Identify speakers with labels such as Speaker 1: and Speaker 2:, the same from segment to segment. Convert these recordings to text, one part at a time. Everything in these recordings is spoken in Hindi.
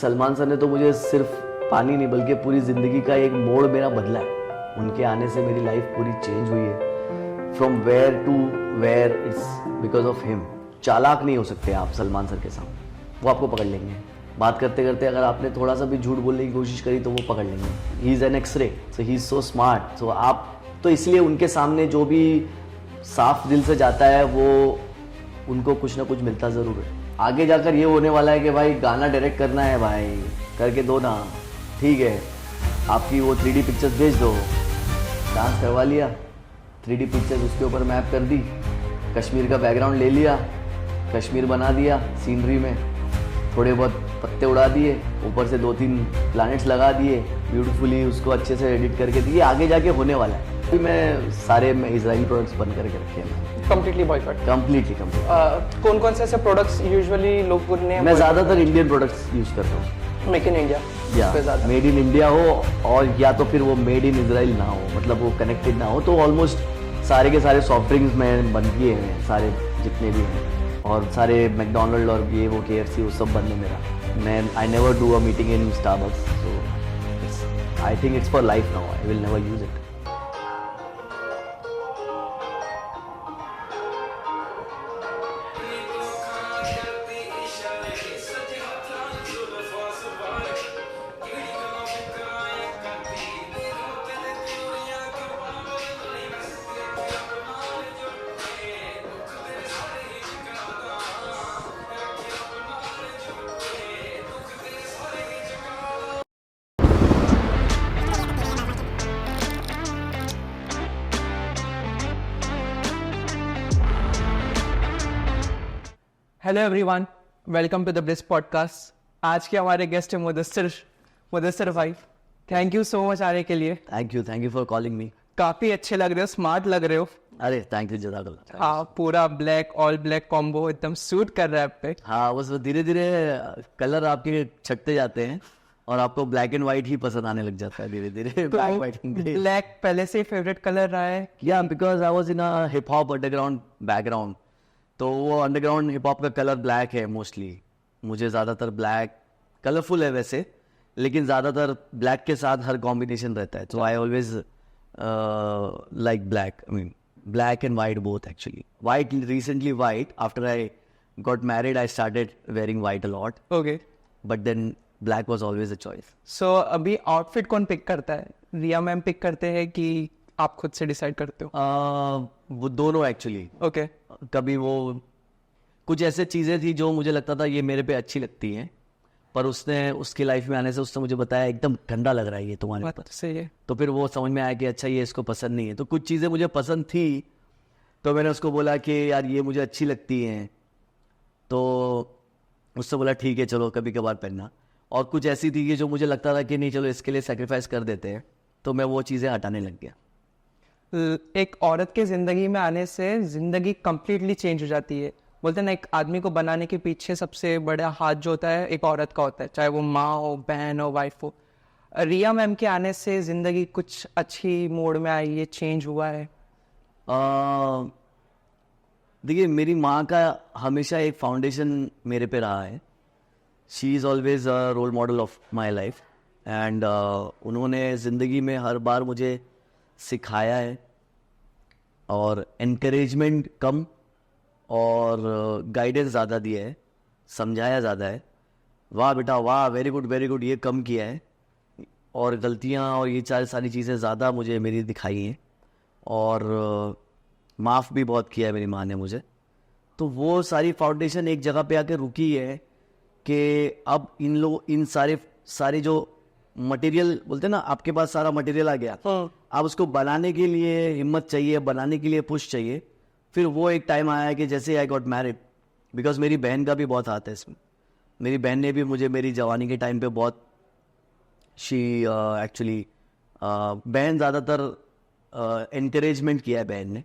Speaker 1: सलमान सर ने तो मुझे सिर्फ पानी नहीं बल्कि पूरी ज़िंदगी का एक मोड़ मेरा बदला है। उनके आने से मेरी लाइफ पूरी चेंज हुई है। From where to where it's because of him. चालाक नहीं हो सकते आप सलमान सर के सामने, वो आपको पकड़ लेंगे। बात करते करते अगर आपने थोड़ा सा भी झूठ बोलने की कोशिश करी तो वो पकड़ लेंगे। He is an x-ray, so he is so smart. So आप तो इसलिए उनके सामने जो भी साफ दिल से जाता है वो उनको कुछ ना कुछ मिलता ज़रूर है। आगे जाकर ये होने वाला है कि भाई गाना डायरेक्ट करना है, भाई करके दो ना, ठीक है। आपकी वो 3D पिक्चर्स भेज दो, डांस करवा लिया, 3D पिक्चर्स उसके ऊपर मैप कर दी, कश्मीर का बैकग्राउंड ले लिया, कश्मीर बना दिया सीनरी में, थोड़े बहुत पत्ते उड़ा दिए, ऊपर से 2-3 प्लैनेट्स लगा दिए, ब्यूटीफुली उसको अच्छे से एडिट करके दिए। आगे जाके होने वाला है। अभी मैं सारे इजराइल प्रोडक्ट्स बंद करके रखे हैं।
Speaker 2: Completely boycott.
Speaker 1: कंप्लीटली
Speaker 2: कौन कौन से ऐसे प्रोडक्ट्स यूजुअली लोगों ने?
Speaker 1: मैं ज़्यादातर इंडियन प्रोडक्ट्स यूज़ करता हूँ।
Speaker 2: मेक इन इंडिया
Speaker 1: या मेड इन इंडिया हो, और या तो फिर वो मेड इन इजराइल ना हो, मतलब वो कनेक्टेड ना हो। तो ऑलमोस्ट सारे के सारे सॉफ्ट ड्रिंक्स में बंद किए हैं, सारे जितने भी हैं, और सारे मैकडोनल्ड और ये वो KFC वो सब बंद है मेरा। मैं I never do a meeting in Starbucks, so I think it's for life now, I will never use it.
Speaker 2: Hello everyone, welcome to the bliss podcast. आज के हमारे गेस्ट हैं मुदस्सिर भाई। थैंक यू सो मच आने के लिए।
Speaker 1: Thank you for calling me.
Speaker 2: काफ़ी अच्छे लग रहे हो, स्मार्ट लग रहे हो।
Speaker 1: अरे थैंक यू, जज़ाकल्लाह।
Speaker 2: हाँ, पूरा ब्लैक ऑल ब्लैक कॉम्बो एकदम सूट कर रहा है आप पे।
Speaker 1: हाँ, बस धीरे धीरे कलर आपके छटते जाते हैं और आपको ब्लैक एंड वाइट ही पसंद आने लग जाता है धीरे धीरे।
Speaker 2: ब्लैक पहले से फेवरेट कलर रहा है?
Speaker 1: या because I was in a hip hop underground background, तो वो अंडरग्राउंड हिप हॉप का कलर ब्लैक है मोस्टली। मुझे ज़्यादातर ब्लैक, कलरफुल है वैसे, लेकिन ज़्यादातर ब्लैक के साथ हर कॉम्बिनेशन रहता है। तो I always like black, I mean black and white both actually. White, recently white, after I got married I started wearing white a lot,
Speaker 2: okay.
Speaker 1: but then black was always a choice.
Speaker 2: सो अभी आउटफिट कौन पिक करता है? रिया मैम पिक करते हैं कि आप खुद से डिसाइड करते हो?
Speaker 1: वो दोनों एक्चुअली।
Speaker 2: ओके।
Speaker 1: कभी वो कुछ ऐसे चीज़ें थी जो मुझे लगता था ये मेरे पे अच्छी लगती हैं, पर उसकी लाइफ में आने से उसने मुझे बताया एकदम गंदा लग रहा है ये तुम्हारे
Speaker 2: बात
Speaker 1: ऊपर।
Speaker 2: सही है।
Speaker 1: तो फिर वो समझ में आया कि अच्छा ये इसको पसंद नहीं है। तो कुछ चीज़ें मुझे पसंद थी तो मैंने उसको बोला कि यार ये मुझे अच्छी लगती हैं, तो उससे बोला ठीक है चलो कभी कभार पहनना। और कुछ ऐसी थी कि जो मुझे लगता था कि नहीं चलो इसके लिए सेक्रीफाइस कर देते हैं, तो मैं वो चीज़ें हटाने लग गया।
Speaker 2: एक औरत के जिंदगी में आने से जिंदगी कंप्लीटली चेंज हो जाती है। बोलते हैं ना, एक आदमी को बनाने के पीछे सबसे बड़ा हाथ जो होता है एक औरत का होता है, चाहे वो माँ हो, बहन हो, वाइफ हो। रिया मैम के आने से जिंदगी कुछ अच्छी मोड़ में आई है, चेंज हुआ है?
Speaker 1: देखिए, मेरी माँ का हमेशा एक फाउंडेशन मेरे पे रहा है। She is always a role model of my life, and उन्होंने ज़िंदगी में हर बार मुझे सिखाया है, और एनकरेजमेंट कम और गाइडेंस ज़्यादा दिया है, समझाया ज़्यादा है। वाह बेटा वाह, वेरी गुड, ये कम किया है, और गलतियाँ और ये सारी चीज़ें ज़्यादा मुझे मेरी दिखाई हैं, और माफ़ भी बहुत किया है मेरी माँ ने मुझे। तो वो सारी फाउंडेशन एक जगह पे आके रुकी है कि अब इन सारे जो मटेरियल बोलते हैं ना, आपके पास सारा मटेरियल आ गया, आप उसको बनाने के लिए हिम्मत चाहिए, बनाने के लिए पुश चाहिए। फिर वो एक टाइम आया कि जैसे आई गॉट मैरिड, बिकॉज मेरी बहन का भी बहुत हाथ है इसमें। मेरी बहन ने भी मुझे मेरी जवानी के टाइम पे बहुत एक्चुअली बहन ज़्यादातर एनकरेजमेंट किया है बहन ने।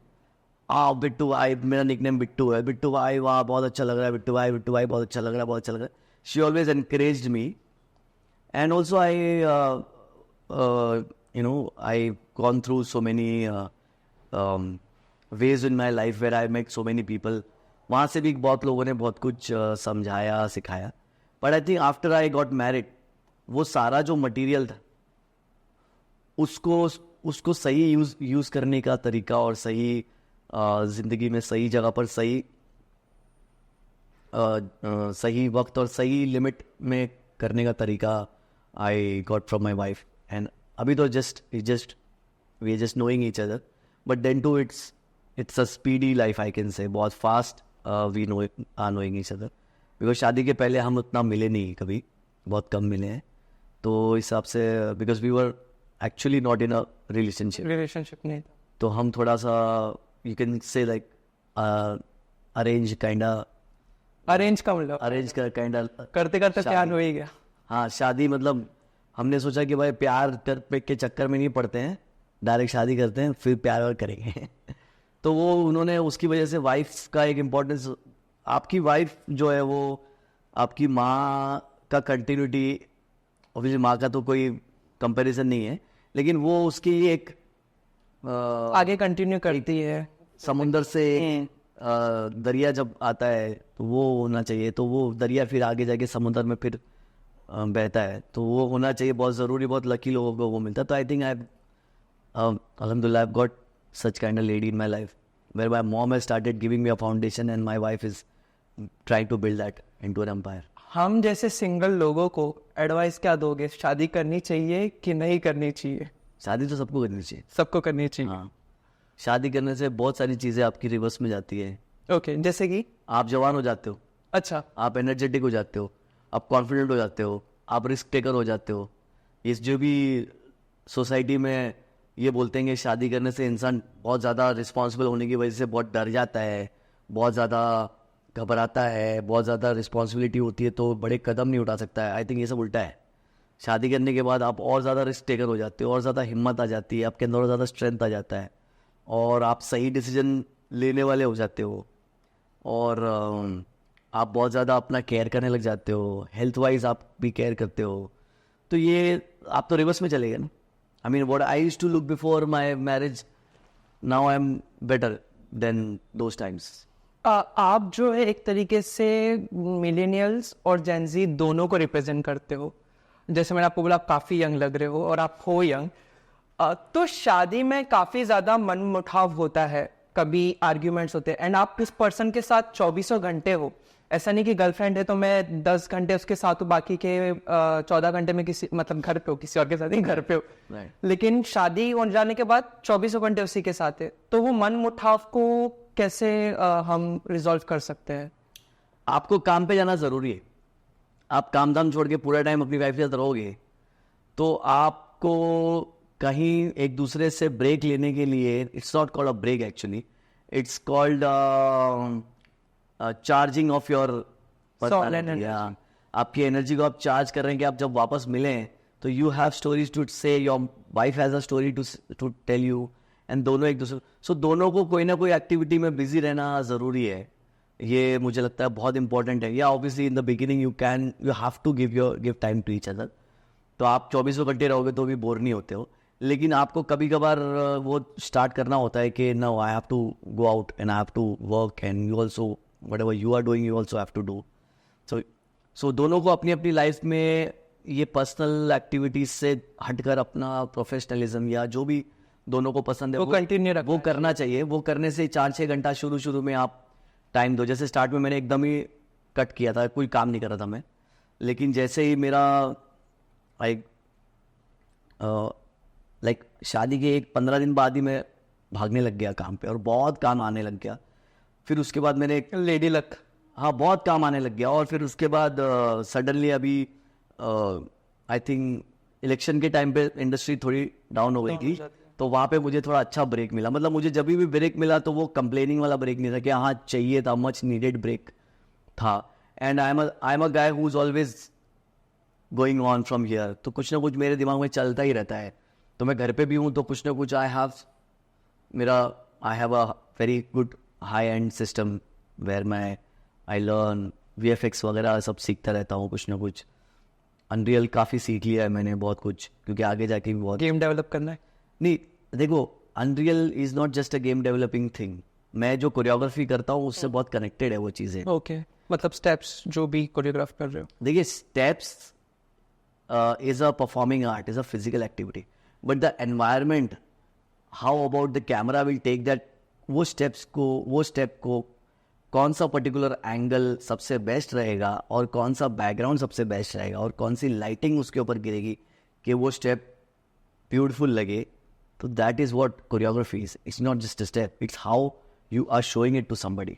Speaker 1: बिट्टू भाई, मेरा निकनेम बिट्टू है, बिट्टू भाई वाह बहुत अच्छा लग रहा है, बिट्टू भाई बहुत अच्छा लग रहा है। She always encouraged me, and also I I gone through so many ways in my life where I met so many people. वहाँ से भी बहुत लोगों ने बहुत कुछ समझाया, सिखाया। But I think after I got married वो सारा जो मटेरियल था उसको सही यूज करने का तरीका और सही जिंदगी में सही जगह पर सही वक्त और सही लिमिट में करने का तरीका I got from my wife. And अभी तो we are just knowing each other, but then too it's a speedy life I can say. बहुत fast we are knowing each other, because शादी के पहले हम उतना मिले नहीं, कभी बहुत कम मिले हैं. तो इस हिसाब से because we were actually not in a
Speaker 2: relationship नहीं था.
Speaker 1: तो हम थोड़ा सा you can say like arrange
Speaker 2: का मतलब
Speaker 1: अरेंज काइंड
Speaker 2: करते करते प्यार हो ही गया.
Speaker 1: हाँ, शादी मतलब हमने सोचा कि भाई प्यार के चक्कर में नहीं पड़ते हैं, डायरेक्ट शादी करते हैं फिर प्यार करेंगे. तो वो उन्होंने उसकी वजह से वाइफ का एक इम्पोर्टेंस, आपकी वाइफ जो है वो आपकी माँ का कंटिन्यूटी, ऑब्वियसली माँ का तो कोई कंपैरिजन नहीं है, लेकिन वो उसकी एक
Speaker 2: आगे कंटिन्यू करती है.
Speaker 1: समुंदर से दरिया जब आता है तो वो होना चाहिए, तो वो दरिया फिर आगे जाके समुंदर में फिर बहता है, तो वो होना चाहिए. बहुत ज़रूरी, बहुत लकी लोगों को वो मिलता है. तो I think alhamdulillah I've got such kind of lady in my life where my mom has started giving me a foundation and my wife is trying to build that into an empire.
Speaker 2: हम जैसे सिंगल लोगों को एडवाइस क्या दोगे, शादी करनी चाहिए कि नहीं करनी चाहिए?
Speaker 1: शादी तो सबको करनी चाहिए.
Speaker 2: सबको करनी चाहिए.
Speaker 1: हाँ, शादी करने से बहुत सारी चीज़ें आपकी रिवर्स में जाती है.
Speaker 2: ओके, जैसे कि
Speaker 1: आप जवान हो जाते हो.
Speaker 2: अच्छा.
Speaker 1: आप एनर्जेटिक हो जाते हो, आप कॉन्फिडेंट हो जाते हो, आप रिस्क टेकर हो जाते हो. इस जो भी सोसाइटी में ये बोलते हैं कि शादी करने से इंसान बहुत ज़्यादा रिस्पॉन्सिबल होने की वजह से बहुत डर जाता है, बहुत ज़्यादा घबराता है, बहुत ज़्यादा रिस्पॉन्सिबिलिटी होती है तो बड़े कदम नहीं उठा सकता है. आई थिंक ये सब उल्टा है. शादी करने के बाद आप और ज़्यादा रिस्क टेकर हो जाते हो, और ज़्यादा हिम्मत आ जाती है आपके अंदर, और ज़्यादा स्ट्रेंथ आ जाता है, और आप सही डिसीजन लेने वाले हो जाते हो, और आप बहुत ज़्यादा अपना केयर करने लग जाते हो. हेल्थ वाइज आप भी केयर करते हो. तो ये आप तो रिवर्स में चले गए ना. I mean what I used to look before my marriage, now I am better than those times.
Speaker 2: आप जो है एक तरीके से मिलेनियल्स और जेनजी दोनों को रिप्रेजेंट करते हो. जैसे मैंने आपको बोला आप काफ़ी यंग लग रहे हो और आप हो यंग. तो शादी में काफ़ी ज़्यादा मनमुटाव होता है, कभी आर्ग्यूमेंट्स होते हैं, एंड आप इस पर्सन के साथ 24 घंटे हो. ऐसा नहीं कि गर्लफ्रेंड है तो मैं 10 घंटे उसके साथ हूँ, बाकी के 14 घंटे में किसी मतलब घर पे हो, किसी और के साथ ही घर पे हो. लेकिन शादी हो जाने के बाद 24 घंटे उसी के साथ है. तो वो मनमुटाव को कैसे हम रिजॉल्व कर सकते हैं?
Speaker 1: आपको काम पे जाना ज़रूरी है. आप काम धाम छोड़ के पूरा टाइम अपनी वाइफ के साथ रहोगे तो आपको कहीं एक दूसरे से ब्रेक लेने के लिए, it's not called a break actually, it's called charging of your आपकी एनर्जी को आप चार्ज कर रहे हैं कि आप जब वापस मिलें तो you have stories to say, your wife has a story to tell you, and दोनों एक दूसरे, सो दोनों को कोई ना कोई एक्टिविटी में बिजी रहना ज़रूरी है. ये मुझे लगता है बहुत इंपॉर्टेंट है. या obviously in the beginning you have to give time to each other. तो आप 24 घंटे रहोगे तो भी बोर नहीं होते हो, लेकिन आपको कभी कभार वो स्टार्ट करना होता है कि no I have to go out and I have to work, and you also whatever you are doing you also have to do. So दोनों को अपनी अपनी लाइफ में ये पर्सनल एक्टिविटीज से हटकर अपना प्रोफेशनलिज्म या जो भी दोनों को पसंद है
Speaker 2: वो कंटिन्यू
Speaker 1: वो करना चाहिए. वो करने से 4-6 घंटा शुरू में आप टाइम दो. जैसे स्टार्ट में मैंने एकदम ही कट किया था, कोई काम नहीं कर रहा था मैं, लेकिन जैसे ही मेरा लाइक शादी के 15 दिन बाद ही मैं भागने लग गया काम पे, और बहुत काम आने लग गया. फिर उसके बाद मैंने एक
Speaker 2: लेडी लक,
Speaker 1: हाँ बहुत काम आने लग गया. और फिर उसके बाद सडनली अभी आई थिंक इलेक्शन के टाइम पे इंडस्ट्री थोड़ी डाउन हो गई थी, तो वहाँ पे मुझे थोड़ा अच्छा ब्रेक मिला. मतलब मुझे जब भी ब्रेक मिला तो वो कंप्लेनिंग वाला ब्रेक नहीं था कि हाँ चाहिए था, मच नीडेड ब्रेक था. And I am a guy who is always going on from here. तो कुछ ना कुछ मेरे दिमाग में चलता ही रहता है. तो मैं घर पे भी हूँ तो कुछ ना कुछ I have a very good high end system where I learn VFX वगैरह सब सीखता रहता हूँ कुछ ना कुछ. अनरियल काफ़ी सीख लिया है मैंने बहुत कुछ, क्योंकि आगे जाके भी बहुत
Speaker 2: गेम डेवलप करना है.
Speaker 1: नहीं देखो, unreal is not just a game developing thing. मैं जो कोरियोग्राफी करता हूँ उससे बहुत कनेक्टेड है वो चीज़ें.
Speaker 2: ओके. मतलब स्टेप्स जो भी कोरियोग्राफ कर रहे हो?
Speaker 1: देखिए, steps is a performing art, is a physical activity, but the environment, how about the camera will take that, वो स्टेप को कौन सा पर्टिकुलर एंगल सबसे बेस्ट रहेगा और कौन सा बैकग्राउंड सबसे बेस्ट रहेगा और कौन सी लाइटिंग उसके ऊपर गिरेगी कि वो स्टेप ब्यूटीफुल लगे, तो that is what choreography is. It's not just a step, it's how you are showing it to somebody.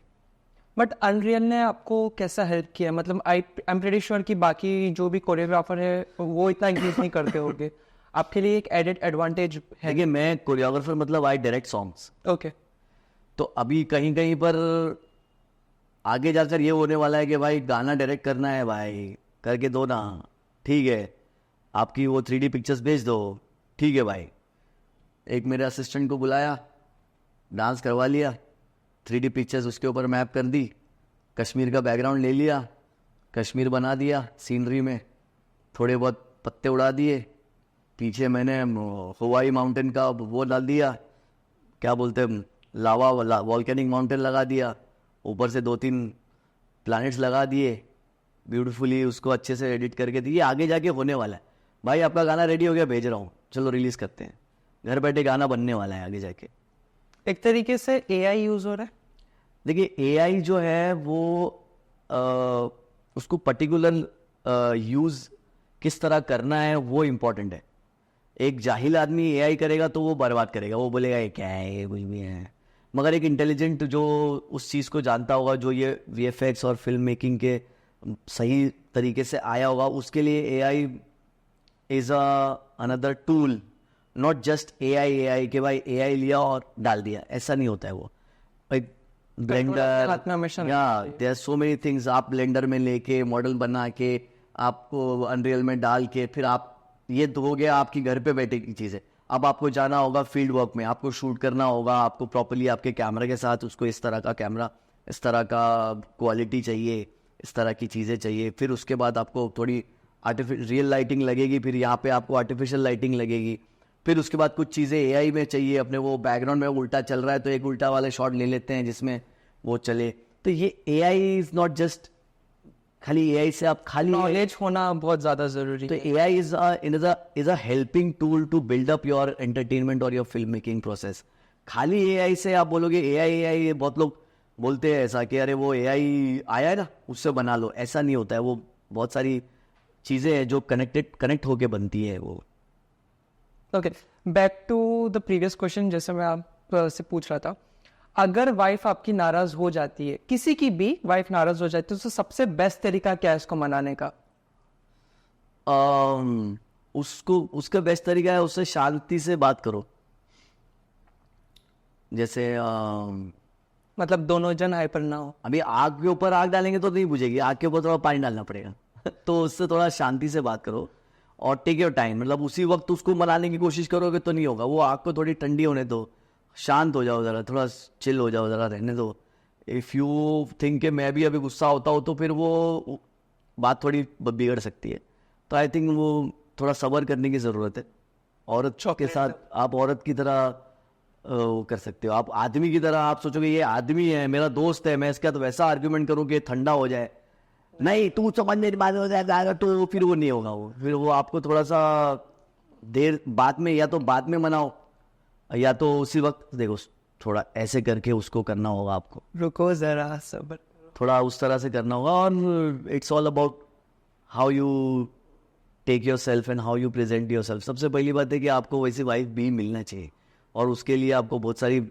Speaker 2: But unreal ने आपको कैसा हेल्प किया? मतलब आई एम प्रीटी श्योर कि बाकी जो भी कोरियोग्राफर है वो इतना यूज नहीं करते होंगे, आपके लिए एक एडेड एडवांटेज है.
Speaker 1: देखिए, मैं कोरियोग्राफर मतलब आई डायरेक्ट सॉन्ग्स.
Speaker 2: ओके.
Speaker 1: तो अभी कहीं कहीं पर आगे जाकर ये होने वाला है कि भाई गाना डायरेक्ट करना है, भाई करके दो ना, ठीक है, आपकी वो 3D पिक्चर्स भेज दो, ठीक है भाई. एक मेरे असिस्टेंट को बुलाया, डांस करवा लिया, 3D पिक्चर्स उसके ऊपर मैप कर दी, कश्मीर का बैकग्राउंड ले लिया, कश्मीर बना दिया सीनरी में, थोड़े बहुत पत्ते उड़ा दिए, पीछे मैंने हवाई माउंटेन का वो डाल दिया, क्या बोलते हैं, लावा वॉल्केनिक माउंटेन लगा दिया, ऊपर से 2-3 प्लैनेट्स लगा दिए, ब्यूटीफुली उसको अच्छे से एडिट करके दिए. आगे जाके होने वाला है. भाई आपका गाना रेडी हो गया, भेज रहा हूँ, चलो रिलीज करते हैं. घर बैठे गाना बनने वाला है आगे जाके.
Speaker 2: एक तरीके से एआई यूज हो रहा है.
Speaker 1: देखिए, एआई जो है वो उसको पर्टिकुलर यूज किस तरह करना है वो इम्पोर्टेंट है. एक जाहिल आदमी एआई करेगा तो वो बर्बाद करेगा, वो बोलेगा ये क्या है, ये कुछ भी है. मगर एक इंटेलिजेंट जो उस चीज़ को जानता होगा, जो ये वीएफएक्स और फिल्म मेकिंग के सही तरीके से आया होगा, उसके लिए AI is another tool, not just AI के भाई एआई लिया और डाल दिया, ऐसा नहीं होता है. वो एक ब्लेंडर,
Speaker 2: हाथ में हमेशा
Speaker 1: या देयर सो मेनी थिंग्स, आप ब्लेंडर में लेके मॉडल बना के आपको अनरियल में डाल के फिर आप ये हो गया आपकी घर पे बैठे की चीज़ है. अब आपको जाना होगा फील्ड वर्क में, आपको शूट करना होगा, आपको प्रॉपर्ली आपके कैमरा के साथ उसको इस तरह का कैमरा, इस तरह का क्वालिटी चाहिए, इस तरह की चीज़ें चाहिए. फिर उसके बाद आपको थोड़ी रियल लाइटिंग लगेगी, फिर यहाँ पे आपको आर्टिफिशियल लाइटिंग लगेगी. फिर उसके बाद कुछ चीज़ें एआई में चाहिए, अपने वो बैकग्राउंड में उल्टा चल रहा है तो एक उल्टा वाले शॉट ले लेते हैं जिसमें वो चले. तो ये एआई इज़ नॉट जस्ट खाली एआई से आप खाली
Speaker 2: नॉलेज होना बहुत ज़्यादा ज़रूरी
Speaker 1: तो
Speaker 2: है.
Speaker 1: AI is a helping tool to build up your entertainment or your filmmaking process. खाली AI से आप बोलोगे AI बहुत लोग बोलते हैं ऐसा कि अरे वो AI आया है ना उससे बना लो, ऐसा नहीं होता है. वो बहुत सारी चीज़ें हैं जो कनेक्ट होके बनती है वो.
Speaker 2: Okay, back to the previous question, जैसे मैं आप से पूछ रहा था, अगर वाइफ आपकी नाराज हो जाती है, किसी की भी वाइफ नाराज हो जाती है, तो सबसे बेस्ट तरीका क्या है इसको मनाने का?
Speaker 1: उसका बेस्ट तरीका है उससे शांति से बात करो. जैसे
Speaker 2: मतलब दोनों जन हाइपर ना हो.
Speaker 1: अभी आग के ऊपर आग डालेंगे तो नहीं बुझेगी, आग के ऊपर थोड़ा पानी डालना पड़ेगा. तो उससे थोड़ा शांति से बात करो और टेक योर टाइम. मतलब उसी वक्त उसको मनाने की कोशिश करोगे तो नहीं होगा. वो आग को थोड़ी ठंडी होने दो, शांत हो जाओ, ज़रा थोड़ा चिल हो जाओ, ज़रा रहने दो. इफ़ यू थिंक कि मैं भी अभी गुस्सा होता हूँ तो फिर वो बात थोड़ी बिगड़ सकती है. तो आई थिंक वो थोड़ा सब्र करने की ज़रूरत है. औरत के साथ आप औरत की तरह वो कर सकते हो. आप आदमी की तरह आप सोचोगे ये आदमी है, मेरा दोस्त है, मैं इसका तो वैसा आर्ग्यूमेंट करूँ कि ठंडा हो जाए. नहीं, तू समझने की बात हो जाएगा तो फिर वो नहीं होगा. वो फिर वो आपको थोड़ा सा देर बाद में, या तो बाद में मनाओ या तो उसी वक्त. देखो, थोड़ा ऐसे करके उसको करना होगा आपको,
Speaker 2: रुको जरा, सब्र,
Speaker 1: थोड़ा उस तरह से करना होगा. और it's all about how you take yourself and how you present yourself. सबसे पहली बात है कि आपको वैसी वाइफ भी मिलना चाहिए और उसके लिए आपको बहुत सारी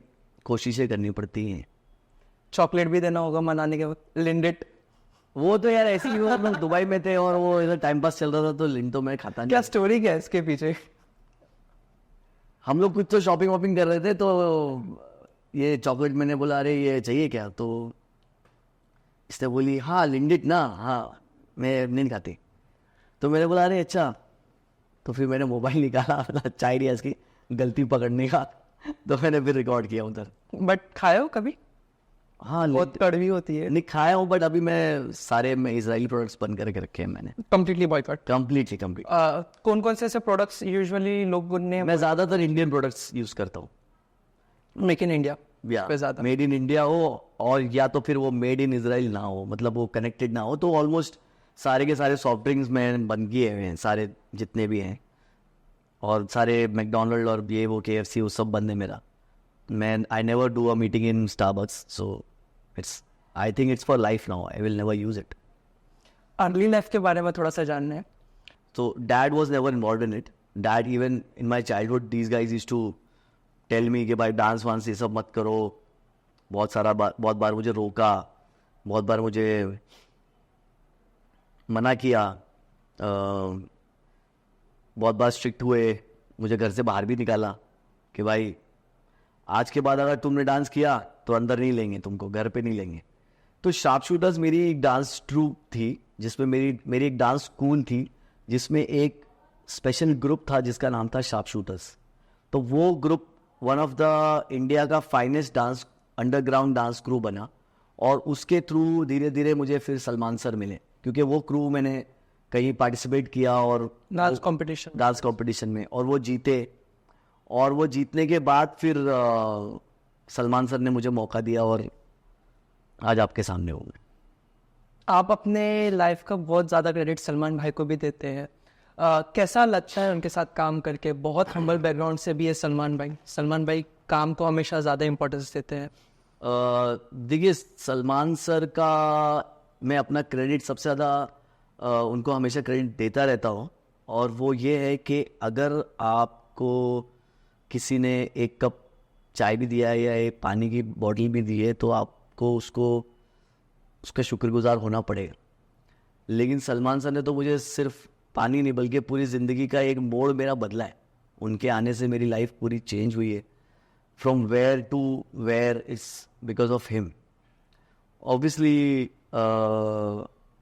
Speaker 1: कोशिशें करनी पड़ती हैं.
Speaker 2: चॉकलेट भी देना होगा मनाने के वक्त, लिंडेट.
Speaker 1: वो तो यार ऐसी ही हुआ, हम दुबई में थे और वो इधर टाइम पास चल रहा था तो लिंट तो मैं खाता नहीं.
Speaker 2: क्या स्टोरी क्या है इसके पीछे?
Speaker 1: हम लोग कुछ तो शॉपिंग वॉपिंग कर रहे थे तो ये चॉकलेट मैंने बोला अरे ये चाहिए क्या, तो इसने बोली हाँ लिंडिट ना, हाँ मैं नहीं खाती. तो मैंने बोला अरे अच्छा. तो फिर मैंने मोबाइल निकाला, चाय दिया इसकी गलती पकड़ने का, तो मैंने फिर रिकॉर्ड किया उधर.
Speaker 2: बट खाए हो कभी?
Speaker 1: हाँ,
Speaker 2: बहुत कड़वी होती है.
Speaker 1: नहीं खाया हूँ, बट अभी मैं सारे इजरायली प्रोडक्ट्स बंद करके रखे हैं मैंने,
Speaker 2: कंप्लीटली बॉयकॉट.
Speaker 1: कंप्लीट.
Speaker 2: कौन कौन से ऐसे प्रोडक्ट्स यूजुअली लोग उन्हें
Speaker 1: मैं ज़्यादातर इंडियन प्रोडक्ट्स यूज़ करता हूँ.
Speaker 2: Make in India? पे ज्यादा।
Speaker 1: मेड इन इंडिया हो, और या तो फिर वो मेड इन इसराइल ना हो, मतलब वो कनेक्टेड ना हो, तो ऑलमोस्ट सारे के सारे सॉफ्ट ड्रिंक्स में बन गए हुए हैं, सारे जितने भी हैं, और सारे मैकडोनल्ड और ये वो KFC वो सब बंद है मेरा। मैं I never do a meeting in Starbucks, so it's I think it's for life now, I will never use it.
Speaker 2: Early life के बारे में थोड़ा सा जानना है।
Speaker 1: So dad was never involved in it. Dad, even in my childhood, these guys used to tell me कि भाई डांस वांस ये सब मत करो। बहुत बार मुझे रोका, बहुत बार मुझे मना किया, बहुत बार स्ट्रिक्ट हुए, मुझे घर से बाहर भी निकाला कि भाई आज के बाद अगर तुमने डांस किया तो अंदर नहीं लेंगे तुमको, घर पे नहीं लेंगे। तो शार्प शूटर्स मेरी एक डांस ट्रूप थी, जिसमें मेरी एक डांस स्कूल थी, जिसमें एक स्पेशल ग्रुप था जिसका नाम था शार्प शूटर्स। तो वो group one of the India का finest dance underground dance crew बना, और उसके थ्रू धीरे धीरे मुझे फिर सलमान सर मिले, क्योंकि वो क्रू मैंने कहीं पार्टिसिपेट किया और
Speaker 2: डांस कंपटीशन
Speaker 1: में, और वो जीते, और वो जीतने के बाद फिर सलमान सर ने मुझे मौका दिया और आज आपके सामने हूँ।
Speaker 2: आप अपने लाइफ का बहुत ज़्यादा क्रेडिट सलमान भाई को भी देते हैं। कैसा लगता है उनके साथ काम करके? बहुत हम्बल बैकग्राउंड से भी है सलमान भाई काम को हमेशा ज़्यादा इम्पोर्टेंस देते हैं।
Speaker 1: देखिए, सलमान सर का मैं अपना क्रेडिट सबसे ज़्यादा उनको हमेशा क्रेडिट देता रहता हूँ, और वो ये है कि अगर आपको किसी ने एक कप चाय भी दिया है या एक पानी की बोतल भी दी है, तो आपको उसका शुक्रगुजार होना पड़ेगा। लेकिन सलमान सर ने तो मुझे सिर्फ पानी नहीं बल्कि पूरी ज़िंदगी का एक मोड़ मेरा बदला है। उनके आने से मेरी लाइफ पूरी चेंज हुई है, from where to where, it's because of him. Obviously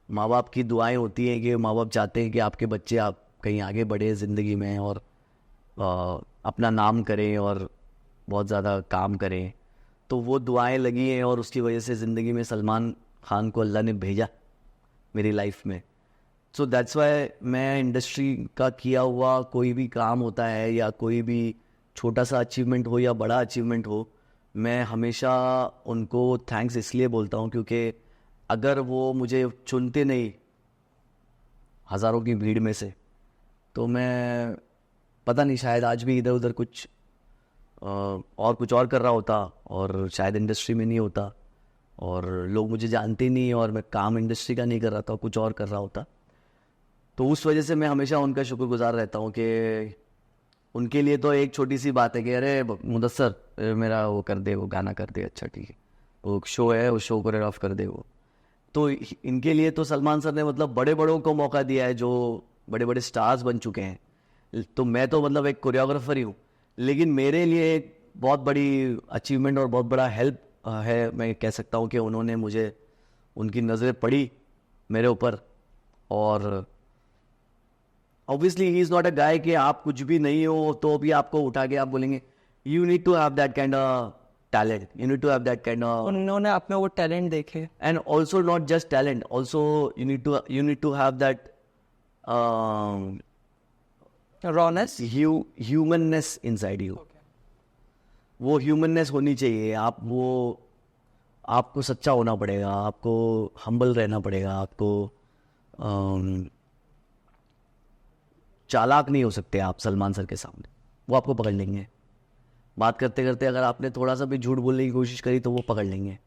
Speaker 1: माँ बाप की दुआएं होती हैं कि माँ बाप चाहते हैं कि आपके बच्चे आप कहीं आगे बढ़े ज़िंदगी में और अपना नाम करें और बहुत ज़्यादा काम करें, तो वो दुआएं लगी हैं, और उसकी वजह से ज़िंदगी में सलमान खान को अल्लाह ने भेजा मेरी लाइफ में। सो दैट्स वाई मैं इंडस्ट्री का किया हुआ कोई भी काम होता है या कोई भी छोटा सा अचीवमेंट हो या बड़ा अचीवमेंट हो, मैं हमेशा उनको थैंक्स इसलिए बोलता हूँ क्योंकि अगर वो मुझे चुनते नहीं हज़ारों की भीड़ में से, तो मैं पता नहीं शायद आज भी इधर उधर कुछ और कर रहा होता, और शायद इंडस्ट्री में नहीं होता, और लोग मुझे जानते नहीं, और मैं काम इंडस्ट्री का नहीं कर रहा था, कुछ और कर रहा होता। तो उस वजह से मैं हमेशा उनका शुक्रगुजार रहता हूँ कि उनके लिए तो एक छोटी सी बात है कि अरे मुदस्सर मेरा वो कर दे, वो गाना कर दे, अच्छा ठीक है, वो शो है, उस शो कोरियोग्राफ कर दे वो। तो इनके लिए तो सलमान सर ने मतलब बड़े बड़ों को मौका दिया है जो बड़े बड़े स्टार्स बन चुके हैं। तो मैं तो मतलब एक कोरियोग्राफर ही हूँ, लेकिन मेरे लिए एक बहुत बड़ी अचीवमेंट और बहुत बड़ा हेल्प है, मैं कह सकता हूँ कि उन्होंने मुझे, उनकी नज़रें पड़ी मेरे ऊपर। और obviously he is not a guy कि आप कुछ भी नहीं हो तो भी आपको उठा के आप बोलेंगे you need to have that kind of talent, you need to have that kind of,
Speaker 2: उन्होंने आप में वो टैलेंट देखे।
Speaker 1: And also not just talent, also you need to have that
Speaker 2: rawness,
Speaker 1: humanness inside you. वो ह्यूमननेस होनी चाहिए। आपको सच्चा होना पड़ेगा, आपको हम्बल रहना पड़ेगा, आपको चालाक नहीं हो सकते आप सलमान सर के सामने, वो आपको पकड़ लेंगे। बात करते करते अगर आपने थोड़ा सा भी झूठ बोलने की कोशिश करी तो वो पकड़ लेंगे।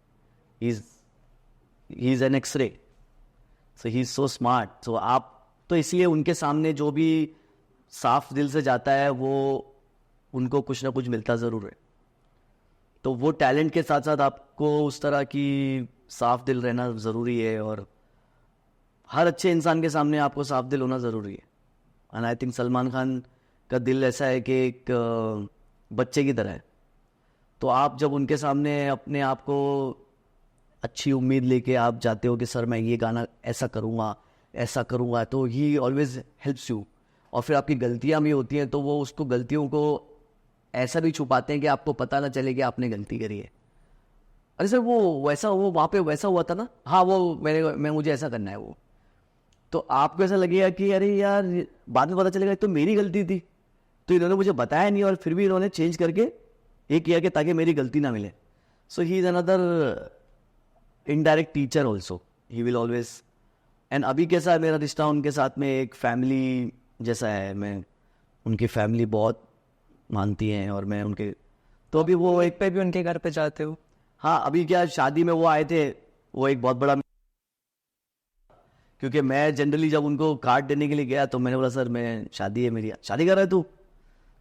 Speaker 1: He is an x-ray, so he is so smart. So आप तो इसलिए उनके सामने जो भी साफ दिल से जाता है वो उनको कुछ ना कुछ मिलता ज़रूर है। तो वो टैलेंट के साथ साथ आपको उस तरह की साफ दिल रहना ज़रूरी है, और हर अच्छे इंसान के सामने आपको साफ दिल होना ज़रूरी है। And I think Salman Khan का दिल ऐसा है कि एक बच्चे की तरह है। तो आप जब उनके सामने अपने आप को अच्छी उम्मीद लेके आप जाते हो कि सर मैं ये गाना ऐसा करूँगा, तो ही ऑलवेज हेल्प्स यू। और फिर आपकी गलतियाँ भी होती हैं तो वो उसको गलतियों को ऐसा भी छुपाते हैं कि आपको पता ना चले कि आपने गलती करी है। अरे सर वो वहाँ पे वैसा हुआ था ना, हाँ वो मुझे ऐसा करना है वो। तो आपको ऐसा लगेगा कि अरे यार बाद में पता चलेगा तो मेरी गलती थी, तो इन्होंने मुझे बताया नहीं और फिर भी इन्होंने चेंज करके ये किया कि ताकि मेरी गलती ना मिले। So he is another indirect teacher also. He will always. And अभी कैसा है मेरा रिश्ता उनके साथ में, एक फैमिली जैसा है. मैं उनकी फैमिली बहुत मानती हैं और मैं उनके, तो अभी वो एक,
Speaker 2: पे भी उनके घर पे जाते हो?
Speaker 1: हाँ अभी क्या शादी में वो आए थे, वो एक बहुत बड़ा, क्योंकि मैं जनरली जब उनको कार्ड देने के लिए गया तो मैंने बोला सर मैं शादी है मेरी, शादी कर रहा है तू,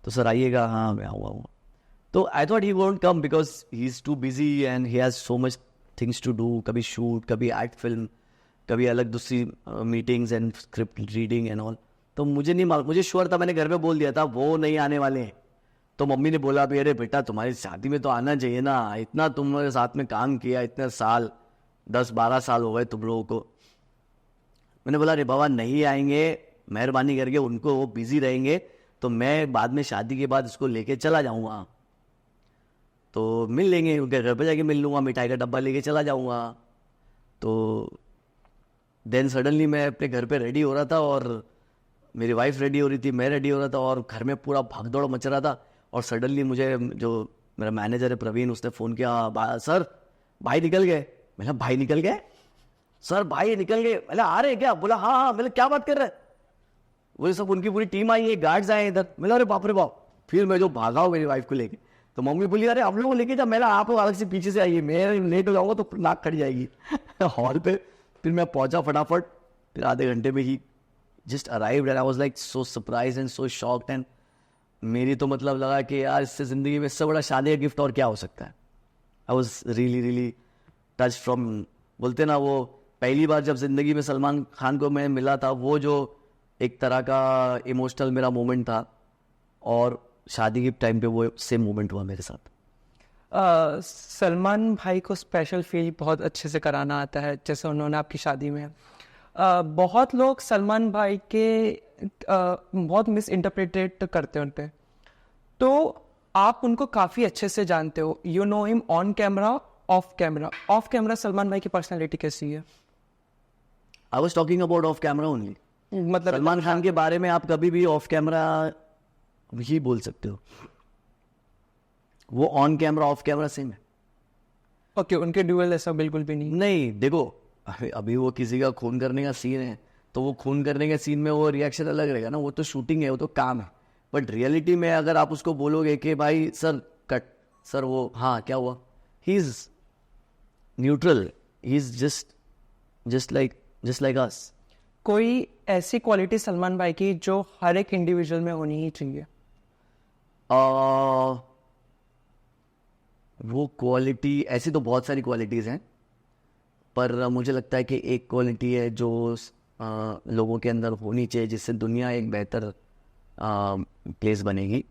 Speaker 1: तो सर आइएगा, हाँ मैं आऊँगा. तो I thought he won't come because he is too busy and he has so much things to do. कभी शूट, कभी एक्ट फिल्म, कभी अलग दूसरी meetings and script reading and all. तो मुझे नहीं मालूम, मुझे श्योर था, मैंने घर में बोल दिया था वो नहीं आने वाले हैं. तो मम्मी ने बोला भी अरे बेटा तुम्हारी शादी में तो आना चाहिए ना, इतना तुम्हारे साथ में काम किया, इतने साल, 10-12 साल हो गए तुम लोगों को. मैंने बोला अरे बाबा नहीं आएंगे, मेहरबानी करके, उनको वो बिजी रहेंगे, तो मैं बाद में शादी के बाद इसको लेके चला जाऊँगा, तो मिल लेंगे, उनके घर पे जाके मिल लूँगा, मिठाई का डब्बा लेके चला जाऊँगा. तो देन सडनली मैं अपने घर पे रेडी हो रहा था और मेरी वाइफ रेडी हो रही थी, मैं रेडी हो रहा था और घर में पूरा भागदौड़ मच रहा था. और सडनली मुझे जो मेरा मैनेजर है प्रवीण, उसने फ़ोन किया, सर भाई निकल गए. मैंने भाई निकल गए? सर भाई निकल गए. मैंने आ रहे क्या? बोला हाँ हाँ. मैंने क्या बात कर रहे हैं? वो सब उनकी पूरी टीम आई है, गार्ड्स आए इधर. मैंने अरे बाप रे बाप. फिर मैं जो भागा हूँ मेरी वाइफ को लेके, तो मम्मी बोली अरे हम लोग को लेके जा. मैंने आप लोग अलग से पीछे से आइए, मैं लेट हो जाऊंगा तो नाक कट जाएगी. हॉल पे फिर मैं पहुंचा फटाफट, फिर आधे घंटे में ही just arrived and I was like so surprise and so shocked. And मेरी तो मतलब लगा कि यार इससे ज़िंदगी में इससे बड़ा शादी का गिफ्ट और क्या हो सकता है. I was really really touch from, बोलते ना वो पहली बार जब ज़िंदगी में सलमान खान को मैं मिला था, वो जो एक तरह का इमोशनल मेरा मोमेंट था, और शादी के टाइम पे वो सेम मोमेंट हुआ मेरे साथ.
Speaker 2: सलमान भाई को स्पेशल फील बहुत अच्छे से कराना आता है, जैसे उन्होंने आपकी शादी में. बहुत लोग सलमान भाई के बहुत मिस इंटरप्रेटेड करते हैं उन पे, तो आप उनको काफ़ी अच्छे से जानते हो. You know him on camera, of camera. Of camera Salman भाई की पर्सनैलिटी कैसी है?
Speaker 1: I was talking about of camera only.
Speaker 2: मतलब
Speaker 1: सलमान खान के बारे में आप कभी भी ऑफ कैमरा ही बोल सकते हो, वो on camera off camera same है.
Speaker 2: ओके, उनके ड्यूअल ऐसा बिल्कुल भी नहीं.
Speaker 1: नहीं देखो, अभी वो किसी का खून करने का सीन है, तो वो खून करने के सीन में वो रिएक्शन अलग रहेगा ना, वो तो शूटिंग है, वो तो काम है. बट रियलिटी में अगर आप उसको बोलोगे कि भाई सर कट, सर वो हाँ क्या हुआ, he is neutral, he is just like us.
Speaker 2: कोई ऐसी क्वालिटी सलमान भाई की जो हर एक इंडिविजुअल में होनी ही चाहिए?
Speaker 1: वो क्वालिटी, ऐसी तो बहुत सारी क्वालिटीज़ हैं, पर मुझे लगता है कि एक क्वालिटी है जो लोगों के अंदर होनी चाहिए, जिससे दुनिया एक बेहतर प्लेस बनेगी.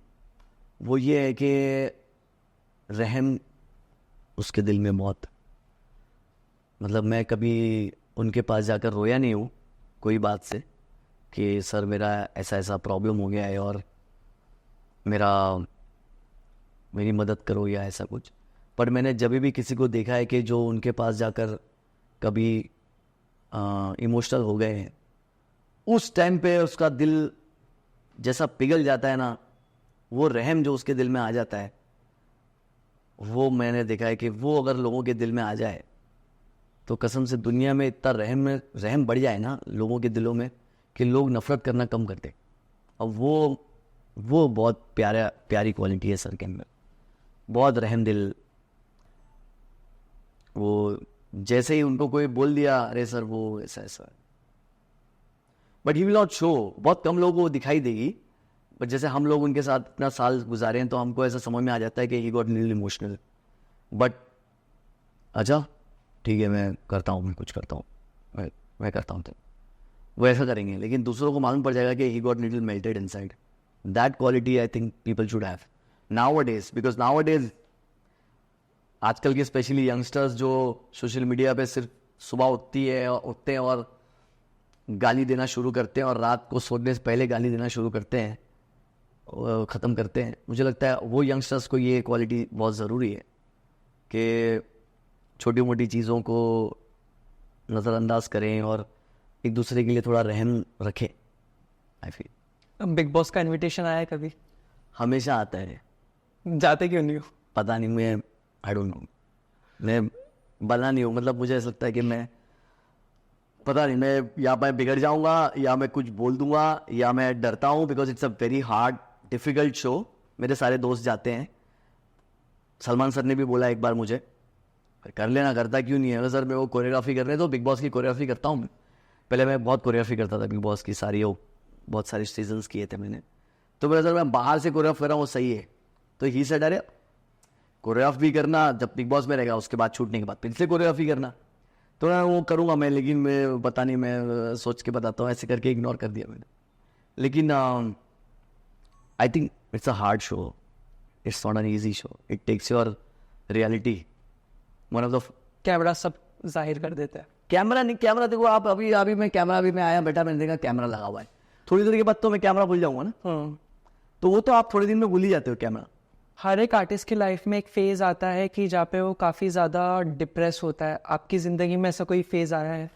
Speaker 1: वो ये है कि रहम उसके दिल में मौत. मतलब मैं कभी उनके पास जाकर रोया नहीं हूँ कोई बात से कि सर मेरा ऐसा ऐसा प्रॉब्लम हो गया है और मेरी मदद करो या ऐसा कुछ. पर मैंने जब भी किसी को देखा है कि जो उनके पास जाकर कभी इमोशनल हो गए हैं, उस टाइम पे उसका दिल जैसा पिघल जाता है ना, वो रहम जो उसके दिल में आ जाता है, वो मैंने देखा है कि वो अगर लोगों के दिल में आ जाए तो कसम से दुनिया में इतना रहम बढ़ जाए ना लोगों के दिलों में कि लोग नफरत करना कम कर दे. अब वो बहुत प्यारी क्वालिटी है सर के अंदर, बहुत रहम दिल. वो जैसे ही उनको कोई बोल दिया अरे सर वो ऐसा ऐसा, but he will not show. बहुत कम लोगों को दिखाई देगी, बट जैसे हम लोग उनके साथ इतना साल गुजारे हैं तो हमको ऐसा समझ में आ जाता है कि he got little emotional. But अच्छा ठीक है मैं करता हूँ, मैं कुछ करता हूँ, मैं करता हूँ, तो वो ऐसा करेंगे, लेकिन दूसरों को मालूम पड़ जाएगा कि he got little melted inside. That quality I think people should have nowadays, because nowadays आजकल के स्पेशली यंगस्टर्स जो सोशल मीडिया पे सिर्फ सुबह उठते हैं और गाली देना शुरू करते हैं और रात को सोने से पहले गाली देना शुरू करते हैं, ख़त्म करते हैं. मुझे लगता है वो यंगस्टर्स को ये क्वालिटी बहुत ज़रूरी है कि छोटी मोटी चीज़ों को नज़रअंदाज करें और एक दूसरे के लिए थोड़ा रहम रखें. आई फील
Speaker 2: बिग बॉस का इनविटेशन आया है कभी?
Speaker 1: हमेशा आता है.
Speaker 2: जाते क्यों नहीं हो?
Speaker 1: पता नहीं, मैं आई डोंट नो. मैं बना नहीं हूँ, मतलब मुझे ऐसा लगता है कि मैं पता नहीं, मैं या मैं बिगड़ जाऊंगा या मैं कुछ बोल दूंगा या मैं डरता हूँ, because it's a very hard difficult show. मेरे सारे दोस्त जाते हैं, सलमान सर ने भी बोला एक बार मुझे, कर लेना, करता क्यों नहीं है। अगर सर मैं वो कोरियोग्राफी कर रहे हैं तो बिग बॉस की कोरियोग्राफी करता हूँ मैं। पहले मैं बहुत कोरियोग्राफी करता था बिग बॉस की, सारी वो बहुत सारे सीजन्स किए थे मैंने। तो मेरा सर मैं बाहर से कोरियोग्राफ कर रहा हूँ वो सही है। तो ही से डरे कोरियोग्राफ भी करना, जब बिग बॉस में रहेगा उसके बाद छूटने के बाद फिर से कोरियोग्राफी करना। तो मैं वो करूँगा मैं, लेकिन मैं पता नहीं, मैं सोच के बताता हूँ, ऐसे करके इग्नोर कर दिया मैंने। लेकिन I think it's a hard show, it's not an easy show, it takes your reality. One of the
Speaker 2: camera सब जाहिर कर देता है।
Speaker 1: कैमरा नहीं, कैमरा देखो आप, अभी अभी मैं कैमरा, अभी मैं आया बैठा, मैंने देखा कैमरा लगा हुआ है, थोड़ी देर के बाद तो मैं कैमरा भूल जाऊंगा ना। तो वो तो आप थोड़े दिन में भूल ही जाते हो कैमरा।
Speaker 2: हर एक आर्टिस्ट की लाइफ में एक फेज आता है कि जहाँ पे वो काफ़ी ज़्यादा डिप्रेस होता है। आपकी ज़िंदगी में ऐसा कोई फेज आया है?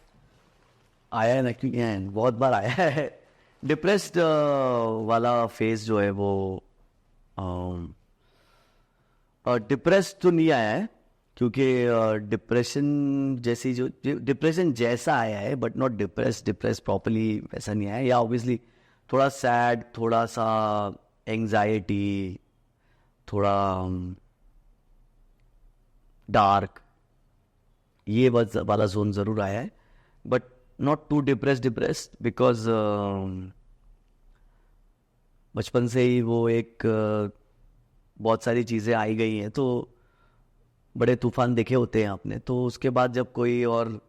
Speaker 1: आया है ना, क्योंकि बहुत बार आया है। डिप्रेस्ड वाला फेज जो है वो डिप्रेस्ड तो नहीं आया है, क्योंकि डिप्रेशन जैसी जो डिप्रेशन जैसा आया है, बट नॉट डिप्रेस प्रॉपरली वैसा नहीं आया है। या ऑब्वियसली थोड़ा सैड, थोड़ा सा एंजाइटी, थोड़ा डार्क, ये वाला जोन ज़रूर आया है, but not too depressed because बचपन से ही वो एक बहुत सारी चीज़ें आई गई हैं, तो बड़े तूफान देखे होते हैं आपने, तो उसके बाद जब कोई और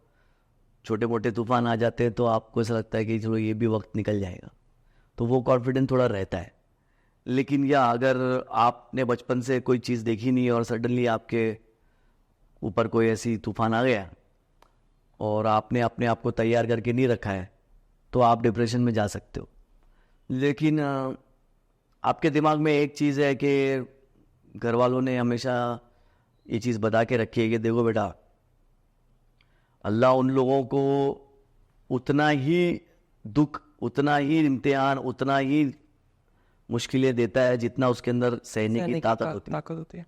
Speaker 1: छोटे मोटे तूफान आ जाते हैं तो आपको ऐसा लगता है कि चलो ये भी वक्त निकल जाएगा, तो वो कॉन्फिडेंस थोड़ा रहता है। लेकिन या अगर आपने बचपन से कोई चीज़ देखी नहीं और सडनली आपके ऊपर कोई ऐसी तूफान आ गया और आपने अपने आप को तैयार करके नहीं रखा है, तो आप डिप्रेशन में जा सकते हो। लेकिन आपके दिमाग में एक चीज़ है कि घर वालों ने हमेशा ये चीज़ बता के रखी है कि देखो बेटा, अल्लाह उन लोगों को उतना ही दुख, उतना ही इम्तिहान, उतना ही मुश्किलें देता है जितना उसके अंदर सहने की ताकत होती है।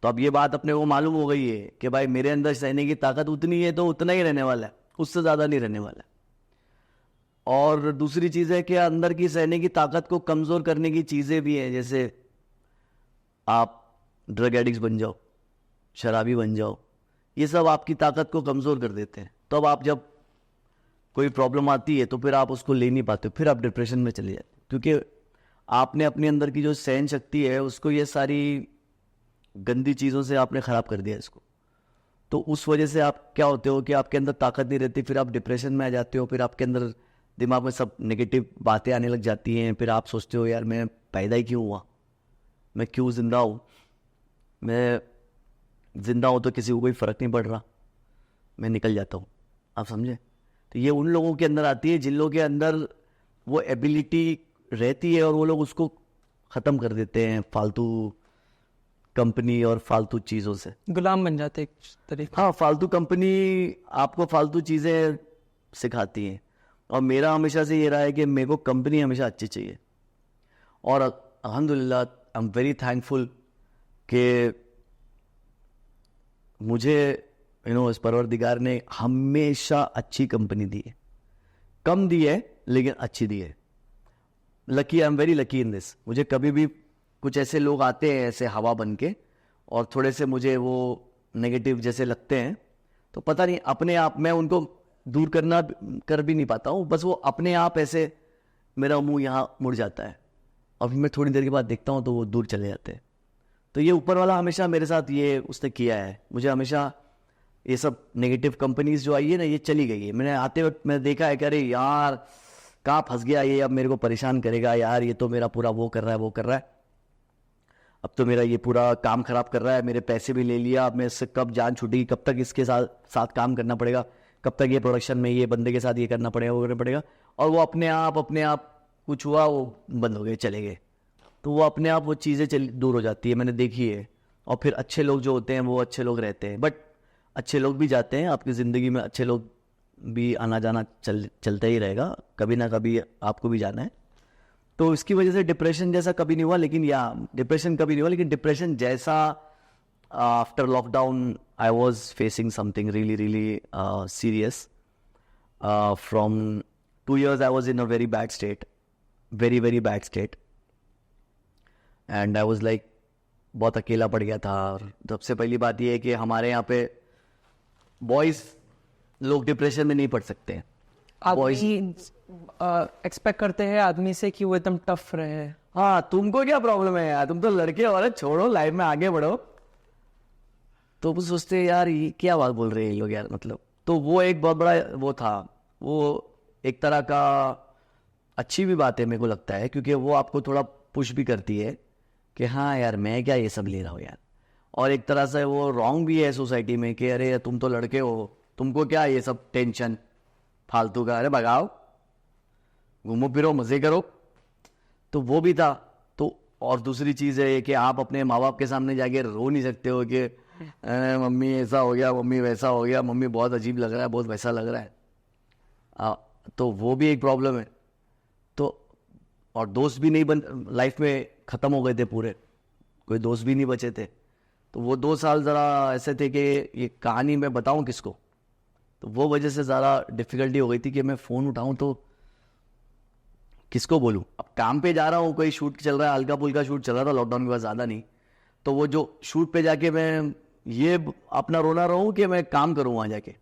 Speaker 1: तो अब ये बात अपने को मालूम हो गई है कि भाई मेरे अंदर सहने की ताकत उतनी है तो उतना ही रहने वाला है, उससे ज़्यादा नहीं रहने वाला है। और दूसरी चीज़ है कि अंदर की सहने की ताकत को कमज़ोर करने की चीज़ें भी हैं, जैसे आप ड्रग एडिक्ट बन जाओ, शराबी बन जाओ, ये सब आपकी ताकत को कमज़ोर कर देते हैं। तो अब आप जब कोई प्रॉब्लम आती है तो फिर आप उसको ले नहीं पाते, फिर आप डिप्रेशन में चले जाते, क्योंकि आपने अपने अंदर की जो सहन शक्ति है उसको, ये सारी गंदी चीज़ों से आपने ख़राब कर दिया इसको। तो उस वजह से आप क्या होते हो कि आपके अंदर ताकत नहीं रहती, फिर आप डिप्रेशन में आ जाते हो, फिर आपके अंदर दिमाग में सब नेगेटिव बातें आने लग जाती हैं। फिर आप सोचते हो यार मैं पैदा ही क्यों हुआ, मैं क्यों ज़िंदा हूँ, मैं ज़िंदा हूँ तो किसी को कोई फ़र्क नहीं पड़ रहा, मैं निकल जाता हूँ। आप समझे? तो ये उन लोगों के अंदर आती है जिन लोगों के अंदर वो एबिलिटी रहती है और वो लोग उसको ख़त्म कर देते हैं फालतू कंपनी और फालतू चीज़ों से।
Speaker 2: गुलाम बन जाते एक तरीके।
Speaker 1: हाँ, फालतू कंपनी आपको फालतू चीज़ें सिखाती हैं, और मेरा हमेशा से ये रहा है कि मेरे को कंपनी हमेशा अच्छी चाहिए। और अल्हम्दुलिल्लाह आई एम वेरी थैंकफुल कि मुझे इस परवरदिगार ने हमेशा अच्छी कंपनी दी है, कम दी है लेकिन अच्छी दी है। Lucky, I am very lucky in this. मुझे कभी भी कुछ ऐसे लोग आते हैं ऐसे हवा बन के और थोड़े से मुझे वो नेगेटिव जैसे लगते हैं, तो पता नहीं अपने आप मैं उनको दूर कर भी नहीं पाता हूँ, बस वो अपने आप ऐसे मेरा मुंह यहाँ मुड़ जाता है और फिर मैं थोड़ी देर के बाद देखता हूँ तो वो दूर चले जाते हैं। तो ये ऊपर वाला हमेशा मेरे साथ ये उसने किया है। मुझे हमेशा ये सब नेगेटिव कंपनीज जो आई है ना, ये चली गई है। मैंने आते वक्त मैंने देखा है कि अरे यार कहाँ फंस गया ये, अब मेरे को परेशान करेगा यार, ये तो मेरा पूरा वो कर रहा है, अब तो मेरा ये पूरा काम खराब कर रहा है, मेरे पैसे भी ले लिया, अब मैं इससे कब जान छूटेगी, कब तक इसके साथ काम करना पड़ेगा, कब तक ये प्रोडक्शन में ये बंदे के साथ ये करना पड़ेगा, वो करना पड़ेगा। और वो अपने आप कुछ हुआ, वो बंद हो गए, चले गए। तो वो अपने आप वो चीज़ें दूर हो जाती है, मैंने देखी है। और फिर अच्छे लोग जो होते हैं वो अच्छे लोग रहते हैं, बट अच्छे लोग भी जाते हैं आपकी ज़िंदगी में, अच्छे लोग भी आना जाना चलता ही रहेगा, कभी ना कभी आपको भी जाना है। तो इसकी वजह से डिप्रेशन जैसा कभी नहीं हुआ, लेकिन डिप्रेशन जैसा after lockdown, I was facing something really serious. From 2 years, I was in a very bad state, very bad state, and I was like बहुत अकेला पड़ गया था. और सबसे पहली बात ये है कि हमारे यहाँ पे बॉयज लोग डिप्रेशन में नहीं पड़ सकते हैं.
Speaker 2: आदमी एक्सपेक्ट करते हैं आदमी से कि वो एकदम टफ रहे.
Speaker 1: हाँ, तुमको क्या प्रॉब्लम है यार, तुम तो लड़के हो, अरे छोड़ो, लाइफ में आगे बढ़ो. तो वो सोचते हैं यार ये क्या बात बोल रहे हैं ये लोग यार, मतलब. तो वो एक बहुत बड़ा वो था, वो एक तरह का अच्छी भी बात है मेरे को लगता है, क्योंकि वो आपको थोड़ा पुश भी करती है कि हाँ यार मैं क्या ये सब ले रहा हूँ यार. और एक तरह से वो रॉन्ग भी है सोसाइटी में कि अरे तुम तो लड़के हो, तुमको क्या ये सब टेंशन फालतू का, अरे भगाओ, घूमो फिरो, मजे करो. तो वो भी था. तो और दूसरी चीज़ है कि आप अपने माँ बाप के सामने जाके रो नहीं सकते हो कि मम्मी ऐसा हो गया, मम्मी वैसा हो गया, मम्मी बहुत अजीब लग रहा है, बहुत वैसा लग रहा है. तो वो भी एक प्रॉब्लम है. तो और दोस्त भी नहीं लाइफ में ख़त्म हो गए थे पूरे, कोई दोस्त भी नहीं बचे थे. तो वो 2 साल ज़रा ऐसे थे कि ये कहानी मैं बताऊं किसको. तो वो वजह से ज़रा डिफ़िकल्टी हो गई थी कि मैं फ़ोन उठाऊं तो किसको बोलूं. अब काम पे जा रहा हूं, कोई शूट चल रहा है, हल्का फुल्का शूट चल रहा था लॉकडाउन के बाद, ज़्यादा नहीं. तो वो जो शूट पे जाके मैं ये अपना रोना रहूं कि मैं काम करूं वहाँ जाके.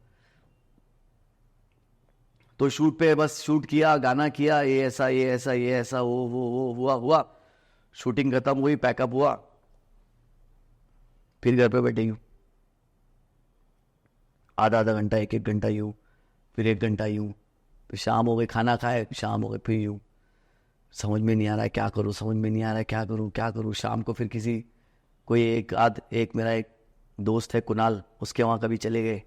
Speaker 1: तो शूट पे बस शूट किया, गाना किया, ये ऐसा ये ऐसा ये ऐसा, वो हुआ. शूटिंग खत्म हुई, पैकअप हुआ, फिर घर पे बैठे यूँ आधा घंटा, एक घंटा यूँ, फिर 1 घंटा यूँ, फिर शाम हो गई, खाना खाए, शाम हो गई, फिर यूँ. समझ में नहीं आ रहा है क्या करूँ, समझ में नहीं आ रहा है क्या करूँ. शाम को फिर कोई एक मेरा एक दोस्त है कुणाल, उसके वहाँ कभी चले गए,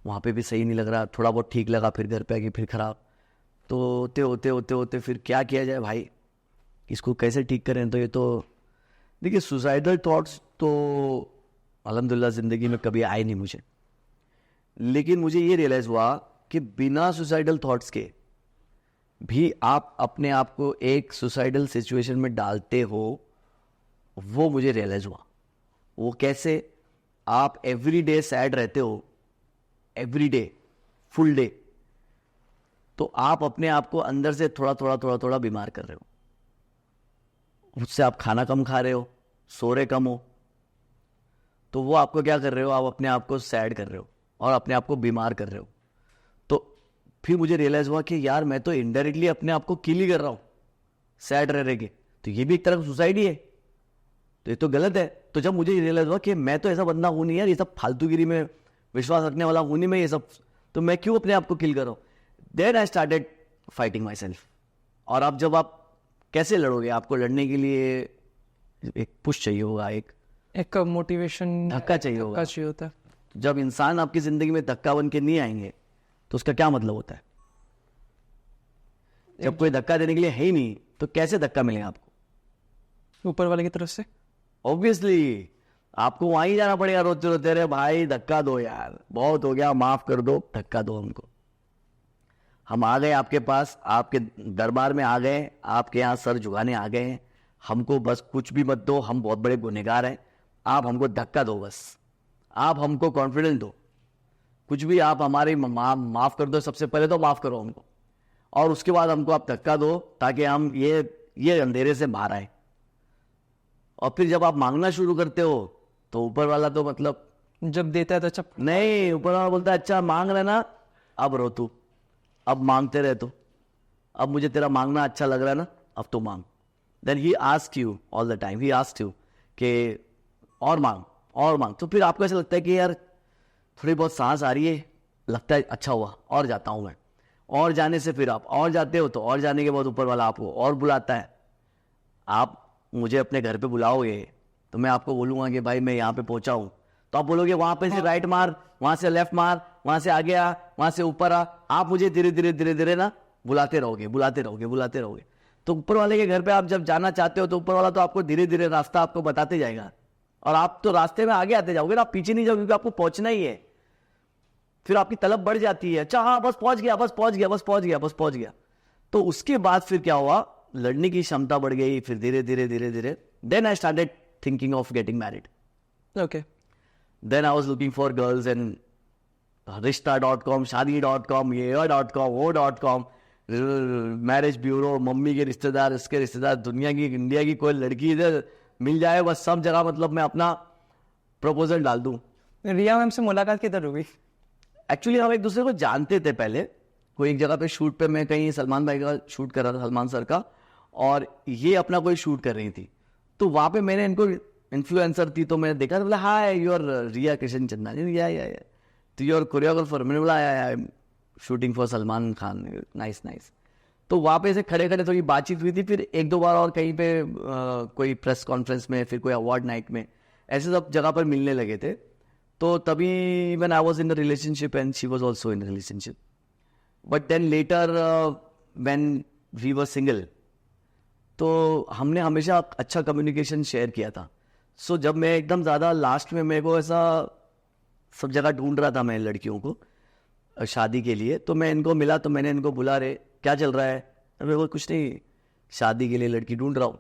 Speaker 1: वहाँ पे भी सही नहीं लग रहा, थोड़ा बहुत ठीक लगा, फिर घर पे आके फिर खराब. तो होते फिर क्या किया जाए भाई, इसको कैसे ठीक करें. तो ये तो देखिए, सुसाइडल थॉट्स तो अल्हम्दुलिल्लाह ज़िंदगी में कभी आए नहीं मुझे. लेकिन मुझे ये रियलाइज़ हुआ कि बिना सुसाइडल थॉट्स के भी आप अपने आप को एक सुसाइडल सिचुएशन में डालते हो. वो मुझे रियलाइज़ हुआ. वो कैसे, आप एवरी डे सैड रहते हो, एवरी डे फुल डे, तो आप अपने आप को अंदर से थोड़ा बीमार कर रहे हो. उससे आप खाना कम खा रहे हो, सो रहे कम हो. तो वो आपको क्या कर रहे हो, आप अपने आप को सैड कर रहे हो और अपने आप को बीमार कर रहे हो. तो फिर मुझे रियलाइज़ हुआ कि यार मैं तो इनडायरेक्टली अपने आप को किल ही कर रहा हूँ सैड रह के. तो ये भी एक तरह का सुसाइड ही है, तो ये तो गलत है. तो जब मुझे रियलाइज़ हुआ कि मैं तो ऐसा बंदा हूँ नहीं यार, ये सब फालतूगिरी में विश्वास रखने वाला हूँ नहीं मैं, ये सब, तो मैं क्यों अपने आप को किल कर रहा हूँ. Then I started fighting myself. और अब जब आप कैसे लड़ोगे, आपको लड़ने के लिए एक पुश चाहिए होगा,
Speaker 2: एक मोटिवेशन,
Speaker 1: धक्का चाहिए होगा.
Speaker 2: चाहिए होता है.
Speaker 1: जब इंसान आपकी ज़िंदगी में धक्का बन के नहीं आएंगे तो उसका क्या मतलब होता है. जब कोई धक्का देने के लिए है ही नहीं तो कैसे धक्का मिलेगा आपको
Speaker 2: ऊपर वाले की तरफ से.
Speaker 1: ऑब्वियसली आपको वहीं जाना पड़ेगा रोते रोते, रे भाई धक्का दो यार, बहुत हो गया, माफ कर दो, धक्का दो हमको. हम आ गए आपके पास, आपके दरबार में आ गए, आपके यहाँ सर झुकाने आ गए हैं, हमको बस कुछ भी मत दो, हम बहुत बड़े गुनहगार हैं, आप हमको धक्का दो, बस आप हमको कॉन्फिडेंस दो, कुछ भी आप हमारे माफ़ कर दो. सबसे पहले तो माफ़ करो हमको, और उसके बाद हमको आप धक्का दो ताकि हम ये अंधेरे से बाहर आए. और फिर जब आप मांगना शुरू करते हो तो ऊपर वाला तो मतलब
Speaker 2: जब देता है तो अच्छा
Speaker 1: नहीं, ऊपर वाला बोलता है अच्छा मांग रहे ना, अब रो तू, अब मांगते रहे, तो अब मुझे तेरा मांगना अच्छा लग रहा है ना, अब तो मांग. Then he ask you all the time, he ask you कि और मांग. तो फिर आपको ऐसा लगता है कि यार थोड़ी बहुत सांस आ रही है, लगता है अच्छा हुआ, और जाता हूँ मैं. और जाने से फिर आप और जाते हो, तो और जाने के बाद ऊपर वाला आपको और बुलाता है. आप मुझे अपने घर पे बुलाओगे तो मैं आपको बोलूँगा कि भाई मैं यहाँ पे पहुँचा हूँ, तो आप बोलोगे वहाँ पे से राइट मार, वहाँ से लेफ्ट मार, वहाँ से आगे आ, वहाँ से ऊपर आ. आप मुझे धीरे धीरे ना बुलाते रहोगे. तो ऊपर वाले के घर पे आप जब जाना चाहते हो तो ऊपर वाला तो आपको धीरे धीरे रास्ता आपको बताते जाएगा, और आप तो रास्ते में आगे आते जाओगे ना, आप पीछे नहीं जाओगे क्योंकि आपको पहुंचना ही है. फिर आपकी तलब बढ़ जाती है, अच्छा हाँ बस पहुंच गया. तो उसके बाद फिर क्या हुआ, लड़ने की क्षमता बढ़ गई. फिर धीरे धीरे then I started thinking of getting married.
Speaker 2: Okay.
Speaker 1: Then I was looking for girls and रिश्ता.com, शादी.com, ये.com, वो.com, मैरिज ब्यूरो, मम्मी के रिश्तेदार, इसके रिश्तेदार, दुनिया की, इंडिया की कोई लड़की इधर मिल जाए बस, सब जगह मतलब मैं अपना प्रपोजल डाल दूं.
Speaker 2: रिया मैम से मुलाकात किधर हुई?
Speaker 1: एक्चुअली हम एक दूसरे को जानते थे पहले. कोई एक जगह पे शूट पे, मैं कहीं सलमान भाई का शूट कर रहा था, सलमान सर का, और ये अपना कोई शूट कर रही थी. तो वहाँ पे मैंने इनको, इन्फ्लुएंसर थी तो मैंने देखा, बोला हाय यू आर रिया किशन चंदानी, या तो यू आर कोरियोग्राफर. मैंने बोला I am shooting for Salman Khan. Nice nice. तो वहाँ पे से खड़े खड़े थोड़ी बातचीत हुई थी. फिर एक दो बार और कहीं पे कोई प्रेस कॉन्फ्रेंस में, फिर कोई अवार्ड नाइट में, ऐसे सब जगह पर मिलने लगे थे. तो तभी when I was in a relationship and she was also in a relationship. But then later when we were single, तो हमने हमेशा अच्छा कम्युनिकेशन शेयर किया था. सो जब मैं एकदम ज़्यादा लास्ट में, मेरे को ऐसा सब जगह ढूंढ रहा था मैं लड़कियों को शादी के लिए, तो मैं इनको मिला. तो मैंने इनको बुला, रे क्या चल रहा है? अरे वो कुछ नहीं, शादी के लिए लड़की ढूंढ रहा हूँ.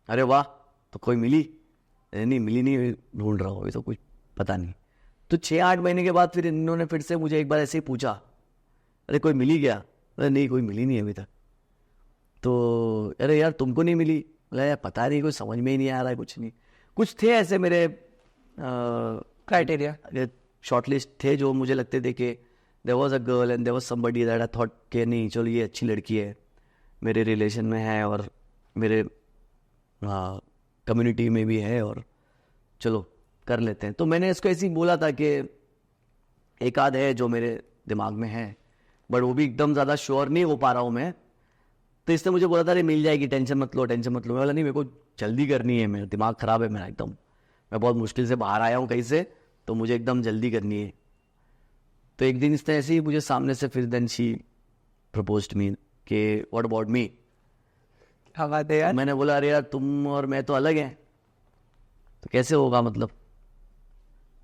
Speaker 1: अरे वाह, तो कोई मिली? अरे नहीं मिली, नहीं ढूंढ रहा हूँ, अभी तो कुछ पता नहीं. तो 6-8 महीने के बाद फिर इन्होंने फिर से मुझे एक बार ऐसे ही पूछा, अरे कोई मिली क्या? अरे नहीं, कोई मिली नहीं अभी तक. तो अरे यार तुमको नहीं मिली? बोला यार पता नहीं, कोई समझ में ही नहीं आ रहा है, कुछ नहीं. कुछ थे ऐसे मेरे
Speaker 2: क्राइटेरिया,
Speaker 1: शॉर्टलिस्ट थे जो मुझे लगते थे कि there was a girl and there was somebody that I thought कि नहीं चलो ये अच्छी लड़की है, मेरे रिलेशन में है और मेरे कम्युनिटी में भी है, और चलो कर लेते हैं. तो मैंने इसको ऐसे ही बोला था कि एक आध है जो मेरे दिमाग में है, बट वो भी एकदम ज़्यादा श्योर नहीं हो पा रहा हूँ मैं. तो इसने मुझे बोला था अरे मिल जाएगी, टेंशन मत लो, टेंशन मत लो. मैं बोला नहीं, मेरे को जल्दी करनी है, मेरा दिमाग ख़राब है मेरा एकदम, मैं बहुत मुश्किल से बाहर आया हूँ कहीं से, तो मुझे एकदम जल्दी करनी है. तो एक दिन इसने ऐसे ही मुझे सामने से, फिर देन शी प्रपोज्ड मी कि व्हाट अबाउट मी.
Speaker 2: क्या बात है यार.
Speaker 1: मैंने बोला अरे यार तुम और मैं तो अलग हैं, तो कैसे होगा, मतलब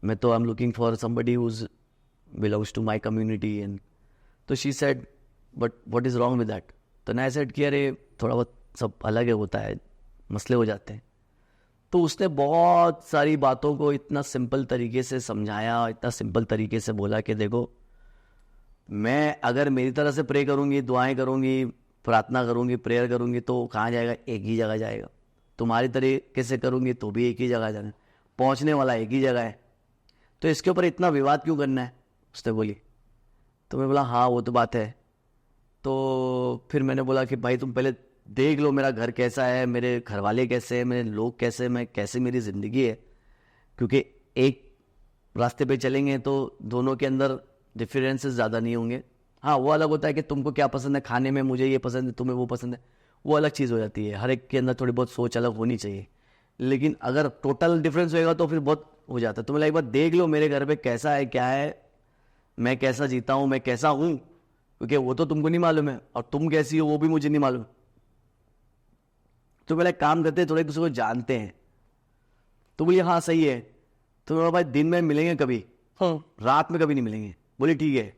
Speaker 1: मैं तो I am looking for somebody whose belongs to my community. And तो she said but what is wrong with that. तो मैं सेड कि अरे थोड़ा बहुत सब अलग है, होता है, मसले हो जाते हैं. तो उसने बहुत सारी बातों को इतना सिंपल तरीके से समझाया, इतना सिंपल तरीके से बोला कि देखो, मैं अगर मेरी तरह से प्रे करूँगी, दुआएं करूँगी, प्रार्थना करूँगी, प्रेयर करूँगी, तो कहाँ जाएगा? एक ही जगह जाएगा. तुम्हारी तरीके से करूँगी तो भी एक ही जगह जाना, पहुँचने वाला एक ही जगह है. तो इसके ऊपर इतना विवाद क्यों करना है? उसने बोली. तो मैं बोला हाँ वो तो बात है. तो फिर मैंने बोला कि भाई तुम पहले देख लो मेरा घर कैसा है, मेरे घर वाले कैसे हैं, मेरे लोग कैसे हैं, मैं कैसे, मेरी ज़िंदगी है. क्योंकि एक रास्ते पे चलेंगे तो दोनों के अंदर डिफरेंसेस ज़्यादा नहीं होंगे. हाँ वो अलग होता है कि तुमको क्या पसंद है खाने में, मुझे ये पसंद है, तुम्हें वो पसंद है, वो अलग चीज़ हो जाती है. हर एक के अंदर थोड़ी बहुत सोच अलग होनी चाहिए. लेकिन अगर टोटल डिफरेंस होएगा तो फिर बहुत हो जाता है. तो मैं एक बार देख लो मेरे घर पे कैसा है, क्या है, मैं कैसा जीता हूँ, मैं कैसा हूँ, क्योंकि वो तो तुमको नहीं मालूम है, और तुम कैसी हो वो भी मुझे नहीं मालूम. तो पहले काम करते हैं, थोड़े एक दूसरे को जानते हैं. तो बोलिए हाँ सही है. तो मैं बोला भाई दिन में मिलेंगे कभी? हाँ. रात में कभी नहीं मिलेंगे. बोली ठीक है.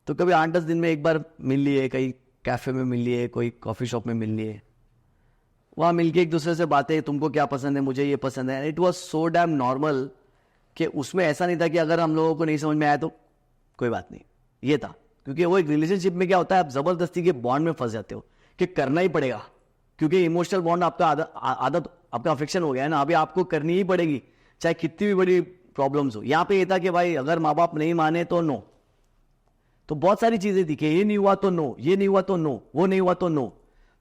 Speaker 1: तो कभी 8-10 दिन में एक बार मिल लिए, कहीं कैफ़े में मिल लिए, कोई कॉफ़ी शॉप में मिल लिए, वहाँ मिलके एक दूसरे से बातें, तुमको क्या पसंद है, मुझे ये पसंद है. It was so damn normal कि उसमें ऐसा नहीं था कि अगर हम लोगों को नहीं समझ में आया तो कोई बात नहीं. ये था क्योंकि वो एक रिलेशनशिप में क्या होता है, आप ज़बरदस्ती के बॉन्ड में फंस जाते हो कि करना ही पड़ेगा, क्योंकि इमोशनल बॉन्ड आपका आदत आपका अफेक्शन हो गया है ना, अभी आपको करनी ही पड़ेगी चाहे कितनी भी बड़ी प्रॉब्लम्स हो. यहाँ पे ये था कि भाई अगर माँ बाप नहीं माने तो नो. तो बहुत सारी चीज़ें थी कि ये नहीं हुआ तो नो, ये नहीं हुआ तो नो, वो नहीं हुआ तो नो.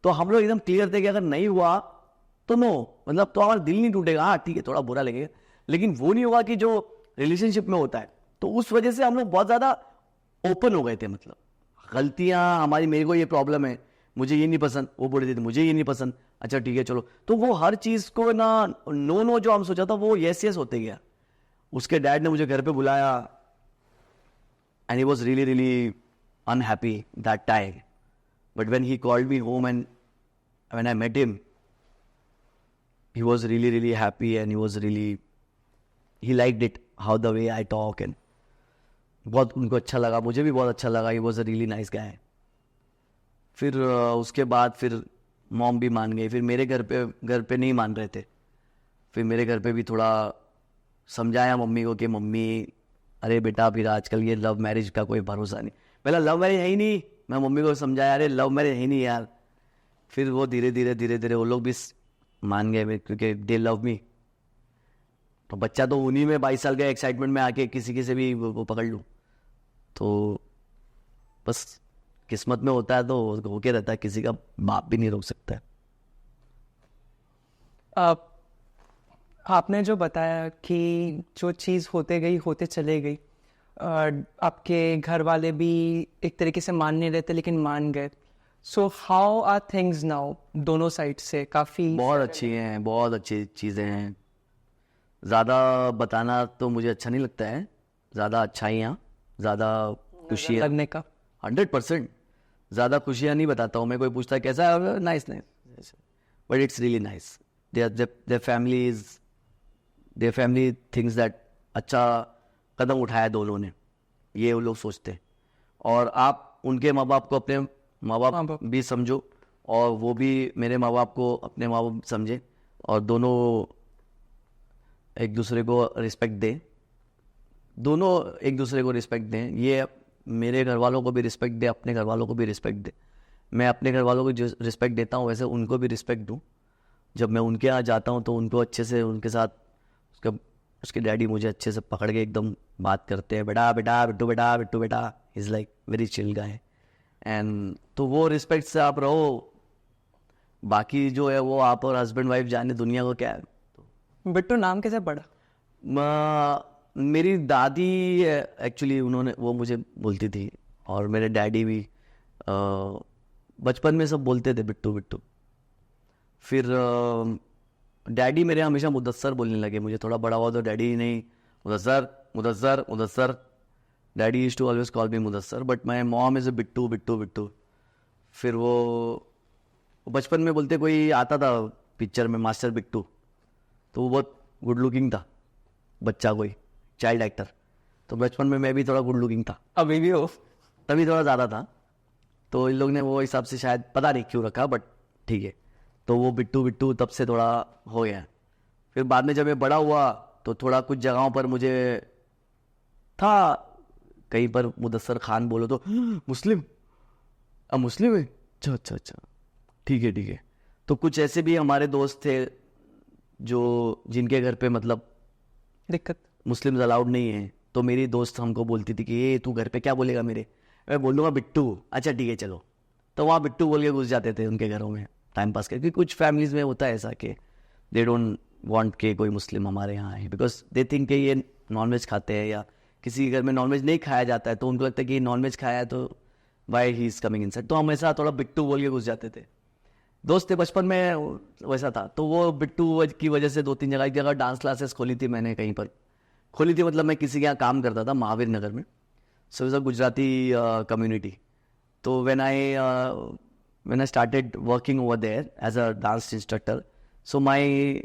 Speaker 1: तो हम लोग एकदम क्लियर थे कि अगर नहीं हुआ तो नो, मतलब तो हमारा दिल नहीं टूटेगा. हाँ ठीक है थोड़ा बुरा लगेगा, लेकिन वो नहीं होगा कि जो रिलेशनशिप में होता है. तो उस वजह से हम लोग बहुत ज़्यादा ओपन हो गए थे. मतलब गलतियाँ हमारी, मेरे को ये प्रॉब्लम है, मुझे ये नहीं पसंद, वो बोल रहे थे मुझे ये नहीं पसंद, अच्छा ठीक है चलो. तो वो हर चीज़ को ना नो नो जो हम सोचा था वो यस यस होते गया. उसके डैड ने मुझे घर पे बुलाया and he was really really unhappy that time, but when he called me home and when I met him, he was really really happy and he liked it how the way I talk, and बहुत उनको अच्छा लगा, मुझे भी बहुत अच्छा लगा. he was a really nice guy. फिर उसके बाद फिर मॉम भी मान गई. फिर मेरे घर पे नहीं मान रहे थे. फिर मेरे घर पे भी थोड़ा समझाया मम्मी को कि मम्मी अरे बेटा फिर आजकल ये लव मैरिज का कोई भरोसा नहीं, पहला लव मैरिज है ही नहीं, मैं मम्मी को समझाया अरे लव मैरिज है ही नहीं यार। फिर वो धीरे धीरे वो लोग भी मान गए क्योंकि दे लव मी। तो बच्चा तो उन्हीं में 22 साल के एक्साइटमेंट में आके किसी के से भी वो पकड़ लूँ, तो बस किस्मत में होता है तो होके रहता है, किसी का बाप भी नहीं रोक सकता है।
Speaker 2: आपने जो बताया कि जो चीज़ होते गई होते चले गई, आपके घर वाले भी एक तरीके से मान नहीं रहते लेकिन मान गए। So how are things now दोनों साइड से? काफ़ी
Speaker 1: बहुत अच्छी हैं, बहुत अच्छी चीज़ें हैं। ज़्यादा बताना तो मुझे अच्छा नहीं लगता है, ज़्यादा अच्छाइयाँ, ज़्यादा खुशियाँ,
Speaker 2: लगने का
Speaker 1: 100%। ज़्यादा खुशियाँ नहीं बताता हूँ मैं। कोई पूछता है कैसा है, nice nice, but it's really nice. Their family thinks that अच्छा कदम उठाया दोनों ने, ये वो लोग सोचते हैं। और आप उनके माँ बाप को अपने माँ बाप भी समझो और वो भी मेरे माँ बाप को अपने माँ बाप समझे, और दोनों एक दूसरे को रिस्पेक्ट दें, दोनों एक दूसरे को रिस्पेक्ट दें। ये मेरे घर वालों को भी रिस्पेक्ट दे, अपने घर वालों को भी रिस्पेक्ट दे। मैं अपने घर वालों को जो रिस्पेक्ट देता हूँ वैसे उनको भी रिस्पेक्ट दूँ। जब मैं उनके यहाँ जाता हूँ तो उनको अच्छे से, उनके साथ उसके डैडी मुझे अच्छे से पकड़ के एकदम बात करते हैं, बेटा बेटा बिट्टू बेटा बिट्टू बेटा। Is like very chill guy. And तो वो रिस्पेक्ट से आप रहो, बाकी जो है वो आप और हस्बैंड वाइफ जाने दुनिया को क्या है।
Speaker 2: बिट्टू नाम कैसे पड़ा?
Speaker 1: मेरी दादी एक्चुअली उन्होंने वो मुझे बोलती थी, और मेरे डैडी भी बचपन में सब बोलते थे बिट्टू बिट्टू। फिर डैडी मेरे हमेशा मुदस्सर बोलने लगे, मुझे थोड़ा बड़ा हुआ तो डैडी नहीं, Mudassar Mudassar Mudassar. Daddy used to always call me Mudassar, but my mom is a Bittu Bittu Bittu. फिर वो बचपन में बोलते, कोई आता था पिक्चर में मास्टर बिट्टू, तो वो बहुत गुड लुकिंग था बच्चा, कोई चाइल्ड एक्टर। तो बचपन में मैं भी थोड़ा गुड लुकिंग था,
Speaker 2: अभी भी हो?
Speaker 1: तभी थोड़ा ज़्यादा था, तो इन लोग ने वो हिसाब से शायद पता नहीं क्यों रखा, बट ठीक है। तो वो बिट्टू बिट्टू तब से थोड़ा हो गया। फिर बाद में जब मैं बड़ा हुआ तो थोड़ा कुछ जगहों पर मुझे था, कहीं पर मुदस्सर खान बोलो तो मुस्लिम, अब मुस्लिम है, अच्छा अच्छा अच्छा, ठीक है ठीक है। तो कुछ ऐसे भी हमारे दोस्त थे जो जिनके घर पे मतलब
Speaker 2: दिक्कत,
Speaker 1: मुस्लिम्स अलाउड नहीं है, तो मेरी दोस्त हमको बोलती थी कि ये तू घर पे क्या बोलेगा मेरे, मैं बोलूँगा बिट्टू, अच्छा ठीक है चलो। तो वहाँ बिट्टू बोल के घुस जाते थे उनके घरों में टाइम पास करके। कुछ फैमिलीज में होता है ऐसा कि दे डोंट वांट के कोई मुस्लिम हमारे यहाँ आए, बिकॉज दे थिंक कि ये नॉनवेज खाते हैं, या किसी के घर में नॉनवेज नहीं खाया जाता है तो उनको लगता है कि नॉनवेज खाया है तो why he is coming inside. तो हम ऐसा थोड़ा बिट्टू बोल के घुस जाते थे। दोस्त थे बचपन में वैसा था, तो वो बिट्टू की वजह से 2-3 जगह, एक जगह डांस क्लासेस खोली थी मैंने, कहीं पर खोली थी, मतलब मैं किसी के यहाँ काम करता था महावीर नगर में, so is a Gujarati community. तो when I started working over there as a dance instructor, so my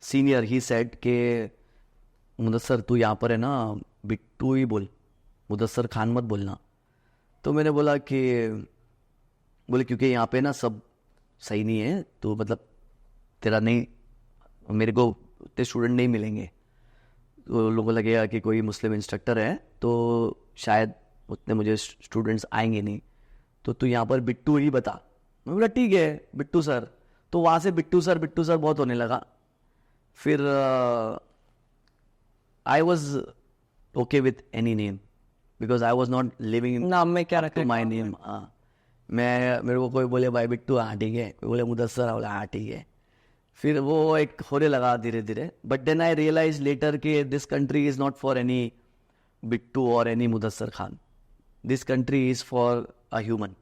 Speaker 1: senior he said कि मुदस्सर तू यहाँ पर है ना बिट्टू ही बोल, मुदस्सर खान मत बोलना। तो मैंने बोला कि बोले क्योंकि यहाँ पे ना सब सही नहीं है, तो मतलब तेरा नहीं, मेरे को उतने स्टूडेंट नहीं मिलेंगे, तो लोगों को लगेगा कि कोई मुस्लिम इंस्ट्रक्टर है तो शायद उतने मुझे स्टूडेंट्स आएंगे नहीं, तो तू यहाँ पर बिट्टू ही बता। मैं बोला ठीक है बिट्टू सर। तो वहाँ से बिट्टू सर बहुत होने लगा। फिर I was okay with any name because I was not living in
Speaker 2: नाम में क्या रखा?
Speaker 1: My name. हाँ, मेरे को कोई बोले भाई बिट्टू, हाँ ठीक है, कोई बोले मुदस्सर, बोला हाँ ठीक है। फिर वो एक होने लगा धीरे धीरे। But then I realise later कि this country is not for any Bittu और any Mudassar Khan, this country is for a human.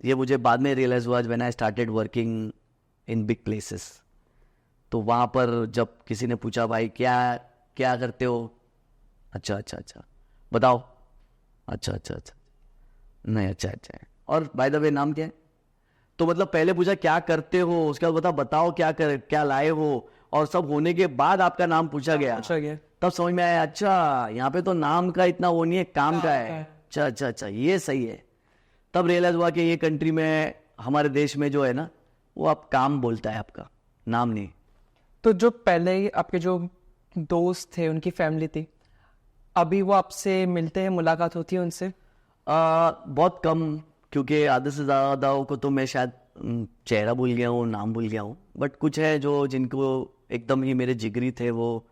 Speaker 1: ये मुझे बाद में रियलाइज हुआ when I started working in big places. तो वहाँ पर जब किसी ने पूछा भाई क्या क्या करते हो, अच्छा अच्छा अच्छा बताओ, अच्छा अच्छा अच्छा नहीं अच्छा अच्छा है, और बाय द वे नाम क्या है, तो मतलब पहले पूछा क्या करते हो, उसके बाद बताओ क्या लाए हो, और सब होने के बाद आपका नाम पूछा गया, तब समझ में आया अच्छा यहाँ पे तो नाम का इतना वो नहीं है, काम का है। अच्छा अच्छा अच्छा ये सही है। तब रियलाइज हुआ कि ये कंट्री में, हमारे देश में जो है ना, वो आप काम बोलता है आपका, नाम नहीं।
Speaker 2: तो जो पहले आपके जो दोस्त थे उनकी फैमिली थी, अभी वो आपसे मिलते हैं, मुलाकात होती है उनसे?
Speaker 1: बहुत कम, क्योंकि आधे से ज़्यादा को तो मैं शायद चेहरा भूल गया हूँ, नाम भूल गया हूँ, बट कुछ है जो जिनको एकदम ही मेरे जिगरी थे, वो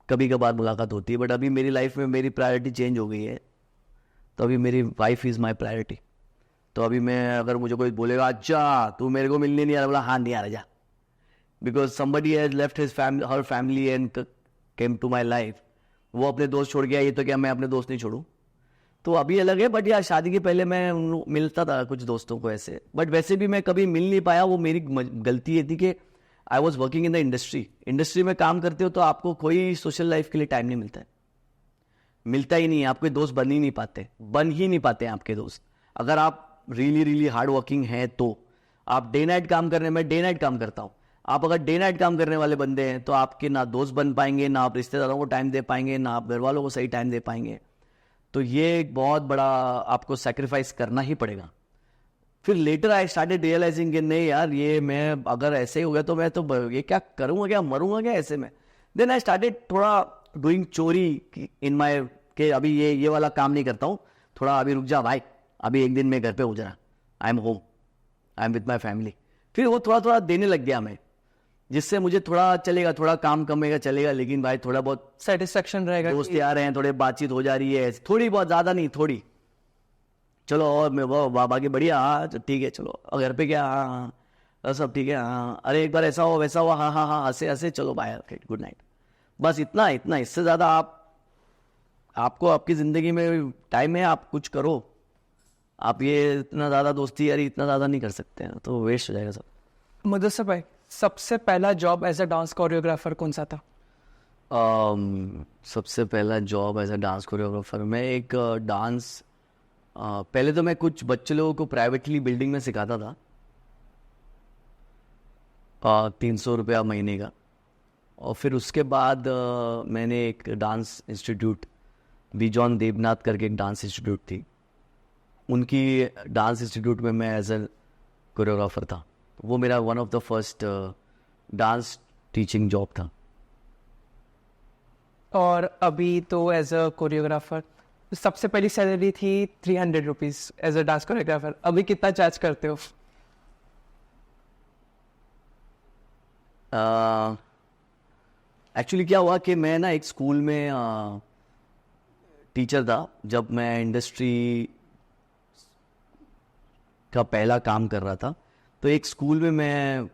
Speaker 1: कभी कभार मुलाकात होती है। बट अभी मेरी लाइफ में मेरी प्रायोरिटी चेंज हो गई है, तो अभी मेरी वाइफ इज़ माई प्रायोरिटी। तो अभी मैं, अगर मुझे कोई बोलेगा अच्छा तू मेरे को मिलने नहीं आ रहा, बोला हाँ नहीं आ रहा जा, because somebody has left his family, her family and came to my life। वो अपने दोस्त छोड़ गया, ये तो क्या मैं अपने दोस्त नहीं छोड़ूं। तो अभी अलग है, बट यार शादी के पहले मैं मिलता था कुछ दोस्तों को ऐसे, बट वैसे भी मैं कभी मिल नहीं पाया। वो मेरी गलती ये थी कि I was working in the industry में काम करते हो तो आपको कोई सोशल लाइफ के लिए टाइम नहीं मिलता है, मिलता ही नहीं है। आपके दोस्त बन ही नहीं पाते हैं आपके दोस्त। अगर आप रियली रियली हार्ड वर्किंग हैं तो आप डे नाइट काम करने में, डे नाइट काम करता हूँ, आप अगर डे नाइट काम करने वाले बंदे हैं तो आपके ना दोस्त बन पाएंगे, ना आप रिश्तेदारों को टाइम दे पाएंगे, ना आप घर वालों को सही टाइम दे पाएंगे। तो ये एक बहुत बड़ा आपको सेक्रीफाइस करना ही पड़ेगा। फिर लेटर आई स्टार्टेड रियलाइजिंग कि नहीं यार, ये मैं अगर ऐसे ही हो गया तो मैं तो ये क्या करूँगा, क्या मरूंगा क्या ऐसे में। देन आई स्टार्टेड थोड़ा डूइंग चोरी इन माई, के अभी ये वाला काम नहीं करता हूँ, थोड़ा अभी रुक जा भाई, अभी एक दिन मैं घर पे हूँ जरा, I am home, I am with my family. फिर वो थोड़ा थोड़ा देने लग गया मैं, जिससे मुझे थोड़ा चलेगा, थोड़ा काम कमेगा चलेगा, लेकिन भाई थोड़ा बहुत
Speaker 2: सेटिस्फेक्शन रहेगा,
Speaker 1: दोस्त आ रहे हैं, थोड़े बातचीत हो जा रही है, थोड़ी बहुत, ज़्यादा नहीं, थोड़ी। चलो और मैं वो बाकी बढ़िया, हाँ ठीक है, चलो और घर पे क्या, हाँ हाँ सब ठीक है, हाँ अरे एक बार ऐसा हो वैसा हुआ, हाँ हाँ हाँ हंसे हंसे चलो बाय, गुड नाइट। बस इतना इतना, इससे ज़्यादा आपको आपकी ज़िंदगी में टाइम है, आप कुछ करो। आप ये इतना ज़्यादा दोस्ती यारी इतना ज़्यादा नहीं कर सकते हैं, तो वेस्ट हो जाएगा सब।
Speaker 2: मुदस्सिर भाई, सबसे पहला job as a dance choreographer कौन सा था?
Speaker 1: सबसे पहला job as a dance choreographer, मैं एक डांस, पहले तो मैं कुछ बच्चे लोगों को प्राइवेटली बिल्डिंग में सिखाता था, 300 रुपया महीने का। और फिर उसके बाद मैंने एक डांस इंस्टीट्यूट, बिजॉन देवनाथ करके एक डांस इंस्टीट्यूट थी, उनकी डांस इंस्टीट्यूट में मैं एज ए कोरियोग्राफर था। वो मेरा one of the first dance teaching job था।
Speaker 2: और अभी तो एज अ कोरियोग्राफर सबसे पहली सैलरी थी 300 rupees as a dance choreographer, अभी कितना चार्ज करते हो?
Speaker 1: एक्चुअली क्या हुआ कि मैं ना एक स्कूल में टीचर था, जब मैं इंडस्ट्री का पहला काम कर रहा था, तो एक स्कूल में मैं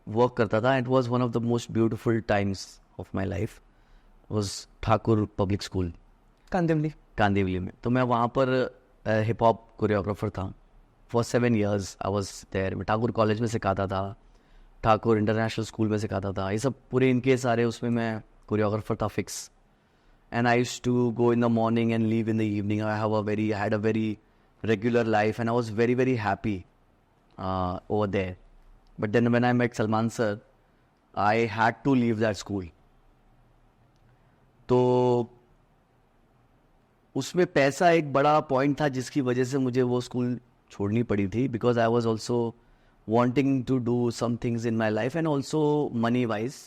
Speaker 1: वर्क करता था। It was one of the most beautiful times of my life, was Thakur public school Kandivali में। तो मैं वहाँ पर हिप हॉप कोरियोग्राफर था for 7 years। I was there. मैं ठाकुर कॉलेज में सिखाता था, ठाकुर इंटरनेशनल स्कूल में सिखाता था, ये सब पूरे इनके सारे उसमें मैं कोरियोग्राफर था fix. And I used to go in the morning and leave in the evening. I had a very regular life and I was very very happy over there. But then when I met Salman sir, I had to leave that school. तो उसमें पैसा एक बड़ा पॉइंट था जिसकी वजह से मुझे वो स्कूल छोड़नी पड़ी थी, because I was also wanting to do some things in my life and also money wise.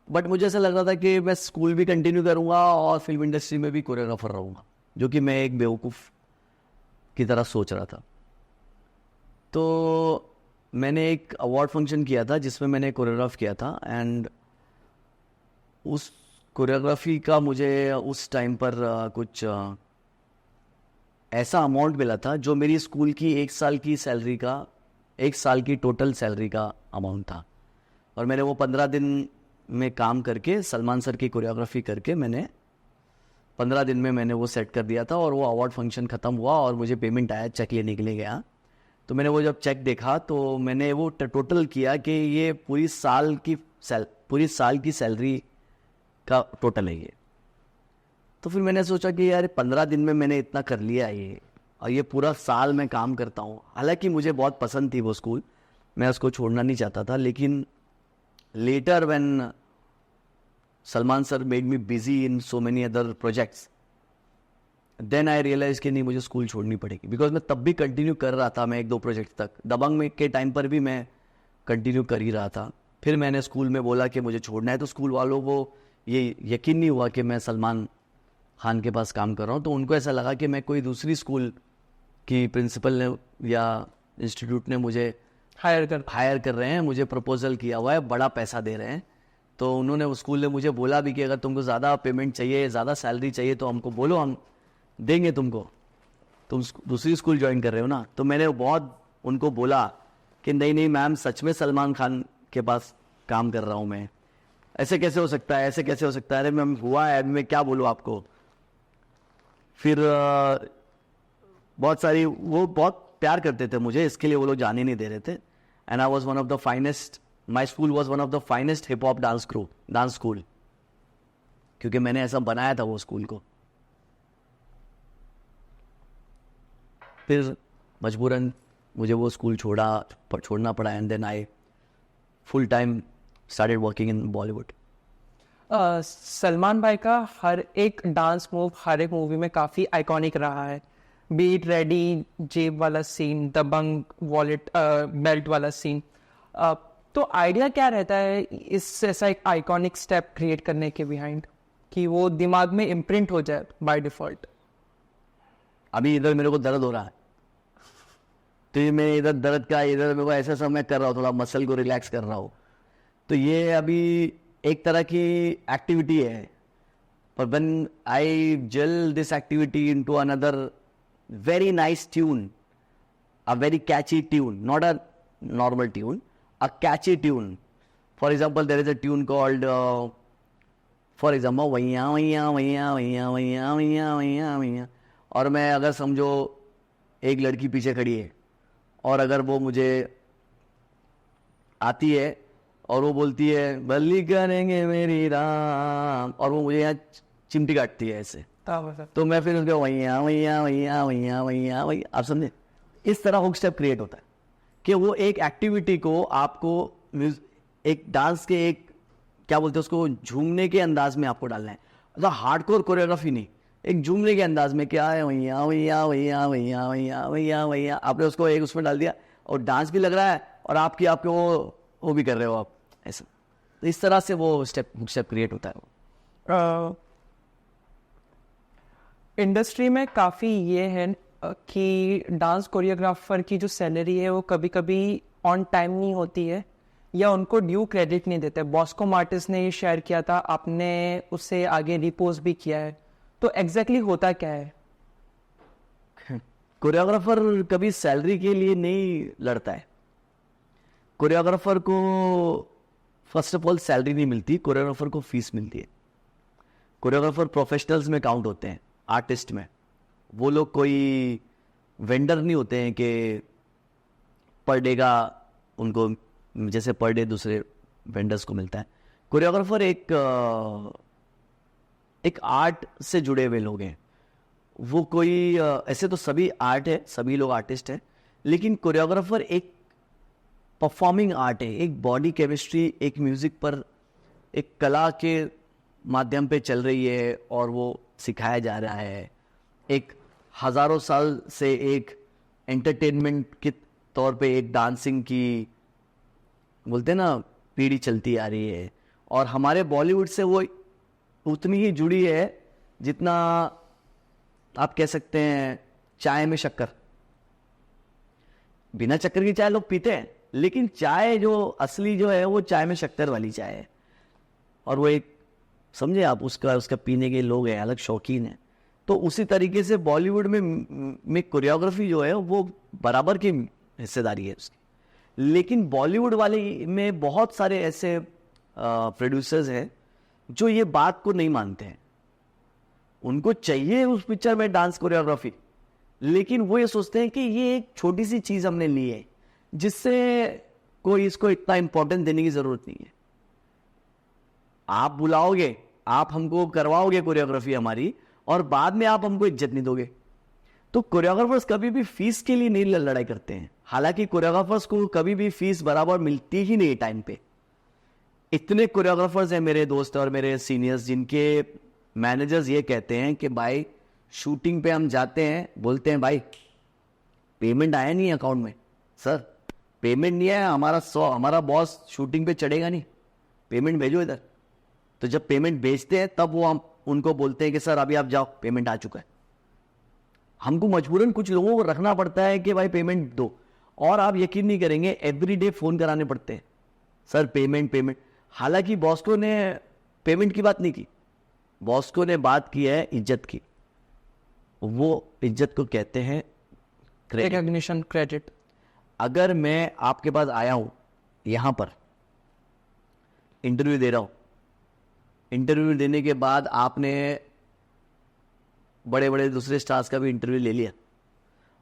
Speaker 1: But मुझे ऐसा लग रहा था कि मैं स्कूल भी कंटिन्यू करूँगा और फिल्म इंडस्ट्री में भी कोरियोग्राफर रहूँगा, जो कि मैं एक बेवकूफ़ की तरह सोच रहा था। तो मैंने एक अवार्ड फंक्शन किया था जिसमें मैंने कोरियोग्राफ किया था, एंड उस कोरियोग्राफी का मुझे उस टाइम पर कुछ ऐसा अमाउंट मिला था जो मेरी स्कूल की 1 साल की सैलरी का, 1 साल की टोटल सैलरी का अमाउंट था। और मैंने वो 15 दिन में काम करके, सलमान सर की कोरियोग्राफी करके, मैंने 15 दिन में मैंने वो सेट कर दिया था। और वो अवार्ड फंक्शन ख़त्म हुआ और मुझे पेमेंट आया, चेक लेने के लिए गया। तो मैंने वो जब चेक देखा तो मैंने वो टोटल किया कि ये पूरी साल की सैलरी का टोटल है ये। तो फिर मैंने सोचा कि यार 15 दिन में मैंने इतना कर लिया ये, और ये पूरा साल मैं काम करता हूँ। हालांकि मुझे बहुत पसंद थी वो स्कूल, मैं उसको छोड़ना नहीं चाहता था, लेकिन letter when Salman sir made me busy in so many other projects, then I realized कि नहीं, मुझे स्कूल छोड़नी पड़ेगी। बिकॉज मैं तब भी कंटिन्यू कर रहा था, मैं 1-2 प्रोजेक्ट तक, दबंग में के टाइम पर भी मैं कंटिन्यू कर ही रहा था। फिर मैंने स्कूल में बोला कि मुझे छोड़ना है, तो स्कूल वालों को ये यकीन नहीं हुआ कि मैं सलमान खान के पास काम कर रहा हूँ। तो उनको ऐसा लगा कि मैं कोई दूसरी स्कूल की प्रिंसिपल ने या इंस्टीट्यूट ने मुझे हायर कर रहे हैं, मुझे प्रपोजल किया हुआ है, बड़ा पैसा दे रहे हैं। तो उन्होंने, उस स्कूल ने मुझे बोला भी कि अगर तुमको ज़्यादा पेमेंट चाहिए, ज़्यादा सैलरी चाहिए तो हमको बोलो, हम देंगे तुमको, तुम दूसरी स्कूल ज्वाइन कर रहे हो ना। तो मैंने बहुत उनको बोला कि नहीं नहीं मैम, सच में सलमान खान के पास काम कर रहा हूँ मैं, ऐसे कैसे हो सकता है, ऐसे कैसे हो सकता है, अरे मैम हुआ है, मैं क्या बोलूँ आपको। फिर बहुत सारी, वो बहुत प्यार करते थे मुझे, इसके लिए वो लोग जाने नहीं दे रहे थे। And I was one of the finest, my school was one of the finest hip hop dance school, क्योंकि मैंने ऐसा बनाया था वो स्कूल को। फिर मजबूरन मुझे वो स्कूल छोड़ना पड़ा, and then I full time started working in Bollywood.
Speaker 2: Salman भाई का हर एक डांस मूव हर एक मूवी में काफ़ी आइकॉनिक रहा है। बीट रेडी, जेब वाला सीन, दबंग वॉलेट बेल्ट वाला सीन। तो आइडिया क्या रहता है इस ऐसा एक आइकॉनिक स्टेप क्रिएट करने के बिहाइंड, कि वो दिमाग में इम्प्रिंट हो जाए बाय डिफॉल्ट?
Speaker 1: अभी इधर मेरे को दर्द हो रहा है, तो ये मैं इधर दर्द का, इधर मेरे को ऐसा मैं कर रहा हूँ, थोड़ा मसल को रिलैक्स कर रहा हूँ। तो ये अभी एक तरह की एक्टिविटी है, पर when I gel this activity into another very nice tune, a very catchy tune, not a normal tune, a catchy tune. For example, there is a tune called, for example, वैया वैया वैया वैया वैया वैया वैया वैया। और मैं अगर समझो एक लड़की पीछे खड़ी है, और अगर वो मुझे आती है और वो बोलती है बल्ली करेंगे मेरी राम, और वो मुझे यहाँ चिमटी काटती है ऐसे, तो मैं फिर उसको वैया वैया वैया वैया वैया वैया, आप समझे, इस तरह हुक स्टेप क्रिएट होता है कि वो एक एक्टिविटी को आपको एक डांस के एक क्या बोलते हैं उसको, झूमने के अंदाज में आपको डालना है। मतलब हार्डकोर कोरियोग्राफी नहीं, एक झूमने के अंदाज में, क्या है वैया वैया वैया वैया वैया वैया वैया, आपने उसको एक उसमें डाल दिया और डांस भी लग रहा है और आपके वो भी कर रहे हो आप ऐसा। तो इस तरह से वो हुक स्टेप क्रिएट होता है।
Speaker 2: इंडस्ट्री में काफ़ी ये है कि डांस कोरियोग्राफर की जो सैलरी है वो कभी कभी ऑन टाइम नहीं होती है, या उनको ड्यू क्रेडिट नहीं देते। बॉस्को मार्टिस ने ये शेयर किया था, आपने उसे आगे रिपोस्ट भी किया है, तो एग्जैक्टली होता क्या है?
Speaker 1: कोरियोग्राफर कभी सैलरी के लिए नहीं लड़ता है। कोरियोग्राफर को फर्स्ट ऑफ ऑल सैलरी नहीं मिलती, कोरियोग्राफर को फीस मिलती है। कोरियोग्राफर प्रोफेशनल्स में काउंट होते हैं, आर्टिस्ट में। वो लोग कोई वेंडर नहीं होते हैं कि पर डे का उनको जैसे पर डे दूसरे वेंडर्स को मिलता है। कोरियोग्राफर एक आर्ट से जुड़े हुए लोग हैं। वो कोई ऐसे तो सभी आर्ट है, सभी लोग आर्टिस्ट हैं, लेकिन कोरियोग्राफर एक परफॉर्मिंग आर्ट है, एक बॉडी केमिस्ट्री, एक म्यूजिक पर, एक कला के माध्यम पे चल रही है और वो सिखाया जा रहा है। एक हजारों साल से एक एंटरटेनमेंट के तौर पे एक डांसिंग की बोलते हैं ना पीढ़ी चलती आ रही है, और हमारे बॉलीवुड से वो उतनी ही जुड़ी है जितना आप कह सकते हैं चाय में शक्कर। बिना शक्कर की चाय लोग पीते हैं, लेकिन चाय जो असली जो है वो चाय में शक्कर वाली चाय है, और वो एक समझे आप उसका पीने के लोग हैं, अलग शौकीन हैं। तो उसी तरीके से बॉलीवुड में कोरियोग्राफी जो है वो बराबर की हिस्सेदारी है उसकी। लेकिन बॉलीवुड वाले में बहुत सारे ऐसे प्रोड्यूसर्स हैं जो ये बात को नहीं मानते हैं। उनको चाहिए उस पिक्चर में डांस कोरियोग्राफी, लेकिन वो ये सोचते हैं कि ये एक छोटी सी चीज हमने ली है जिससे कोई इसको इतना इंपॉर्टेंस देने की जरूरत नहीं है। आप बुलाओगे, आप हमको करवाओगे कोरियोग्राफी हमारी, और बाद में आप हमको इज्जत नहीं दोगे। तो कोरियोग्राफर्स कभी भी फीस के लिए नहीं लड़ाई करते हैं। हालांकि कोरियोग्राफर्स को कभी भी फीस बराबर मिलती ही नहीं टाइम पे। इतने कोरियोग्राफर्स हैं मेरे दोस्त और मेरे सीनियर्स जिनके मैनेजर्स ये कहते हैं कि भाई शूटिंग पे हम जाते हैं, बोलते हैं भाई पेमेंट आया नहीं अकाउंट में, सर पेमेंट नहीं है हमारा बॉस शूटिंग पे चढ़ेगा नहीं, पेमेंट भेजो इधर। तो जब पेमेंट भेजते हैं तब वो हम उनको बोलते हैं कि सर अभी आप जाओ, पेमेंट आ चुका है। हमको मजबूरन कुछ लोगों को रखना पड़ता है कि भाई पेमेंट दो, और आप यकीन नहीं करेंगे एवरीडे फोन कराने पड़ते हैं, सर पेमेंट पेमेंट। हालांकि बॉस को ने पेमेंट की बात नहीं की, बॉस को ने बात की है इज्जत की। वो इज्जत को कहते हैं क्रेडिट।
Speaker 2: Recognition, credit.
Speaker 1: अगर मैं आपके पास आया हूं, यहां पर इंटरव्यू दे रहा हूं, इंटरव्यू देने के बाद आपने बड़े बड़े दूसरे स्टार्स का भी इंटरव्यू ले लिया,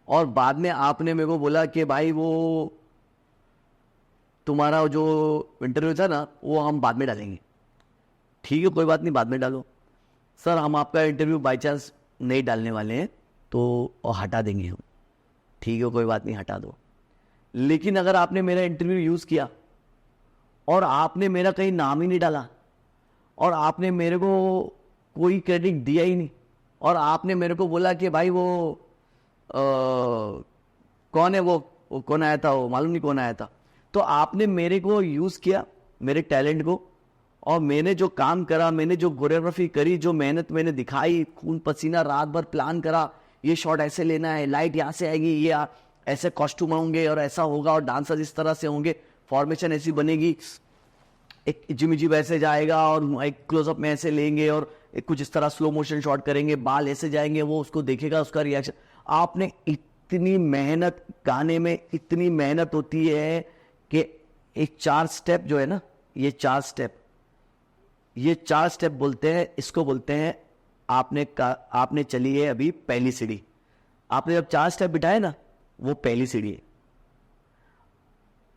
Speaker 1: और बाद में आपने मेरे को बोला कि भाई वो तुम्हारा जो इंटरव्यू था ना वो हम बाद में डालेंगे। ठीक है, कोई बात नहीं, बाद में डालो। सर हम आपका इंटरव्यू बाई चांस नहीं डालने वाले हैं तो हटा देंगे हम। ठीक है, कोई बात नहीं, हटा दो। लेकिन अगर आपने मेरा इंटरव्यू यूज़ किया और आपने मेरा कहीं नाम ही नहीं डाला, और आपने मेरे को कोई क्रेडिट दिया ही नहीं, और आपने मेरे को बोला कि भाई वो कौन है, वो कौन आया था, वो मालूम नहीं कौन आया था, तो आपने मेरे को यूज़ किया, मेरे टैलेंट को, और मैंने जो काम करा, मैंने जो कोरियोग्राफी करी, जो मेहनत मैंने दिखाई, खून पसीना रात भर प्लान करा, ये शॉट ऐसे लेना है, लाइट यहाँ से आएगी, ये ऐसे कॉस्ट्यूम होंगे और ऐसा होगा, और डांसर इस तरह से होंगे, फॉर्मेशन ऐसी बनेगी, एक जिमी जी वैसे जाएगा और एक क्लोजअप में ऐसे लेंगे, और एक कुछ इस तरह स्लो मोशन शॉट करेंगे, बाल ऐसे जाएंगे, वो उसको देखेगा, उसका रिएक्शन। आपने इतनी मेहनत, गाने में इतनी मेहनत होती है कि एक 4 स्टेप जो है ना, ये 4 स्टेप बोलते हैं, इसको बोलते हैं आपने चली है अभी पहली सीढ़ी। आपने जब 4 स्टेप बिठाए ना, वो पहली सीढ़ी है।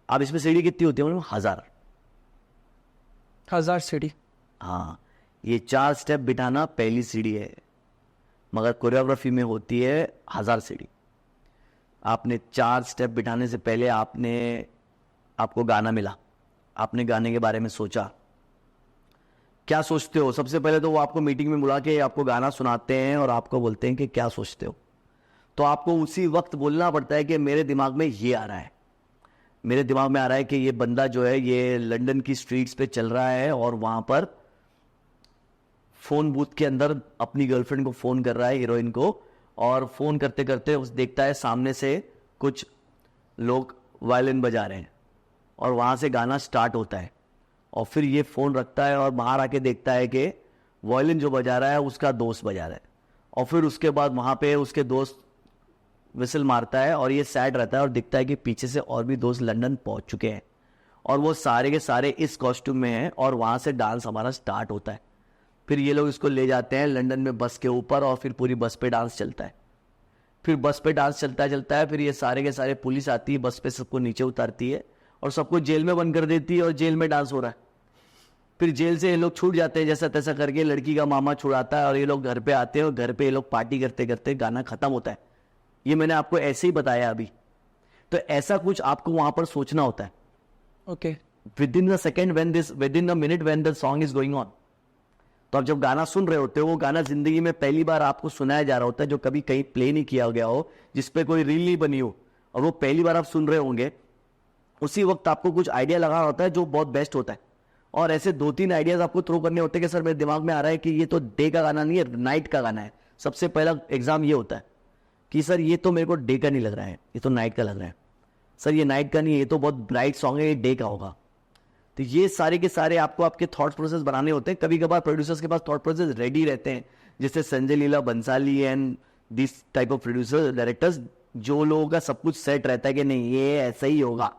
Speaker 1: अब इसमें सीढ़ी कितनी होती है? 1000
Speaker 2: सीढ़ी।
Speaker 1: हाँ, ये 4 स्टेप बिठाना पहली सीढ़ी है, मगर कोरियोग्राफी में होती है 1000 सीढ़ी। आपने 4 स्टेप बिठाने से पहले आपको गाना मिला, आपने गाने के बारे में सोचा, क्या सोचते हो? सबसे पहले तो वो आपको मीटिंग में बुला के आपको गाना सुनाते हैं और आपको बोलते हैं कि क्या सोचते हो, तो आपको उसी वक्त बोलना पड़ता है कि मेरे दिमाग में ये आ रहा है, मेरे दिमाग में आ रहा है कि ये बंदा जो है ये लंदन की स्ट्रीट्स पे चल रहा है और वहां पर फोन बूथ के अंदर अपनी गर्लफ्रेंड को फोन कर रहा है, हीरोइन को, और फोन करते करते उस देखता है सामने से कुछ लोग वायलिन बजा रहे हैं, और वहां से गाना स्टार्ट होता है, और फिर ये फोन रखता है और बाहर आके देखता है कि वायलिन जो बजा रहा है उसका दोस्त बजा रहा है, और फिर उसके बाद वहां पे उसके दोस्त विसल मारता है, और ये सैड रहता है और दिखता है कि पीछे से और भी दोस्त लंदन पहुंच चुके हैं, और वो सारे के सारे इस कॉस्ट्यूम में हैं, और वहां से डांस हमारा स्टार्ट होता है। फिर ये लोग इसको ले जाते हैं लंदन में बस के ऊपर, और फिर पूरी बस पे डांस चलता है। फिर बस पे डांस चलता है, फिर ये सारे के सारे पुलिस आती है, बस पे सबको नीचे उतारती है और सबको जेल में बंद कर देती है, और जेल में डांस हो रहा है। फिर जेल से ये लोग छूट जाते हैं जैसा तैसा करके, लड़की का मामा छुड़ाता है, और ये लोग घर पे आते हैं, और घर पे ये लोग पार्टी करते करते गाना खत्म होता है। ये मैंने आपको ऐसे ही बताया अभी। तो ऐसा कुछ आपको वहां पर सोचना होता है।
Speaker 2: Okay.
Speaker 1: With in the minute when the song is going on, तो आप जब गाना सुन रहे होते हो, वो गाना जिंदगी में पहली बार आपको सुनाया जा रहा होता है, जो कभी कहीं प्ले नहीं किया गया हो, जिसपे कोई रील नहीं बनी हो, और वो पहली बार आप सुन रहे होंगे। उसी वक्त आपको कुछ आइडिया लगाना होता है जो बहुत बेस्ट होता है, और ऐसे 2-3 आइडियाज आपको थ्रो करने होते हैं कि सर मेरे दिमाग में आ रहा है कि ये तो डे का गाना नहीं है, नाइट का गाना है। सबसे पहला एग्जाम ये होता है कि सर ये तो मेरे को डे का नहीं लग रहा है, ये तो नाइट का लग रहा है। सर ये नाइट का नहीं है, ये तो बहुत ब्राइट सॉन्ग है, ये डे का होगा। तो ये सारे के सारे आपको आपके थॉट प्रोसेस बनाने होते हैं। कभी कभार प्रोड्यूसर्स के पास थॉट प्रोसेस रेडी रहते हैं, जैसे Sanjay Leela Bhansali and this type of producer directors, जो लोगों का सब कुछ सेट रहता है कि नहीं ये ऐसा ही होगा,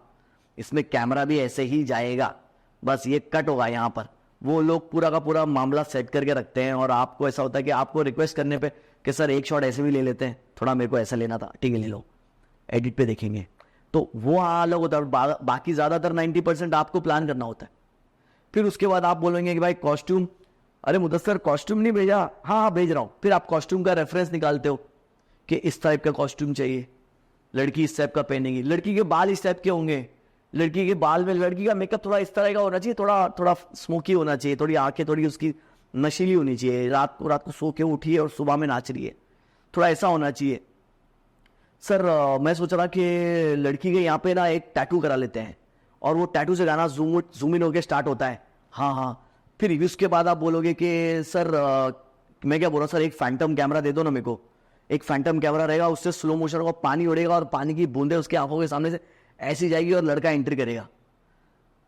Speaker 1: इसमें कैमरा भी ऐसे ही जाएगा, बस ये कट होगा यहाँ पर। वो लोग पूरा का पूरा मामला सेट करके रखते हैं, और आपको ऐसा होता है कि आपको रिक्वेस्ट करने पे कि सर एक शॉट ऐसे भी ले लेते हैं, थोड़ा मेरे को ऐसा लेना था, ठीक है ले लो, एडिट पे देखेंगे। तो वो अलग होता है। बाकी ज्यादातर 90% आपको प्लान करना होता है। फिर उसके बाद आप बोलेंगे कि भाई कॉस्ट्यूम, अरे मुदस्सर कॉस्ट्यूम नहीं भेजा? हाँ भेज रहा हूं। फिर आप कॉस्ट्यूम का रेफरेंस निकालते हो कि इस टाइप का कॉस्ट्यूम चाहिए, लड़की इस टाइप का पहनेगी, लड़की के बाल इस टाइप के होंगे, लड़की के बाल में, लड़की का मेकअप थोड़ा इस तरह का होना चाहिए, थोड़ा स्मोकी होना चाहिए, थोड़ी आंखें थोड़ी उसकी नशीली होनी चाहिए, रात को सो के उठी है और सुबह में नाच रही है, थोड़ा ऐसा होना चाहिए। सर मैं सोच रहा कि लड़की के यहाँ पे ना एक टैटू करा लेते हैं और वो टैटू से गाना जूम इन होके स्टार्ट होता है। हाँ हाँ, फिर उसके बाद आप बोलोगे कि सर मैं क्या बोल रहा हूँ सर, एक फैंटम कैमरा दे दो ना मेरे को। एक फैंटम कैमरा रहेगा, उससे स्लो मोशन का पानी उड़ेगा और पानी की बूंदें उसकी आंखों के सामने से ऐसी जाएगी और लड़का एंट्री करेगा।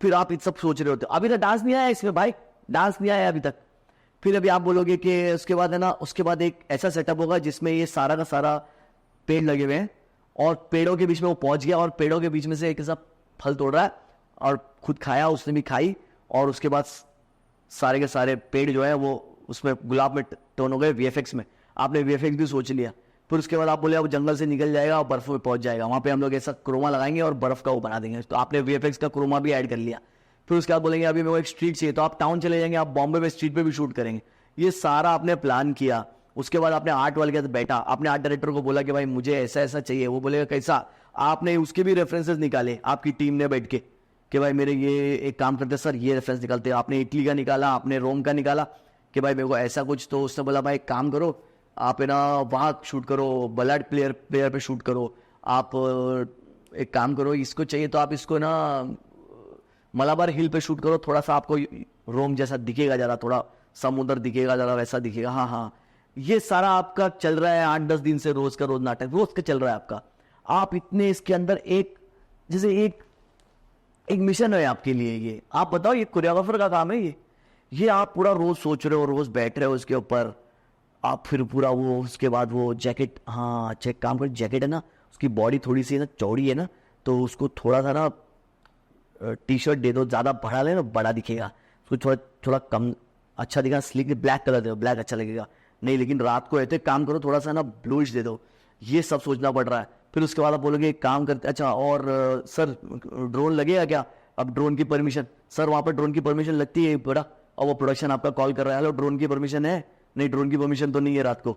Speaker 1: फिर आप सब सोच रहे होते हो अभी तक डांस नहीं आया इसमें भाई, डांस नहीं आया अभी तक। फिर अभी आप बोलोगे कि उसके बाद है ना, उसके बाद एक ऐसा सेटअप होगा जिसमें ये सारा का सारा पेड़ लगे हुए हैं और पेड़ों के बीच में वो पहुंच गया और पेड़ों के बीच में से एक ऐसा फल तोड़ रहा है और खुद खाया, उसने भी खाई और उसके बाद सारे के सारे पेड़ जो है वो उसमें गुलाब में टर्न हो गए वीएफएक्स में। आपने वीएफएक्स भी सोच लिया। फिर उसके बाद आप बोले अब जंगल से निकल जाएगा और बर्फ में पहुंच जाएगा, वहां पे हम लोग ऐसा क्रोमा लगाएंगे और बर्फ का वो बना देंगे, तो आपने वीएफएक्स का क्रोमा भी ऐड कर लिया। फिर उसके बाद बोलेंगे अभी मेरे को एक स्ट्रीट चाहिए, तो आप टाउन चले जाएंगे, आप बॉम्बे में स्ट्रीट पे भी शूट करेंगे। ये सारा आपने प्लान किया। उसके बाद आपने आर्ट वाले के साथ बैठा, आपने आर्ट डायरेक्टर को बोला कि भाई मुझे ऐसा ऐसा चाहिए, वो बोलेगा कैसा। आपने उसके भी रेफरेंसेस निकाले आपकी टीम ने बैठ के कि भाई मेरे ये एक काम करते सर, ये रेफरेंस निकालते हैं। आपने इटली का निकाला, आपने रोम का निकाला कि भाई मेरे को ऐसा कुछ। तो उसने बोला भाई एक काम करो, आप है ना वहाँ शूट करो, बलैड प्लेयर पे शूट करो। आप एक काम करो, इसको चाहिए तो आप इसको ना मलाबार हिल पे शूट करो, थोड़ा सा आपको रोम जैसा दिखेगा, जरा थोड़ा समुद्र दिखेगा, जरा वैसा दिखेगा। हाँ हाँ, ये सारा आपका चल रहा है 8-10 दिन से, रोज का रोज नाटक रोज का चल रहा है आपका। आप इतने इसके अंदर एक जैसे एक मिशन है आपके लिए। ये आप बताओ, ये कोरियोग्राफर का काम है ये आप पूरा रोज सोच रहे हो, रोज बैठ रहे हो उसके ऊपर। आप फिर पूरा वो उसके बाद वो जैकेट, हाँ चेक काम कर, जैकेट है ना उसकी बॉडी थोड़ी सी ना चौड़ी है ना, तो उसको थोड़ा सा ना टी शर्ट दे दो, ज़्यादा बड़ा ले ना बड़ा दिखेगा, उसको थोड़ा थोड़ा कम अच्छा दिखेगा, स्लिक ब्लैक कलर दे दो, ब्लैक अच्छा लगेगा। नहीं लेकिन रात को ऐसे काम करो, थोड़ा सा ना ब्लूइश दे दो। ये सब सोचना पड़ रहा है। फिर उसके बाद आप बोलोगे एक काम करते, अच्छा और सर ड्रोन लगेगा क्या? अब ड्रोन की परमिशन, सर वहाँ पर ड्रोन की परमिशन लगती है बड़ा, और वो प्रोडक्शन आपका कॉल कर रहा है, हेलो ड्रोन की परमिशन है? नहीं ड्रोन की परमिशन तो नहीं है रात को,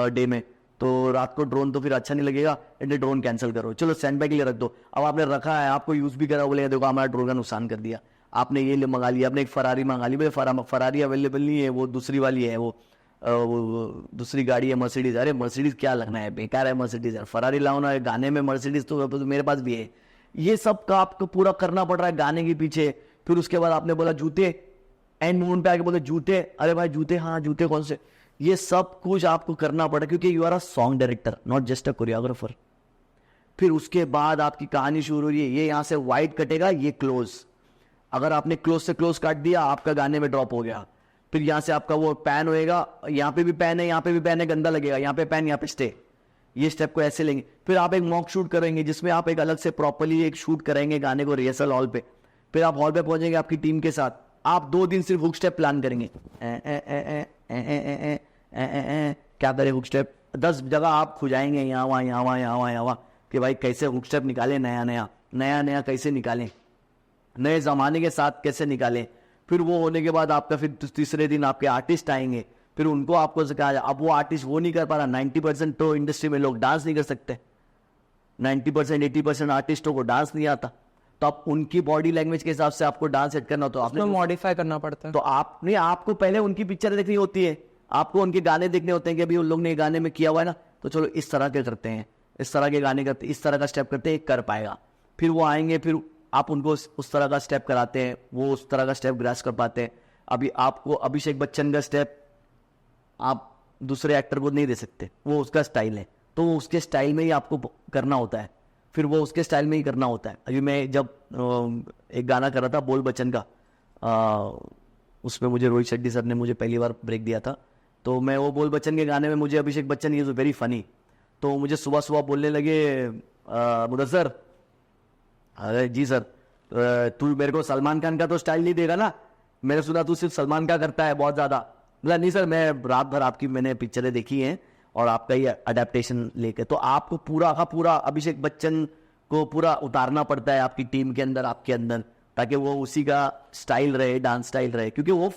Speaker 1: डे में तो रात को ड्रोन तो फिर अच्छा नहीं लगेगा, इसलिए ड्रोन कैंसिल करो, चलो सैंड बैग के लिए रख दो। अब आपने रखा है, आपको यूज भी करा, बोले देखो हमारा ड्रोन का नुकसान कर दिया। आपने ये मंगा लिया, आपने एक फरारी मंगा ली, भाई फरारी अवेलेबल नहीं है, वो दूसरी वाली है, वो दूसरी गाड़ी है मर्सिडीज। अरे मर्सिडीज क्या लगना है, बेकार है मर्सिडीज यार, फरारी लाओ ना, गाने में मर्सिडीज तो मेरे पास भी है। ये सब का आपको पूरा करना पड़ रहा है गाने के पीछे। फिर उसके बाद आपने बोला जूते, एंड मोमेंट पे आके बोले जूते, अरे भाई जूते, हाँ जूते कौन से, ये सब कुछ आपको करना पड़ा क्योंकि you are a song director, not just a choreographer. फिर उसके बाद आपकी कहानी शुरू हुई है, ये यहाँ से वाइड कटेगा, ये क्लोज। अगर आपने क्लोज से क्लोज काट दिया, आपका गाने में ड्रॉप हो गया। फिर यहाँ से आपका वो पैन होएगा, यहाँ पे भी पैन है, यहाँ पे भी पैन है, गंदा लगेगा, यहाँ पे पैन, यहाँ पे स्टे। ये स्टेप को ऐसे लेंगे। फिर आप एक मॉक शूट करेंगे जिसमें आप एक अलग से प्रॉपर्ली एक शूट करेंगे गाने को रिहर्सल हॉल पे। फिर आप हॉल पे पहुंचेंगे आपकी टीम के साथ, आप 2 दिन सिर्फ हुक स्टेप प्लान करेंगे। क्या करें हुक स्टेप, 10 जगह आप खुजाएंगे, यहाँ वहाँ यहाँ वहाँ यहाँ वहाँ यहाँ वहाँ, कि भाई कैसे हुक स्टेप निकालें, नया नया कैसे निकालें, नए जमाने के साथ कैसे निकालें। फिर वो होने के बाद आपका फिर तीसरे दिन आपके आर्टिस्ट आएंगे, फिर उनको आपको सिखाया। अब वो आर्टिस्ट वो नहीं कर पा रहा, 90% तो इंडस्ट्री में लोग डांस नहीं कर सकते, 90% 80% आर्टिस्टों को डांस नहीं आता, तो आप उनकी बॉडी लैंग्वेज के हिसाब से आपको डांस सेट करना, तो आपने
Speaker 2: मॉडिफाई करना पड़ता है।
Speaker 1: तो आप नहीं, आपको पहले उनकी पिक्चर देखनी होती है, आपको उनके गाने देखने होते हैं कि अभी उन लोग ने गाने में किया हुआ है ना, तो चलो इस तरह के करते हैं, इस तरह के गाने करते, इस तरह का स्टेप करते हैं, कर पाएगा। फिर वो आएंगे, फिर आप उनको उस तरह का स्टेप कराते हैं, वो उस तरह का स्टेप ग्रास कर पाते हैं। अभी आपको अभिषेक बच्चन का स्टेप आप दूसरे एक्टर को नहीं दे सकते, वो उसका स्टाइल है, तो वो उसके स्टाइल में ही आपको करना होता है, फिर वो उसके स्टाइल में ही करना होता है। अभी मैं जब एक गाना कर रहा था बोल बच्चन का, उसमें मुझे रोहित शेट्टी सर ने मुझे पहली बार ब्रेक दिया था, तो मैं वो बोल बच्चन के गाने में मुझे Abhishek Bachchan is very funny, तो मुझे सुबह सुबह बोलने लगे मुदस्सर, अरे जी सर, तू मेरे को सलमान खान का तो स्टाइल नहीं देगा ना, मैंने सुना तू सिर्फ सलमान का करता है बहुत ज़्यादा। बोला नहीं सर, मैं रात भर आपकी मैंने पिक्चरें देखी हैं और आपका ये अडेप्टेशन लेके, तो आपको पूरा का पूरा अभिषेक बच्चन को पूरा उतारना पड़ता है आपकी टीम के अंदर, आपके अंदर, ताकि वो उसी का स्टाइल रहे, डांस स्टाइल रहे, क्योंकि वो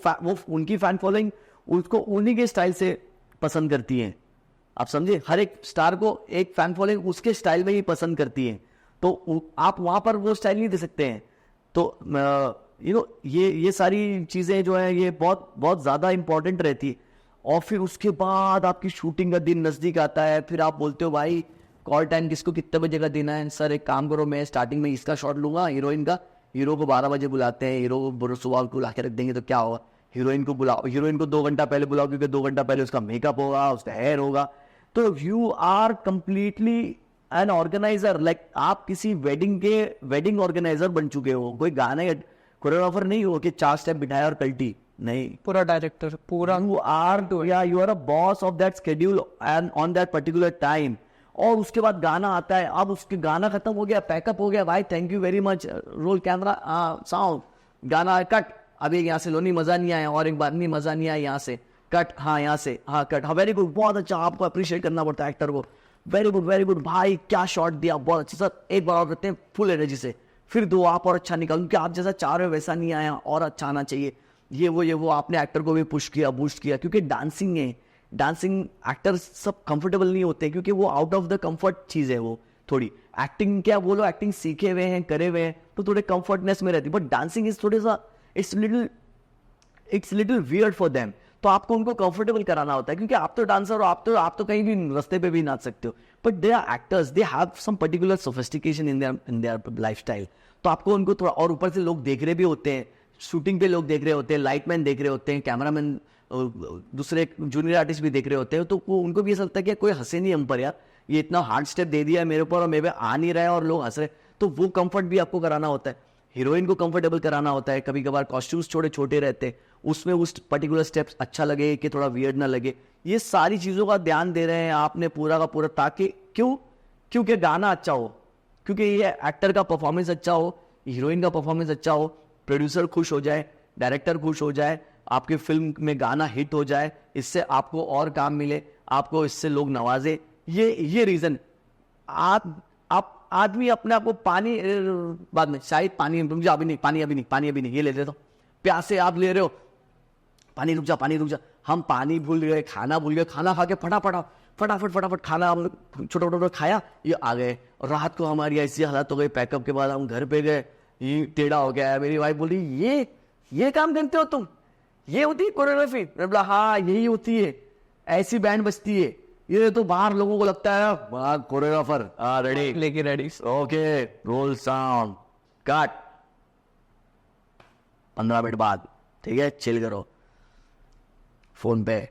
Speaker 1: उनकी फैन फॉलोइंग उसको उन्हीं के स्टाइल से पसंद करती है। आप समझे, हर एक स्टार को एक फैन फॉलोइंग उसके स्टाइल में ही पसंद करती है, तो आप वहां पर वो स्टाइल नहीं दे सकते हैं। तो ये सारी चीजें जो है ये बहुत बहुत ज्यादा इंपॉर्टेंट रहती है। और फिर उसके बाद आपकी शूटिंग का दिन नजदीक आता है, फिर आप बोलते हो भाई कॉल टाइम किसको कितने बजे का देना है? सर एक काम करो, मैं स्टार्टिंग में इसका शॉट लूंगा हीरोइन का, हीरो को 12 बजे बुलाते हैं, हीरो को सुबह को ला के रख देंगे तो क्या होगा, हीरोइन को बुलाओ, हीरोइन को 2 घंटा पहले बुलाओ क्योंकि 2 घंटा पहले उसका मेकअप होगा, उसका हेयर होगा। तो you are completely an organiser, like आप किसी वेडिंग ऑर्गेनाइजर बन चुके हो, कोई गाने कोरियोग्राफर नहीं हो कि 4 स्टेप बिठाया और कल्टी नहीं।
Speaker 2: पूरा डायरेक्टर, पूरा
Speaker 1: you are a boss of that schedule and on that particular time. और उसके बाद गाना आता है, अब उसके गाना खत्म हो गया, पैकअप हो गया, भाई thank you very much, roll camera, sound, गाना कट, अब एक यहाँ से लो, नहीं मजा नहीं आया, और एक बार नहीं मजा नहीं आया, यहाँ से कट, हाँ यहाँ से, हाँ कट, हाँ वेरी गुड, बहुत अच्छा, आपको अप्रिशिएट करना पड़ता है एक्टर को, वेरी गुड भाई, क्या शॉट दिया, बहुत अच्छा सर, एक बार और करते हैं फुल एनर्जी से, फिर दो आप और अच्छा निकालो, क्योंकि आप जैसा चाह रहे हो वैसा नहीं आया, और अच्छा आना चाहिए, ये वो आपने एक्टर को भी पुश किया, बूस्ट किया, क्योंकि डांसिंग है, डांसिंग एक्टर्स सब कंफर्टेबल नहीं होते, क्योंकि वो आउट ऑफ द कंफर्ट चीज़ है, वो थोड़ी एक्टिंग, क्या वो लोग एक्टिंग सीखे हुए हैं, करे हुए हैं, तो थोड़े कंफर्टनेस में रहती है, बट डांसिंग इज थोड़े सा it's little weird for them, तो आपको उनको कंफर्टेबल कराना होता है, क्योंकि आप तो डांसर हो, आप तो कहीं भी रास्ते पे भी नाच सकते हो, but they are actors, they have some particular sophistication in their lifestyle, तो आपको उनको थोड़ा, और ऊपर से लोग देख रहे भी होते हैं, शूटिंग पे लोग देख रहे होते हैं, लाइटमैन देख रहे होते हैं, कैमरामैन, दूसरे जूनियर आर्टिस्ट भी देख रहे होते हैं, तो उनको भी ऐसा लगता है कि कोई हंसे नहीं हम पर, यार ये इतना हार्ड स्टेप दे दिया है मेरे ऊपर और मेरे पे आ नहीं रहा है और लोग हंस रहे, तो वो कंफर्ट भी आपको कराना होता है, हीरोइन को कंफर्टेबल कराना होता है, कभी कभार कॉस्ट्यूम्स छोटे छोटे रहते हैं, उसमें उस पर्टिकुलर स्टेप्स अच्छा लगे कि थोड़ा वियर्ड ना लगे, ये सारी चीज़ों का ध्यान दे रहे हैं आपने पूरा का पूरा, ताकि क्योंकि गाना अच्छा हो, क्योंकि ये एक्टर का परफॉर्मेंस अच्छा हो, हीरोइन का परफॉर्मेंस अच्छा हो, प्रोड्यूसर खुश हो जाए, डायरेक्टर खुश हो जाए, आपके फिल्म में गाना हिट हो जाए, इससे आपको और काम मिले, आपको इससे लोग नवाजे, ये रीजन। आप आदमी अपने आप को पानी, बाद में शायद पानी, अभी नहीं, ये ले लेता हूँ, प्यासे आप ले रहे हो, पानी रुक जा, हम पानी भूल गए, खाना भूल गए, खाना खा के फटाफट खाना हम लोग छोटा खाया, ये आ गए, और रात को हमारी ऐसी हालत हो गई, पैकअप के बाद हम घर पे गए, ये टेढ़ा हो गया है, मेरी वाइफ बोली ये काम करते हो तुम, ये होती है कोरियोग्राफी? मैं बोला हाँ यही होती है, ऐसी बैंड बजती है, ये तो बाहर लोगों को लगता है बाहर कोरियोग्राफर, रेडी
Speaker 2: लेके ready,
Speaker 1: okay role sound cut, 15 minute बाद ठीक है चिल करो फोन पे,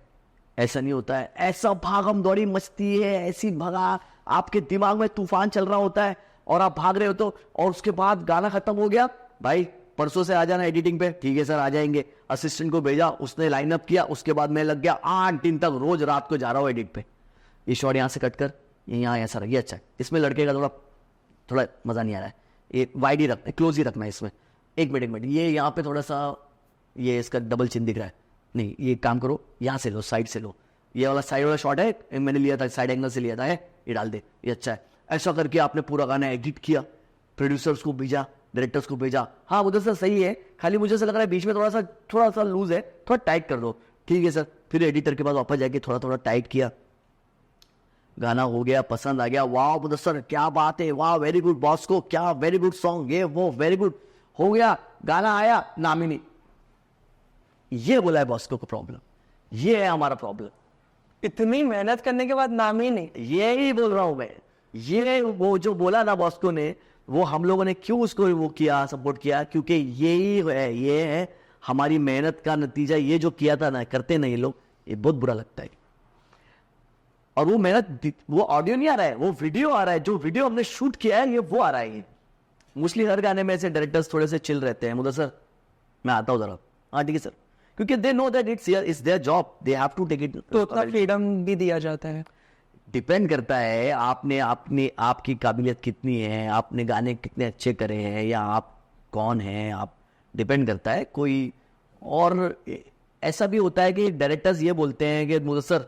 Speaker 1: ऐसा नहीं होता है, ऐसा भागम दौड़ी मचती है, ऐसी भगा, आपके दिमाग में तूफान चल रहा होता है और आप भाग रहे हो, तो और उसके बाद गाना खत्म हो गया, भाई परसों से आ जाना एडिटिंग पे, ठीक है सर आ जाएंगे, असिस्टेंट को भेजा, उसने लाइनअप किया, उसके बाद मैं लग गया 8 दिन तक रोज रात को जा रहा हूँ एडिट पे, ये शॉट यहाँ से कट कर, ये यहाँ ऐसा रख, ये अच्छा है, इसमें लड़के का थोड़ा मजा नहीं आ रहा है, ये वाइड ही रखना, क्लोज ही रखना है इसमें, एक मिनट ये यहाँ पे थोड़ा सा ये इसका डबल चिन दिख रहा है, नहीं ये काम करो, यहाँ से लो, साइड से लो, ये वाला साइड वाला शॉट है, मैंने लिया था साइड एंगल से लिया था, ये डाल दे, ये अच्छा है, ऐसा करके आपने पूरा गाना एडिट किया, प्रोड्यूसर्स को भेजा, डायरेक्टर्स को भेजा, हाँ उधर से सही है, खाली मुझे ऐसा लग रहा है बीच में थोड़ा सा लूज है, थोड़ा टाइट कर दो, ठीक है सर, फिर एडिटर के पास वापस जाके थोड़ा टाइट किया, गाना हो गया, पसंद आ गया, वाह मुदस्सर क्या बात है, वाह वेरी गुड बॉस को, क्या वेरी गुड सॉन्ग, ये वो वेरी गुड हो गया, गाना आया, नाम ही नहीं, ये बोला है बॉस को प्रॉब्लम, ये है हमारा प्रॉब्लम,
Speaker 2: इतनी मेहनत करने के बाद नाम ही नहीं,
Speaker 1: यही बोल रहा हूं मैं, ये वो जो बोला ना बॉस्को ने, वो हम लोगों ने क्यों उसको वो किया, सपोर्ट किया, क्योंकि ये है हमारी मेहनत का नतीजा, ये जो किया था ना, करते नहीं लोग, ये बहुत बुरा लगता है, और वो मेहनत, वो ऑडियो नहीं आ रहा है, वो वीडियो आ रहा है, जो वीडियो हमने शूट किया है ये वो आ रहा है, ये मोस्टली हर गाने में ऐसे डायरेक्टर्स थोड़े से चिल रहते हैं, मुझे सर मैं आता हूँ जरा, हाँ ठीक है सर, क्योंकि they know that it's their job, they have to take it,
Speaker 2: तो उतना फ्रीडम भी दिया जाता है,
Speaker 1: डिपेंड करता है आपकी काबिलियत कितनी है, आपने गाने कितने अच्छे करे हैं, या आप कौन हैं, आप डिपेंड करता है कोई, और ऐसा भी होता है कि डायरेक्टर्स ये बोलते हैं कि मुदस्सर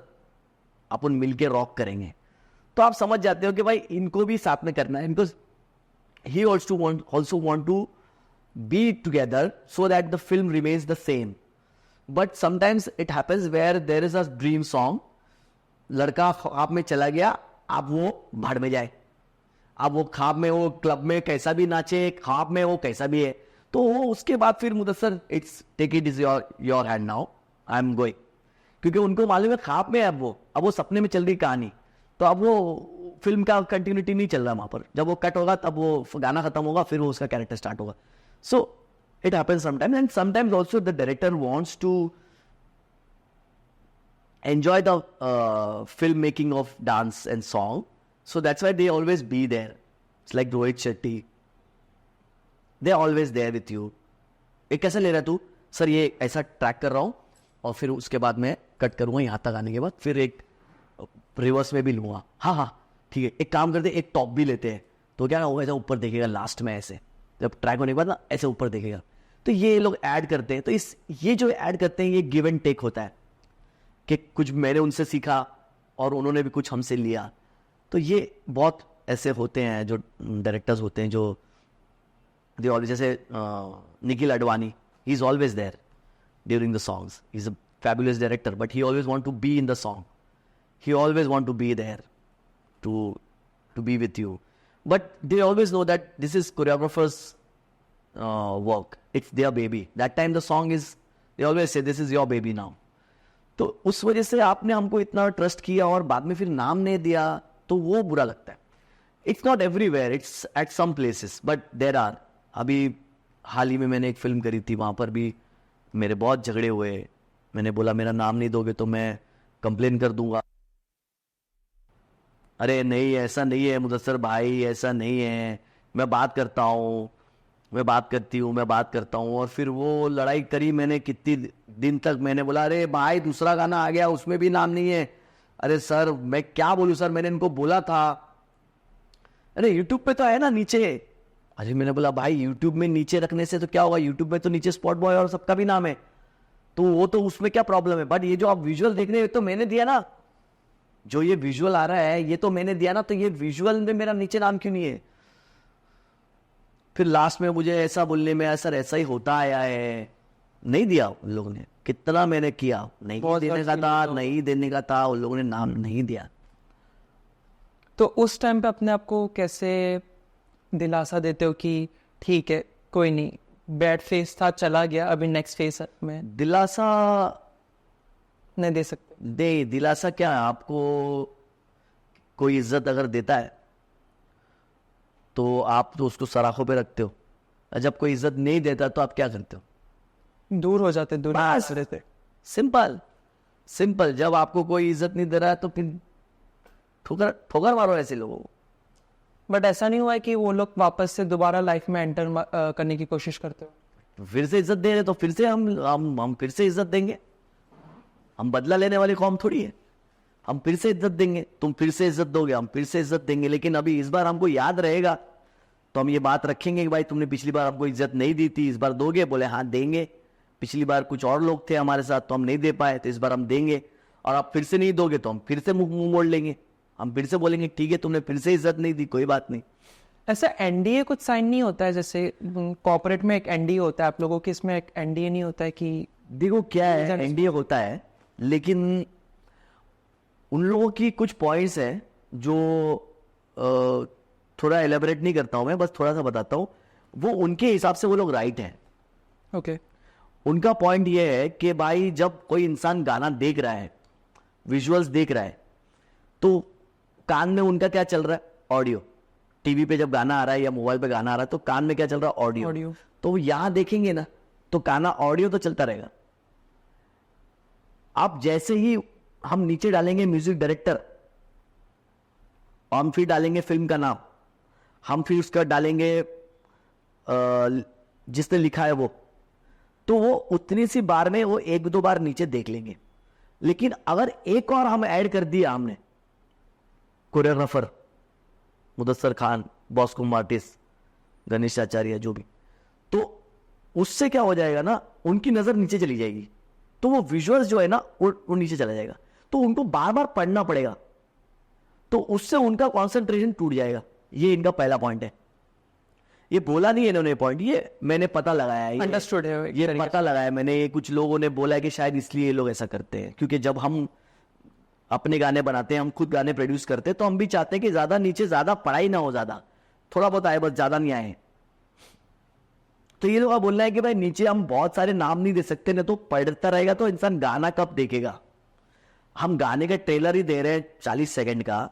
Speaker 1: अपन मिलके रॉक करेंगे, तो आप समझ जाते हो कि भाई इनको भी साथ में करना है, इनको he also want to be together so that the film remains the same, but sometimes it happens where there is a dream song, लड़का ख्वाब में चला गया, अब वो भाड़ में जाए, अब वो ख्वाब में वो क्लब में कैसा भी नाचे, ख्वाब में वो कैसा भी है, तो वो उसके बाद फिर Mudassar it's take it is your hand now I am going, क्योंकि उनको मालूम है ख्वाब में, अब वो सपने में चल रही कहानी, तो अब वो फिल्म का कंटिन्यूटी नहीं चल रहा वहां पर, जब वो कट होगा तब वो गाना खत्म होगा, फिर वो उसका कैरेक्टर स्टार्ट होगा. So it happens sometimes, and sometimes also the director wants to enjoy the filmmaking of dance and song, so that's why they always be there. It's like Rohit Shetty, they are always there with you. एक कैसे ले रहा है तू, सर ये ऐसा ट्रैक कर रहा हूँ और फिर उसके बाद मैं कट करूँगा यहाँ तक आने के बाद, फिर एक रिवर्स में भी लूँगा, हाँ हाँ ठीक है, एक काम करते, एक टॉप भी लेते हैं, तो क्या होगा, ऐसा ऊपर देखेगा लास्ट में, ऐसे जब ट्रैक होने के बाद ना ऐसे ऊपर देखेगा. तो ये लोग ऐड करते हैं, तो इस ये जो ऐड करते हैं ये गिव एंड टेक होता है कि कुछ मैंने उनसे सीखा और उन्होंने भी कुछ हमसे लिया. तो ये बहुत ऐसे होते हैं जो डायरेक्टर्स होते हैं जो दे ऑलवेज, जैसे Nikhil Advani, he is always there during the songs, he is a fabulous director, but he always want to be in the song, he always want to be there to be with you, but they always know that this is choreographers work, it's there baby, that time the song is, they always say this is your baby now. तो उस वजह से आपने हमको इतना ट्रस्ट किया और बाद में फिर नाम नहीं दिया, तो वो बुरा लगता है. It's not everywhere, it's at some places, but there are. अभी हाल ही में मैंने एक फिल्म करी थी, वहाँ पर भी मेरे बहुत झगड़े हुए. मैंने बोला मेरा नाम नहीं दोगे तो मैं कंप्लेन कर दूंगा. अरे नहीं ऐसा नहीं है मुदस्सर भाई, ऐसा नहीं है, मैं बात करता हूँ, मैं बात करती हूँ, मैं बात करता हूँ. और फिर वो लड़ाई करी मैंने कितनी दिन तक. मैंने बोला अरे भाई दूसरा गाना आ गया उसमें भी नाम नहीं है. अरे सर मैं क्या बोलूँ सर, मैंने इनको बोला था. अरे यूट्यूब पे तो है ना नीचे. अरे मैंने बोला भाई यूट्यूब में नीचे रखने से तो क्या होगा, यूट्यूब में तो नीचे स्पॉट बॉय और सबका भी नाम है, तो वो तो उसमें क्या प्रॉब्लम है. बट ये जो आप विजुअल देख रहे हो तो मैंने दिया ना, जो ये विजुअल आ रहा है ये तो मैंने दिया ना, तो ये विजुअल में मेरा नीचे नाम क्यों नहीं है. फिर लास्ट में मुझे ऐसा बोलने में सर ऐसा ही होता आया है, नहीं दिया उन लोगों ने. कितना मैंने किया, नहीं देने का था, नहीं देने का था, उन लोगों ने नाम नहीं दिया.
Speaker 2: तो उस टाइम पे अपने आप को कैसे दिलासा देते हो कि ठीक है कोई नहीं, बैड फेस था चला गया, अभी नेक्स्ट फेस में
Speaker 1: दिलासा
Speaker 2: नहीं दे सकते?
Speaker 1: दे दिलासा क्या है, आपको कोई इज्जत अगर देता है तो आप तो उसको सराखों पे रखते हो, जब कोई इज्जत नहीं देता तो आप क्या करते हो,
Speaker 2: दूर हो जाते, दूर
Speaker 1: बस
Speaker 2: रहते.
Speaker 1: Simple simple. जब आपको कोई इज्जत नहीं दे रहा है तो फिर ठोकर ठोकर मारो ऐसे लोगों को.
Speaker 2: बट ऐसा नहीं हुआ है कि वो लोग वापस से दोबारा लाइफ में एंटर करने की कोशिश करते हो?
Speaker 1: फिर से इज्जत दे रहे तो फिर से हम फिर से इज्जत देंगे. हम बदला लेने वाली कौम थोड़ी है, हम फिर से इज्जत देंगे, तुम फिर से इज्जत दोगे, हम फिर से इज्जत देंगे. लेकिन अभी इस बार हमको याद रहेगा तो हम ये बात रखेंगे कि भाई तुमने पिछली बार हमको इज्जत नहीं दी थी, इस बार दोगे. बोले हाँ देंगे. पिछली बार कुछ और लोग थे हमारे साथ तो हम नहीं दे पाए, तो इस बार हम देंगे. और आप फिर से नहीं दोगे तो हम फिर से मुंह मोड़ लेंगे, हम फिर से बोलेंगे ठीक है तुमने फिर से इज्जत नहीं दी, कोई बात नहीं.
Speaker 2: ऐसा एनडीए कुछ साइन नहीं होता है, जैसे कॉर्पोरेट में एक एनडीए होता है, आप लोगों के इसमें एक एनडीए नहीं होता है कि?
Speaker 1: देखो क्या है, एनडीए होता है लेकिन उन लोगों की कुछ पॉइंट्स हैं जो थोड़ा एलेबरेट नहीं करता हूं मैं, बस थोड़ा सा बताता हूं. वो उनके हिसाब से वो लोग राइट हैं.
Speaker 2: ओके.
Speaker 1: उनका पॉइंट ये है कि भाई जब कोई इंसान गाना देख रहा है, विजुअल्स देख रहा है, तो कान में उनका क्या चल रहा है, ऑडियो. टीवी पे जब गाना आ रहा है या मोबाइल पे गाना आ रहा है तो कान में क्या चल रहा है, ऑडियो. तो यहां देखेंगे ना तो गाना ऑडियो तो चलता रहेगा. आप जैसे ही हम नीचे डालेंगे म्यूजिक डायरेक्टर, हम फिर डालेंगे फिल्म का नाम, हम फिर उसका डालेंगे जिसने लिखा है वो, तो वो उतनी सी बार में वो एक दो बार नीचे देख लेंगे. लेकिन अगर एक और हम ऐड कर दिया हमने, कोरियोग्राफर मुदस्सर खान, बॉस्को आर्टिस्ट गणेश आचार्य जो भी, तो उससे क्या हो जाएगा ना, उनकी नजर नीचे चली जाएगी, तो वो विजुअल्स जो है ना वो नीचे चला जाएगा, तो उनको बार बार पढ़ना पड़ेगा, तो उससे उनका कंसंट्रेशन टूट जाएगा. ये इनका पहला पॉइंट है. ये बोला नहीं है इन्होंने पॉइंट, ये मैंने पता लगाया है,
Speaker 2: अंडरस्टूड है,
Speaker 1: ये पता लगाया मैंने. ये कुछ लोगों ने बोला है कि शायद इसलिए ये लोग ऐसा करते हैं, क्योंकि जब हम अपने गाने बनाते हैं, हम खुद गाने प्रोड्यूस करते हैं, तो हम भी चाहते हैं कि ज्यादा नीचे ज्यादा पढ़ाई ना हो, ज्यादा थोड़ा बहुत आए बस, ज्यादा नहीं आए. तो ये लोग बोलना है कि भाई नीचे हम बहुत सारे नाम नहीं दे सकते, ना तो पढ़ता रहेगा तो इंसान गाना कब देखेगा. हम गाने का ट्रेलर ही दे रहे हैं 40 सेकंड का,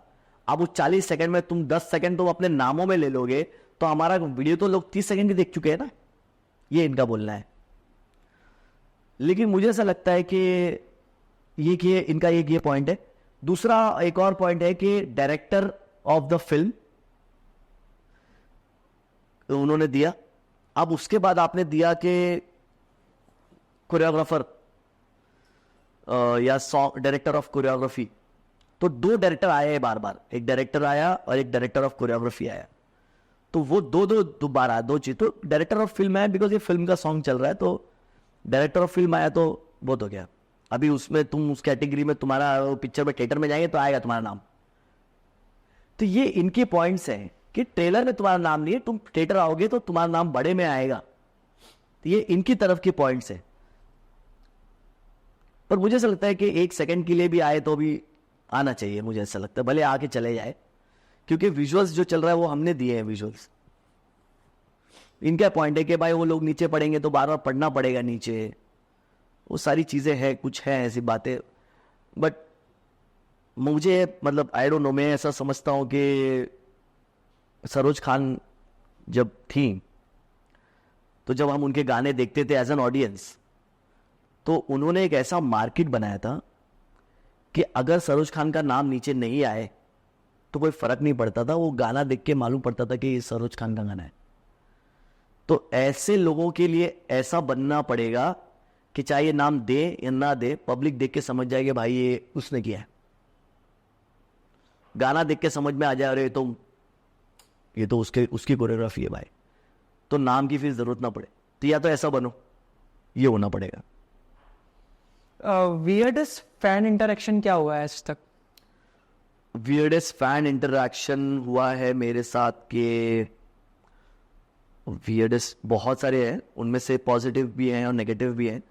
Speaker 1: अब उस 40 सेकंड में तुम 10 सेकंड तुम अपने नामों में ले लोगे तो हमारा वीडियो तो लोग 30 सेकंड की देख चुके हैं ना, ये इनका बोलना है। लेकिन मुझे ऐसा लगता है कि इनका एक ये पॉइंट है। दूसरा एक और पॉइंट है कि डायरेक्टर ऑफ द फिल्म उन्होंने दिया, अब उसके बाद आपने दिया कि कोरियोग्राफर या सॉन्ग डायरेक्टर ऑफ कोरियोग्राफी, तो 2 डायरेक्टर आए हैं बार बार, एक डायरेक्टर आया और एक डायरेक्टर ऑफ कोरियोग्राफी आया, तो वो दोबारा 2 चीज। तो डायरेक्टर ऑफ फिल्म है बिकॉज ये फिल्म का सॉन्ग चल रहा है, तो डायरेक्टर ऑफ फिल्म आया तो बहुत हो गया। अभी उसमें तुम उस कैटेगरी में तुम्हारा पिक्चर में थिएटर में जाएंगे तो आएगा तुम्हारा नाम। तो ये इनके पॉइंट्स हैं कि ट्रेलर में तुम्हारा नाम नहीं है, तुम थिएटर आओगे तो तुम्हारा नाम बड़े में आएगा। तो ये इनकी तरफ के पॉइंट्स है। पर मुझे ऐसा लगता है कि 1 सेकंड के लिए भी आए तो भी आना चाहिए, मुझे ऐसा लगता है, भले आके चले जाए, क्योंकि विजुअल्स जो चल रहा है वो हमने दिए हैं विजुअल्स। इनका पॉइंट है कि भाई वो लोग नीचे पढ़ेंगे तो बार बार पढ़ना पड़ेगा नीचे, वो सारी चीजें हैं, कुछ है ऐसी बातें। बट मुझे मतलब आई डोंट नो, मैं ऐसा समझता हूं कि सरोज खान जब थी तो जब हम उनके गाने देखते थे एज एन ऑडियंस, तो उन्होंने एक ऐसा मार्केट बनाया था कि अगर सरोज खान का नाम नीचे नहीं आए तो कोई फर्क नहीं पड़ता था, वो गाना देख के मालूम पड़ता था कि ये सरोज खान का गाना है। तो ऐसे लोगों के लिए ऐसा बनना पड़ेगा कि चाहे ये नाम दे या ना दे, पब्लिक देख के समझ जाएगी भाई ये उसने किया है। गाना देख के समझ में आ जाए अरे तो ये तो उसकी कोरियोग्राफी है भाई, तो नाम की फिर जरूरत ना पड़े। तो या तो ऐसा बनो, ये होना पड़ेगा।
Speaker 2: वियर्डेस्ट फैन इंटरेक्शन क्या हुआ है आज तक?
Speaker 1: वियर्डेस्ट फैन इंटरेक्शन हुआ है मेरे साथ के वियर्डेस्ट बहुत सारे हैं, उनमें से पॉजिटिव भी हैं और नेगेटिव भी हैं।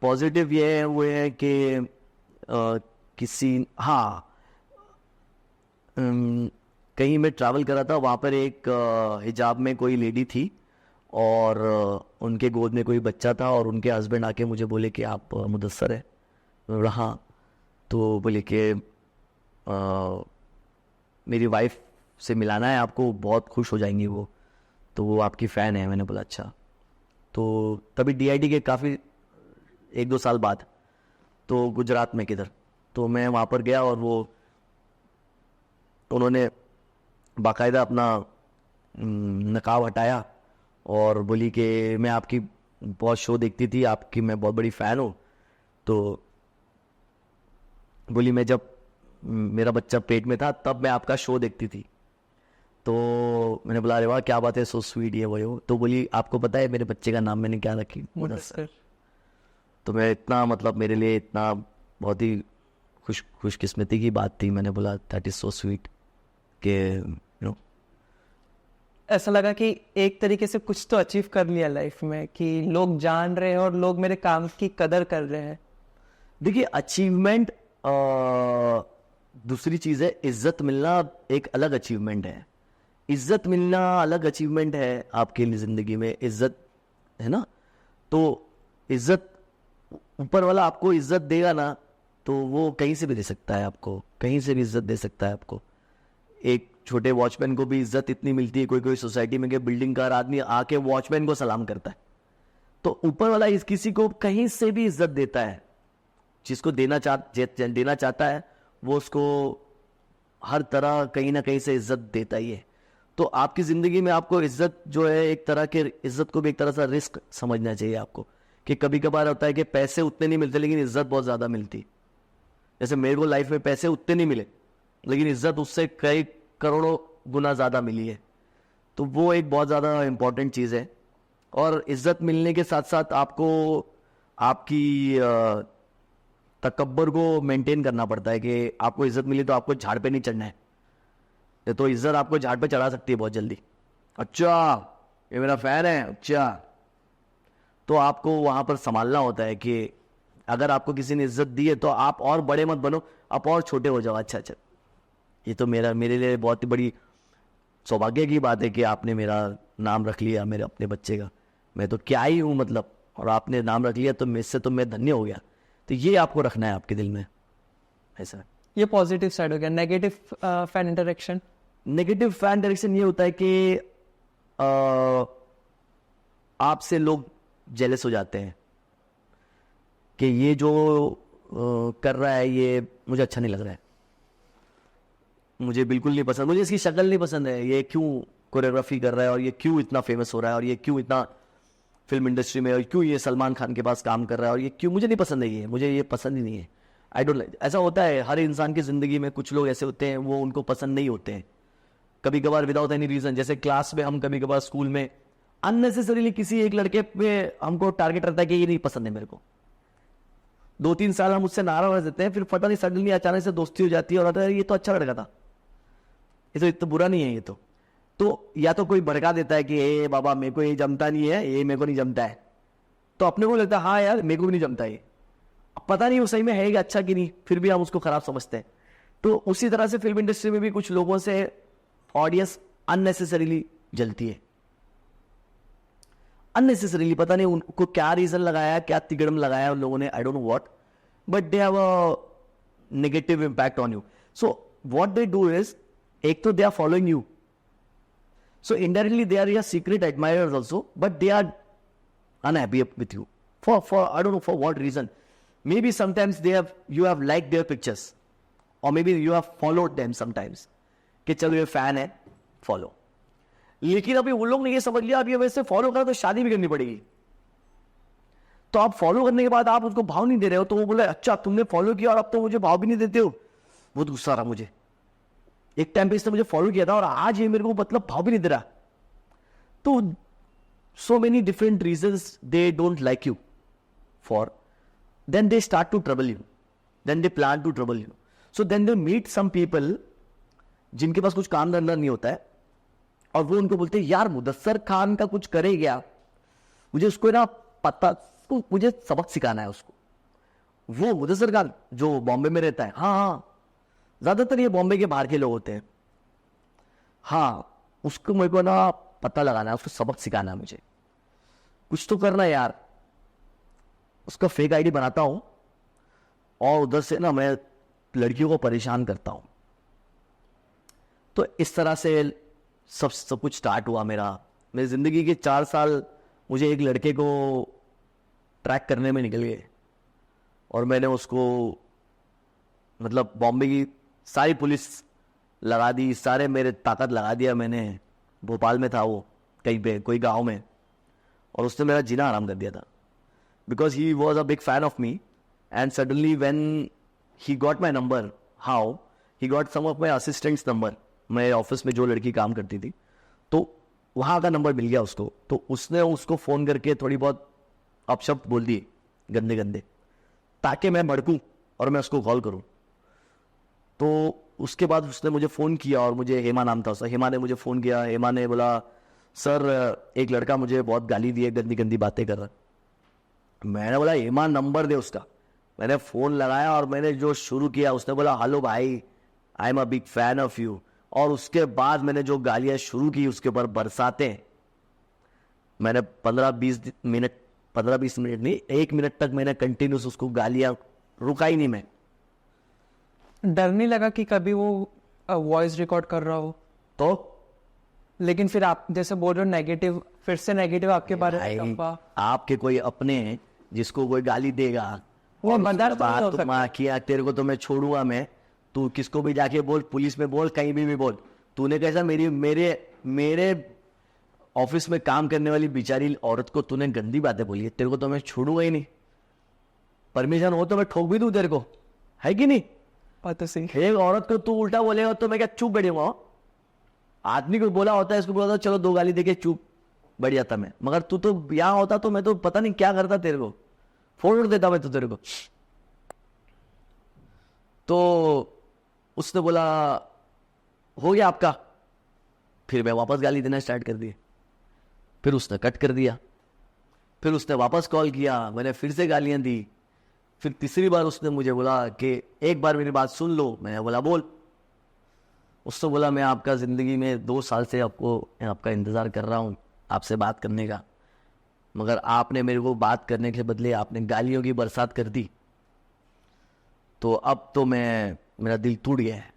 Speaker 1: पॉजिटिव ये है वो है कि कहीं मैं ट्रैवल कर रहा था, वहाँ पर एक हिजाब में कोई लेडी थी और उनके गोद में कोई बच्चा था और उनके हस्बैंड आके मुझे बोले कि आप मुदस्सर है रहा, तो बोले कि मेरी वाइफ से मिलाना है आपको, बहुत खुश हो जाएंगी वो, तो वो आपकी फ़ैन है। मैंने बोला अच्छा। तो तभी DID के काफ़ी 1-2 साल बाद, तो गुजरात में किधर, तो मैं वहाँ पर गया और वो उन्होंने बाकायदा अपना नकाब हटाया और बोली कि मैं आपकी बहुत शो देखती थी, आपकी मैं बहुत बड़ी फ़ैन हूँ। तो बोली मैं जब मेरा बच्चा पेट में था तब मैं आपका शो देखती थी। तो मैंने बोला अरे वाह क्या बात है, सो स्वीट ये वो। तो बोली आपको पता है मेरे बच्चे का नाम मैंने क्या रखी? मुदस्सर। तो मैं इतना मतलब मेरे लिए इतना बहुत ही खुशकिस्मती की बात थी। मैंने बोला दैट इज़ सो स्वीट कि यू नो,
Speaker 2: ऐसा लगा कि एक तरीके से कुछ तो अचीव कर लिया लाइफ में, कि लोग जान रहे हैं और लोग मेरे काम की कदर कर रहे हैं।
Speaker 1: देखिए अचीवमेंट दूसरी चीज़ है, इज्जत मिलना एक अलग अचीवमेंट है। इज्जत मिलना अलग अचीवमेंट है आपके लिए, ज़िंदगी में इज्जत है ना, तो इज्जत ऊपर वाला आपको इज्जत देगा ना, तो वो कहीं से भी दे सकता है आपको, कहीं से भी इज्जत दे सकता है आपको। एक छोटे वॉचमैन को भी इज्जत इतनी मिलती है, कोई सोसाइटी में कि बिल्डिंग का आदमी आके वॉचमैन को सलाम करता है, तो ऊपर वाला इस किसी को कहीं से भी इज्जत देता है। जिसको देना चाहता है वो उसको हर तरह कहीं ना कहीं से इज्जत देता ही है। तो आपकी ज़िंदगी में आपको इज्जत जो है, एक तरह के इज्जत को भी एक तरह से रिस्क समझना चाहिए आपको, कि कभी कभार होता है कि पैसे उतने नहीं मिलते लेकिन इज्जत बहुत ज़्यादा मिलती। जैसे मेरे को लाइफ में पैसे उतने नहीं मिले लेकिन इज्जत उससे कई करोड़ों गुना ज़्यादा मिली है, तो वो एक बहुत ज़्यादा इम्पॉर्टेंट चीज़ है। और इज्जत मिलने के साथ साथ आपको आपकी तकब्बर को मेंटेन करना पड़ता है कि आपको इज्जत मिली तो आपको झाड़ पे नहीं चढ़ना है, तो इज्जत आपको झाड़ पे चढ़ा सकती है बहुत जल्दी। अच्छा ये मेरा फैन है, अच्छा, तो आपको वहाँ पर संभालना होता है कि अगर आपको किसी ने इज्जत दी है तो आप और बड़े मत बनो, आप और छोटे हो जाओ। अच्छा ये तो मेरे लिए बहुत ही बड़ी सौभाग्य की बात है कि आपने मेरा नाम रख लिया मेरे अपने बच्चे का, मैं तो क्या ही हूँ मतलब, और आपने नाम रख लिया तो इससे तो मैं धन्य हो गया। तो ये आपको रखना है आपके दिल में ऐसा।
Speaker 2: ये पॉजिटिव साइड हो गया. Negative fan interaction.
Speaker 1: Negative fan direction ये होता है कि आपसे लोग जेलस हो जाते हैं कि ये जो कर रहा है ये मुझे अच्छा नहीं लग रहा है, मुझे बिल्कुल नहीं पसंद, मुझे इसकी शक्ल नहीं पसंद है, ये क्यों कोरियोग्राफी कर रहा है और ये क्यों इतना फेमस हो रहा है और ये क्यों इतना फिल्म इंडस्ट्री में और क्यों ये सलमान खान के पास काम कर रहा है और ये क्यों, मुझे नहीं पसंद है, ये मुझे ये पसंद ही नहीं है. I don't like. ऐसा होता है हर इंसान की ज़िंदगी में, कुछ लोग ऐसे होते हैं वो उनको पसंद नहीं होते हैं कभी कभार विदाउट एनी रीज़न. जैसे क्लास में हम कभी कभार स्कूल में अननेसेसरीली किसी एक लड़के पे हमको टारगेट रहता है कि ये नहीं पसंद है मेरे को. 2-3 साल हम उससे नाराज रह देते हैं, फिर पता नहीं सडनली अचानक से दोस्ती हो जाती है और आता है ये तो अच्छा लड़का था, ये तो इतना बुरा नहीं है ये तो या तो कोई भड़का देता है कि ए बाबा मेरे को ये जमता नहीं है, ये मेरे को नहीं जमता है, तो अपने को लगता है हाँ यार मेरे को भी नहीं जमता ये. अब पता नहीं वो सही में है कि अच्छा कि नहीं, फिर भी हम उसको खराब समझते हैं. तो उसी तरह से फिल्म इंडस्ट्री में भी कुछ लोगों से ऑडियंस अननेसेसरीली जलती है. अननेसेसरीली पता नहीं उनको क्या रीजन लगाया, क्या तिगड़म लगाया उन लोगों ने, I don't know what, but they have a negative impact on you. So what they do is, एक तो they are following you, so indirectly they are your secret admirers also, but they are unhappy with you for I don't know for what reason. Maybe sometimes you have liked their pictures, or maybe you have followed them sometimes कि चलो ये फैन है फॉलो. लेकिन अभी उन लोग ने ये समझ लिया अब ये वैसे फॉलो करा तो शादी भी करनी पड़ेगी. तो आप फॉलो करने के बाद आप उसको भाव नहीं दे रहे हो, तो वो बोले अच्छा तुमने फॉलो किया और अब तो मुझे भाव भी नहीं देते हो. बहुत गुस्सा रहा मुझे. एक टाइम पे इसने मुझे फॉलो किया था और आज ये मेरे को मतलब भाव भी नहीं दे रहा. तो so many different reasons they don't like you for, then they start to trouble you, then they plan to trouble you. So then they meet some people जिनके पास कुछ काम धंधा नहीं होता है और वो उनको बोलते हैं यार मुदस्सर खान का कुछ करे क्या, मुझे उसको ना पता, मुझे सबक सिखाना है उसको. वो मुदस्सर खान जो बॉम्बे में रहता है, हाँ ज्यादातर ये बॉम्बे के बाहर के लोग होते हैं, हाँ उसको मेरे को ना पता लगाना है, उसको सबक सिखाना है, मुझे कुछ तो करना है यार. उसका फेक आईडी बनाता हूं और उधर से ना मैं लड़कियों को परेशान करता हूं. तो इस तरह से सब कुछ स्टार्ट हुआ मेरी जिंदगी के 4 साल मुझे एक लड़के को ट्रैक करने में निकल गए और मैंने उसको मतलब बॉम्बे की सारी पुलिस लगा दी, सारे मेरे ताकत लगा दिया मैंने. भोपाल में था वो कहीं पे कोई गांव में, और उसने मेरा जीना आराम कर दिया था because he was a big fan of me. And suddenly when he got my number, how he got some of my assistants number, मेरे ऑफिस में जो लड़की काम करती थी तो वहाँ का नंबर मिल गया उसको. तो उसने उसको फ़ोन करके थोड़ी बहुत अपशब्द बोल दिए गंदे गंदे, ताकि मैं भड़कूं और मैं उसको कॉल करूं. तो उसके बाद उसने मुझे फ़ोन किया और मुझे, हेमा नाम था उसका, हेमा ने मुझे फ़ोन किया. हेमा ने बोला सर एक लड़का मुझे बहुत गाली दी है, गंदी गंदी बातें कर रहा. मैंने बोला हेमा नंबर दे उसका. मैंने फ़ोन लगाया और मैंने जो शुरू किया, उसने बोला हेलो भाई आई am a big fan of you. और उसके बाद मैंने जो गालियाँ शुरू की उसके ऊपर बरसाते, मैंने 15-20 मिनट नहीं, 1 मिनट तक मैंने कंटिन्यूस उसको गालियाँ, रुका ही नहीं मैं.
Speaker 2: डर नहीं लगा कि कभी वो वॉइस रिकॉर्ड कर रहा हो?
Speaker 1: तो
Speaker 2: लेकिन फिर आप जैसे बोल रहे हो नेगेटिव, फिर से नेगेटिव आपके बारे में अफवाह.
Speaker 1: आपके कोई अपने हैं जिसको कोई गाली देगा,
Speaker 2: वो बर्दाश्त नहीं हो
Speaker 1: बात
Speaker 2: सकता.
Speaker 1: तुम किया, तेरे को तो मैं छोड़ूंगा मैं, तू किसको भी जाके बोल, पुलिस में बोल, कहीं भी बोल. तूने कैसा मेरे ऑफिस में काम करने वाली बेचारी औरत को तूने गंदी बातें बोली है, तेरे को तो मैं छोड़ूंगा ही नहीं. परमिशन हो तो मैं ठोक भी दूं तेरे को, है कि नहीं?
Speaker 2: पता सही.
Speaker 1: एक औरत को तू उल्टा बोलेगा तो मैं क्या चुप बैठूंगा? आदमी को बोला होता है, इसको बोला था चलो 2 गाली देके चुप बैठ जाता मैं. मगर तू तो यहाँ होता तो मैं तो पता नहीं क्या करता, तेरे को फोड़ देता मैं तो तेरे को. तो उसने बोला हो गया आपका. फिर मैं वापस गाली देना स्टार्ट कर दी. फिर उसने कट कर दिया. फिर उसने वापस कॉल किया, मैंने फिर से गालियां दी. फिर तीसरी बार उसने मुझे बोला कि एक बार मेरी बात सुन लो. मैंने बोला बोल. उसने बोला मैं आपका ज़िंदगी में 2 साल से आपका इंतज़ार कर रहा हूँ आपसे बात करने का, मगर आपने मेरे को बात करने के बदले आपने गालियों की बरसात कर दी. तो अब तो मैं मेरा दिल टूट गया है,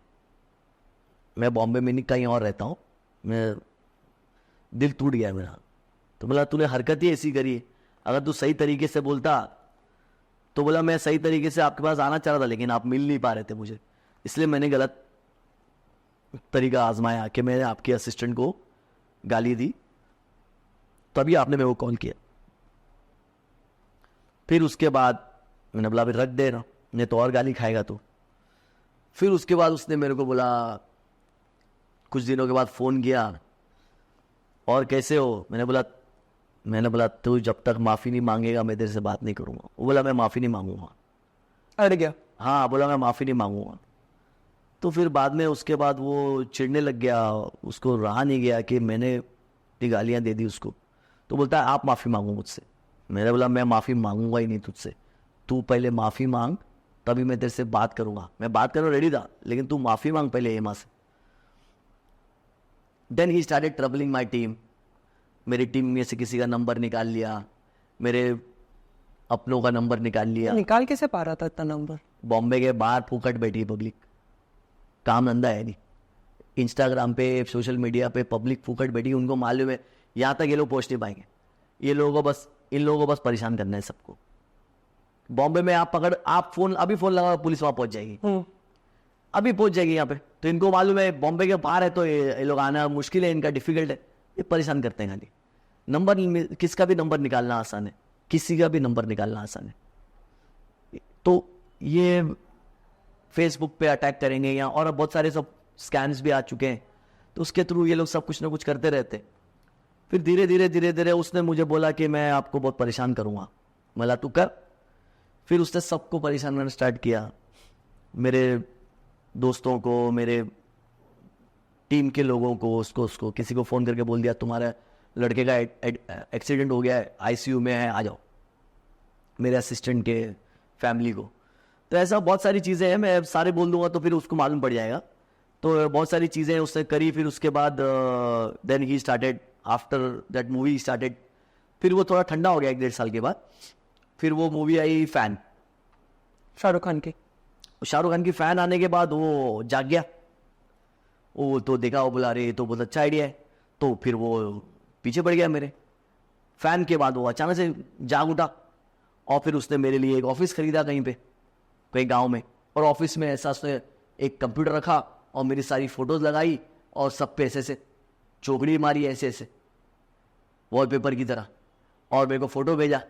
Speaker 1: मैं बॉम्बे में नहीं कहीं और रहता हूँ, मैं दिल टूट गया है मेरा। तो बोला तूने हरकत ही ऐसी करी है, अगर तू सही तरीके से बोलता तो बोला मैं सही तरीके से आपके पास आना चाह रहा था लेकिन आप मिल नहीं पा रहे थे मुझे, इसलिए मैंने गलत तरीका आजमाया कि मैंने आपके असिस्टेंट को गाली दी, तभी आपने मेरे को कॉल किया। फिर उसके बाद मैंने बोला अभी रख दे ना, नहीं तो और गाली खाएगा तू। फिर उसके बाद उसने मेरे को बोला, कुछ दिनों के बाद फ़ोन किया, और कैसे हो? मैंने बोला तू जब तक माफ़ी नहीं मांगेगा मैं तेरे से बात नहीं करूँगा। वो बोला मैं माफ़ी नहीं मांगूंगा।
Speaker 2: अड़ गया।
Speaker 1: हाँ, बोला मैं माफ़ी नहीं मांगूंगा। तो फिर बाद में उसके बाद वो चिढ़ने लग गया, उसको रहा नहीं गया कि मैंने इतनी गालियाँ दे दी उसको। तो बोलता है आप माफ़ी मांगो मुझसे। मैंने बोला मैं माफ़ी मांगूंगा ही नहीं तुझसे, तू पहले माफ़ी मांग तभी मैं तेरे से बात करूँगा। मैं बात करने रेडी था लेकिन तू माफ़ी मांग पहले एमा से। Then he started troubling my team. मेरी टीम में से किसी का नंबर निकाल लिया, मेरे अपनों का नंबर निकाल लिया।
Speaker 2: निकाल कैसे पा रहा था इतना नंबर?
Speaker 1: बॉम्बे के बाहर फूकट बैठी है पब्लिक, काम धंधा है नहीं। इंस्टाग्राम पे सोशल मीडिया पे पब्लिक फूकट बैठी, उनको मालूम है यहाँ तक ये लोग पहुँच नहीं पाएंगे, ये लोगों को बस इन लोगों को बस परेशान करना है सबको। बॉम्बे में आप फोन अभी फ़ोन लगा पुलिस वहाँ पहुँच जाएगी, अभी पहुँच जाएगी यहाँ पे। तो इनको मालूम है बॉम्बे के बाहर है तो ये लोग आना मुश्किल है, इनका डिफिकल्ट है, ये परेशान करते हैं खाली। नंबर किसका भी नंबर निकालना आसान है, किसी का भी नंबर निकालना आसान है। तो ये फेसबुक पे अटैक करेंगे यहाँ, और अब बहुत सारे सब स्कैम्स भी आ चुके हैं, तो उसके थ्रू ये लोग सब कुछ ना कुछ करते रहते। फिर धीरे धीरे उसने मुझे बोला कि मैं आपको बहुत परेशान करूँगा। बोला तू कर। फिर उसने सबको परेशान करना स्टार्ट किया, मेरे दोस्तों को, मेरे टीम के लोगों को, उसको किसी को फ़ोन करके बोल दिया तुम्हारे लड़के का एक्सीडेंट हो गया है, आईसीयू में है, आ जाओ, मेरे असिस्टेंट के फैमिली को। तो ऐसा बहुत सारी चीज़ें हैं, मैं सारे बोल दूंगा तो फिर उसको मालूम पड़ जाएगा। तो बहुत सारी चीज़ें उसने करी। फिर उसके बाद then he started, after that movie started, फिर वो थोड़ा ठंडा हो गया 1-1.5 साल के बाद। फिर वो मूवी आई फैन,
Speaker 2: शाहरुख खान की।
Speaker 1: शाहरुख खान की फैन आने के बाद वो जाग गया, वो तो देखा, वो बोला अरे ये तो बहुत अच्छा आइडिया है। तो फिर वो पीछे पड़ गया मेरे। फैन के बाद वो अचानक से जाग उठा, और फिर उसने मेरे लिए एक ऑफिस खरीदा कहीं पे, कहीं गांव में। और ऑफिस में ऐसा उसने एक कंप्यूटर रखा और मेरी सारी फोटोज लगाई, और सब पे ऐसे चौकड़ी मारी ऐसे ऐसे वॉलपेपर की तरह, और मेरे को फ़ोटो भेजा,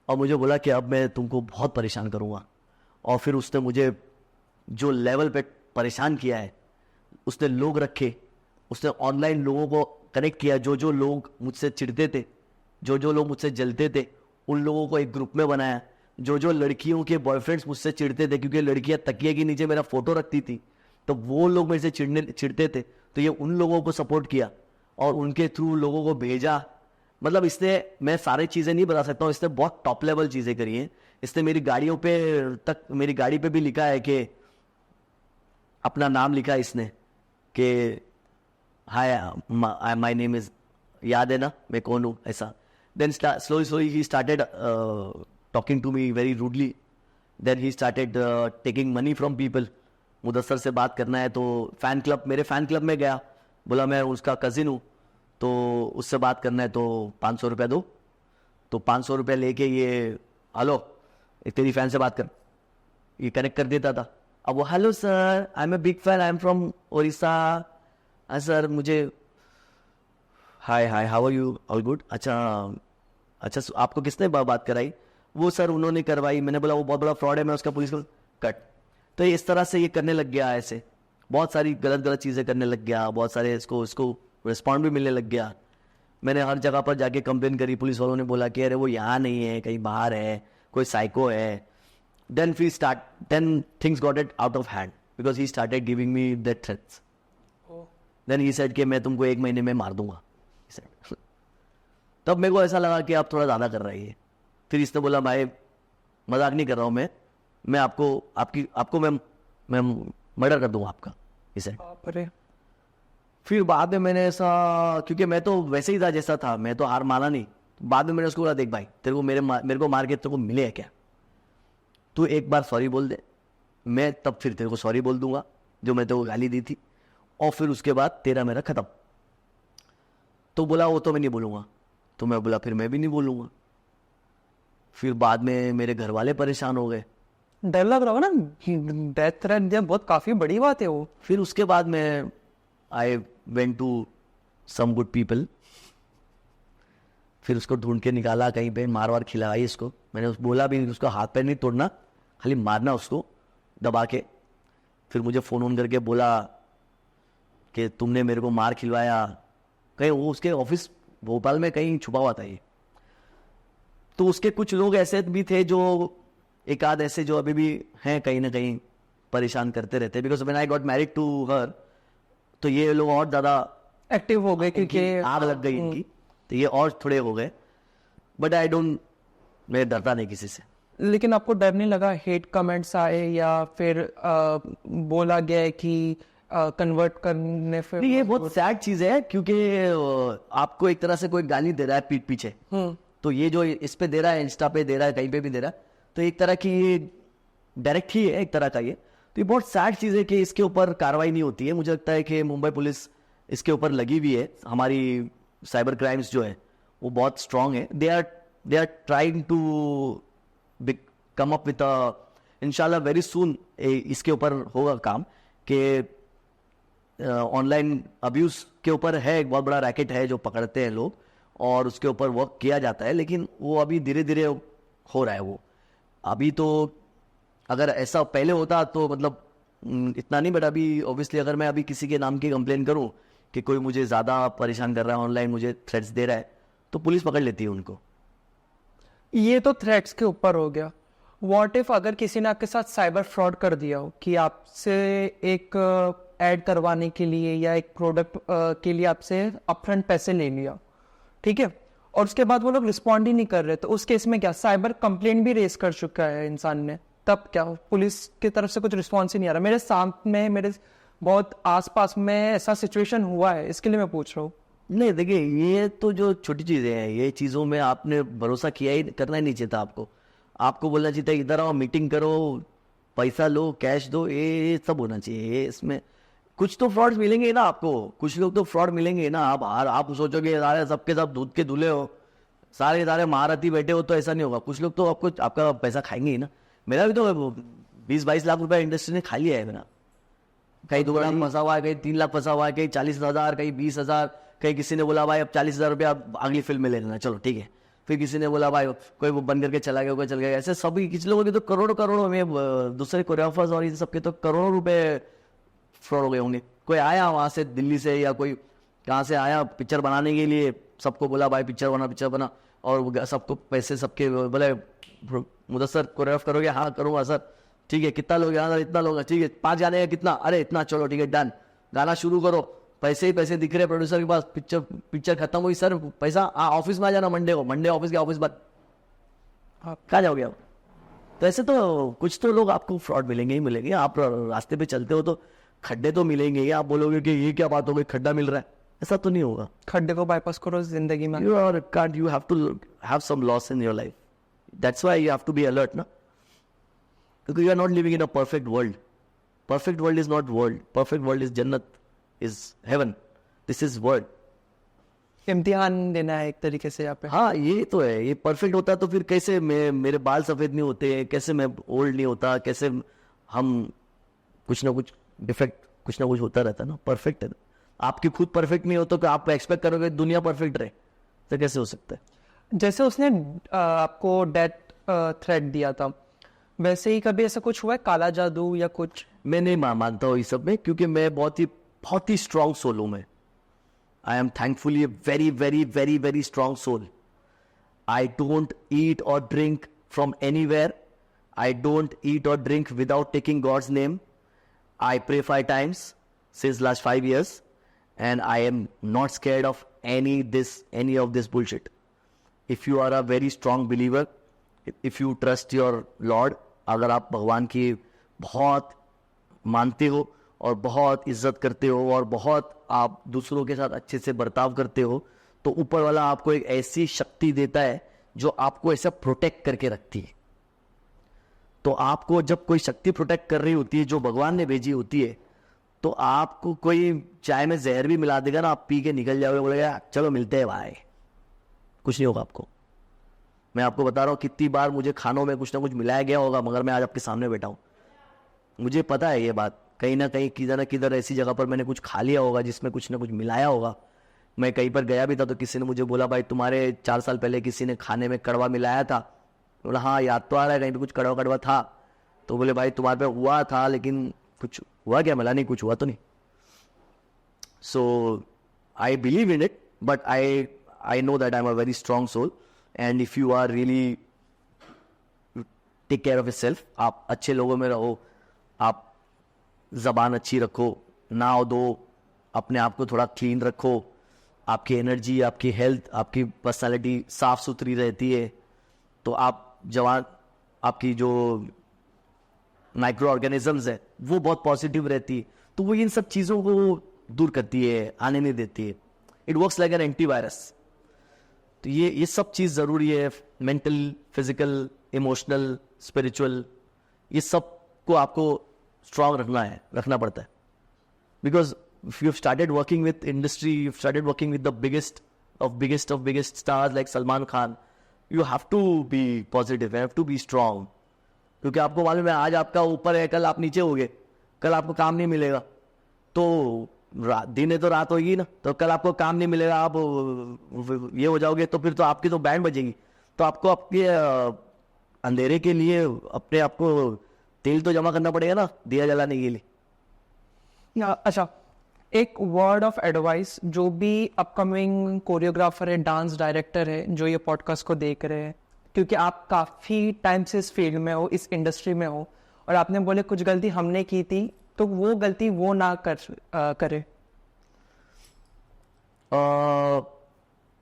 Speaker 1: और मुझे बोला कि अब मैं तुमको बहुत परेशान करूँगा। और फिर उसने मुझे जो लेवल पे परेशान किया है, उसने लोग रखे, उसने ऑनलाइन लोगों को कनेक्ट किया, जो लोग मुझसे चिढ़ते थे, जो लोग मुझसे जलते थे, उन लोगों को एक ग्रुप में बनाया। जो लड़कियों के बॉयफ्रेंड्स मुझसे चिढ़ते थे, क्योंकि लड़कियां तकिए के नीचे मेरा फोटो रखती थी, तो वो लोग मेरे से चिढ़ते थे, तो ये उन लोगों को सपोर्ट किया और उनके थ्रू लोगों को भेजा। मतलब इसने, मैं सारी चीज़ें नहीं बता सकता हूँ, इसने बहुत टॉप लेवल चीज़ें करी हैं। इसने मेरी गाड़ियों पे तक, मेरी गाड़ी पे भी लिखा है कि अपना नाम लिखा है इसने कि हाय माय नेम इज, याद है ना मैं कौन हूँ, ऐसा। Then slowly he started talking to me very rudely. Then he started taking money from people. Mudassar से बात करना है तो मेरे फ़ैन क्लब में गया, बोला मैं उसका कज़िन हूँ, तो उससे बात करना है तो 500 रुपया दो। तो 500 रुपया लेके ये हेलो तेरी फ़ैन से बात कर, ये कनेक्ट कर देता था। अब वो hello sir, I am a big fan, I am from Orissa. हाँ सर, मुझे hi how are you, all good. अच्छा आपको किसने बात कराई? वो सर उन्होंने करवाई। मैंने बोला वो बहुत बड़ा फ्रॉड है, मैं उसका पुलिस को कट। तो इस तरह से ये करने लग गया, ऐसे बहुत सारी गलत चीज़ें करने लग गया, बहुत सारे इसको रिस्पॉन्ड भी मिलने लग गया। मैंने हर जगह पर जाके कंप्लेन करी, पुलिस वालों ने बोला कि अरे वो यहाँ नहीं है, कहीं बाहर है, कोई साइको है। Then things got it out of hand because he started giving me that threats. Then he said कि मैं तुमको 1 महीने में मार दूंगा। तब मेरे को ऐसा लगा कि आप थोड़ा ज़्यादा कर रही है। फिर इसने बोला भाई मजाक नहीं कर रहा हूँ मैं आपको मैं मर्डर कर दूंगा आपका, इसे।
Speaker 2: अरे
Speaker 1: फिर बाद में मैंने ऐसा, क्योंकि मैं तो वैसे ही था जैसा था, मैं तो हार माना नहीं। बाद में मैंने उसको बोला देख भाई तेरे को मेरे को मार के तेरे को मिले है क्या, तू एक बार सॉरी बोल दे, मैं तब फिर तेरे को सॉरी बोल दूंगा जो मैं तेरे को गाली दी थी, और फिर उसके बाद तेरा मेरा खत्म। तो बोला वो तो मैं नहीं बोलूँगा। तो मैं बोला फिर मैं भी नहीं बोलूँगा। फिर बाद में मेरे घर वाले परेशान हो गए।
Speaker 2: डर लग रहा होगा ना, डेथ थ्रेट दिया, बहुत काफी बड़ी बात है वो।
Speaker 1: फिर उसके बाद मैं I went to some good people, फिर उसको ढूंढ के निकाला, कहीं पे मार वार खिलाई इसको। मैंने बोला भी उसको हाथ पैर नहीं तोड़ना, खाली मारना उसको दबा के। फिर मुझे फ़ोन ऑन करके बोला कि तुमने मेरे को मार खिलवाया। कहीं वो उसके ऑफिस भोपाल में कहीं छुपा हुआ था ये। तो उसके कुछ लोग ऐसे भी थे जो एक आध ऐसे जो अभी भी हैं कहीं ना कहीं परेशान करते रहते हैं। Because when I got married to her, तो ये लोग और ज़्यादा
Speaker 2: एक्टिव हो गए क्योंकि
Speaker 1: आग लग गई इनकी, तो ये और थोड़े हो गए। बट आई डोंट, मैं डरता नहीं किसी से।
Speaker 2: लेकिन आपको डर नहीं लगा हेट कमेंट्स आए या फिर बोला गया है कि कन्वर्ट करने फिर?
Speaker 1: नहीं, ये बहुत सैड चीज़ है क्योंकि आपको एक तरह से कोई गाली दे रहा है पीठ पीछे, तो ये जो इस पे दे रहा है, इंस्टा पे दे रहा है, कहीं पे भी दे रहा है, तो एक तरह की ये डायरेक्ट ही है एक तरह का ये। तो ये बहुत सैड चीज़ है कि इसके ऊपर कार्रवाई नहीं होती है। मुझे लगता है कि मुंबई पुलिस इसके ऊपर लगी हुई है। हमारी साइबर क्राइम्स जो है वो बहुत स्ट्रांग है। They are trying to come up with इंशाल्लाह वेरी सून इसके ऊपर होगा काम कि ऑनलाइन अब्यूज़ के ऊपर है, एक बहुत बड़ा रैकेट है जो पकड़ते हैं लोग और उसके ऊपर वर्क किया जाता है। लेकिन वो अभी धीरे धीरे हो रहा है। वो अभी तो अगर ऐसा पहले होता तो मतलब इतना नहीं, बट अभी ऑब्वियसली अगर मैं अभी किसी के नाम की कंप्लेन करूं कि कोई मुझे ज़्यादा परेशान कर रहा है, ऑनलाइन मुझे थ्रेट्स दे रहा है, तो पुलिस पकड़ लेती है उनको।
Speaker 2: ये तो थ्रेट्स के ऊपर हो गया। व्हाट इफ अगर किसी ने आपके साथ साइबर फ्रॉड कर दिया हो कि आपसे एक ऐड करवाने के लिए या एक प्रोडक्ट के लिए आपसे अपफ्रंट पैसे ले लिया, ठीक है, और उसके बाद वो लोग रिस्पॉन्ड ही नहीं कर रहे, तो उस केस में क्या? साइबर कंप्लेंट भी रेज कर चुका है इंसान ने, तब क्या? पुलिस की तरफ से कुछ रिस्पॉन्स ही नहीं आ रहा। मेरे सामने, मेरे बहुत आसपास में ऐसा सिचुएशन हुआ है, इसके लिए मैं पूछ रहा हूँ।
Speaker 1: नहीं देखिए, ये तो जो छोटी चीज़ें हैं, ये चीज़ों में आपने भरोसा किया ही करना ही नहीं चाहिए था। आपको बोलना चाहिए था इधर आओ, मीटिंग करो, पैसा लो, कैश दो, ये सब होना चाहिए। ये इसमें कुछ तो फ्रॉड मिलेंगे ना आपको, कुछ लोग तो फ्रॉड मिलेंगे ना। आप सोचोगे सारे सबके सब दूध के दूल्हे हो, सारे महारथी बैठे हो, तो ऐसा नहीं होगा। कुछ लोग तो आपका पैसा खाएंगे ही ना। मेरा भी तो 20-22 लाख रुपए इंडस्ट्री ने खा लिया है मेरा। कहीं 2 लाख फंसा हुआ है, कहीं 3 लाख फंसा हुआ है, कहीं 40,000, कहीं 20,000, कहीं किसी ने बोला भाई अब 40,000 रुपये आप अगली फिल्म में ले लेना, चलो ठीक है। फिर किसी ने बोला भाई कोई वो बंद करके चला गया, कोई चल गया। ऐसे सभी किसी लोगों के तो करोड़ों में, दूसरे कोरियोग्राफर्स और इन सबके तो करोड़ों रुपए फ्रॉड हो गए होंगे। कोई आया वहाँ से दिल्ली से या कोई कहाँ से आया पिक्चर बनाने के लिए, सबको बोला भाई पिक्चर बना, और सबको पैसे सबके बोले मुदस्सर कोरियोग्राफ करोगे? हाँ करूँगा सर। ठीक है, कितना लोग? हाँ सर इतना लोग। ठीक है, 5 गाने का कितना? अरे इतना, चलो ठीक है डन, गाना शुरू करो। पैसे ही पैसे दिख रहे प्रोड्यूसर के पास। पिक्चर खत्म हुई सर, पैसा ऑफिस में आ जाना मंडे ऑफिस के ऑफिस बंद, कहाँ जाओगे आप? तो ऐसे तो कुछ तो लोग आपको फ्रॉड मिलेंगे ही मिलेंगे। आप रास्ते पे चलते हो तो खड्डे तो मिलेंगे ही। आप बोलोगे कि ये क्या बात हो गई, खड्डा मिल रहा है, ऐसा तो नहीं होगा।
Speaker 2: खड्डे को बाईपास करो जिंदगी में।
Speaker 1: You have to have some loss in your life. That's why you have to be alert, na? Because you are not living in a perfect world. Perfect world is not world. Perfect world is Jannat, is heaven. This is world.
Speaker 2: इम्तिहान देना है एक तरीके से यहाँ पे।
Speaker 1: हाँ ये तो है। ये परफेक्ट होता तो फिर कैसे मेरे बाल सफेद नहीं होते, कैसे मैं ओल्ड नहीं होता, कैसे हम कुछ ना कुछ डिफेक्ट कुछ ना कुछ होता रहता ना। परफेक्ट है। आपकी खुद परफेक्ट नहीं हो तो आप एक्सपेक्ट करोगे दुनिया परफेक्ट रहे, तो कैसे हो सकता है?
Speaker 2: जैसे उसने आपको डेथ थ्रेट दिया था, वैसे ही कभी ऐसा कुछ हुआ है, काला जादू या कुछ?
Speaker 1: मैं नहीं मानता हूँ इस सब में, क्योंकि मैं बहुत ही स्ट्रांग सोल हूँ। मैं I am thankfully very very very very strong soul. I don't eat or drink from anywhere. I don't eat or drink without taking God's name. I pray 5 times since last 5 years, and I am not scared of any of this bullshit. If you are a very strong believer, if you trust your Lord, अगर आप भगवान की बहुत मानते हो और बहुत इज्जत करते हो और बहुत आप दूसरों के साथ अच्छे से बर्ताव करते हो, तो ऊपर वाला आपको एक ऐसी शक्ति देता है जो आपको ऐसा प्रोटेक्ट करके रखती है। तो आपको जब कोई शक्ति प्रोटेक्ट कर रही होती है जो भगवान ने भेजी होती है, तो आपको कोई चाय में जहर भी मिला देगा ना, आप पी के निकल जाओगे, बोलेगा चलो मिलते हैं भाई, कुछ नहीं होगा आपको। मैं आपको बता रहा हूँ कितनी बार मुझे खानों में कुछ ना कुछ मिलाया गया होगा, मगर मैं आज आपके सामने बैठा हूँ। मुझे पता है ये बात, कहीं ना कहीं किधर ना किधर ऐसी जगह पर मैंने कुछ खा लिया होगा जिसमें कुछ ना कुछ मिलाया होगा। मैं कहीं पर गया भी था तो किसी ने मुझे बोला भाई तुम्हारे 4 साल पहले किसी ने खाने में कड़वा मिलाया था। बोला हाँ याद तो आ रहा है, कहीं पे कुछ कड़वा कड़वा था। तो बोले भाई तुम्हारे पे हुआ था, लेकिन कुछ हुआ क्या? मिला नहीं, कुछ हुआ तो नहीं। So I believe in it, but I know that I am a very strong soul, and if you are really take care of yourself, आप अच्छे लोगों में रहो, आप जबान अच्छी रखो, नाव दो, अपने आप को थोड़ा क्लीन रखो, आपकी एनर्जी, आपकी हेल्थ, आपकी पर्सनालिटी साफ सुथरी रहती है, तो आप जवान, आपकी जो माइक्रो ऑर्गेनिजम्स है वो बहुत पॉजिटिव रहती है, तो वो इन सब चीज़ों को दूर करती है, आने नहीं देती है। It works like an antivirus. तो ये सब चीज़ ज़रूरी है, मेंटल, फिजिकल, इमोशनल, स्पिरिचुअल, ये सब को आपको स्ट्रांग रखना पड़ता है। Because if you've started working with industry, you've started working with the biggest stars like Salman Khan, you have to be positive, you have to be strong, क्योंकि आपको मालूम है आज आपका ऊपर है, कल आप नीचे होगे, कल आपको काम नहीं मिलेगा, तो दिन है तो रात होगी ना, तो कल आपको काम नहीं मिलेगा, आप ये हो जाओगे, तो फिर तो आपकी तो बैंड बजेगी। तो आपको आपके अंधेरे के लिए अपने आपको तेल तो जमा करना पड़ेगा ना, दिया जलाने के लिए।
Speaker 2: अच्छा, एक वर्ड ऑफ एडवाइस जो भी अपकमिंग कोरियोग्राफर है, डांस डायरेक्टर है, जो ये पॉडकास्ट को देख रहे हैं, क्योंकि आप काफ़ी टाइम से इस फील्ड में हो, इस इंडस्ट्री में हो, और आपने बोले कुछ गलती हमने की थी, तो वो गलती वो ना करे।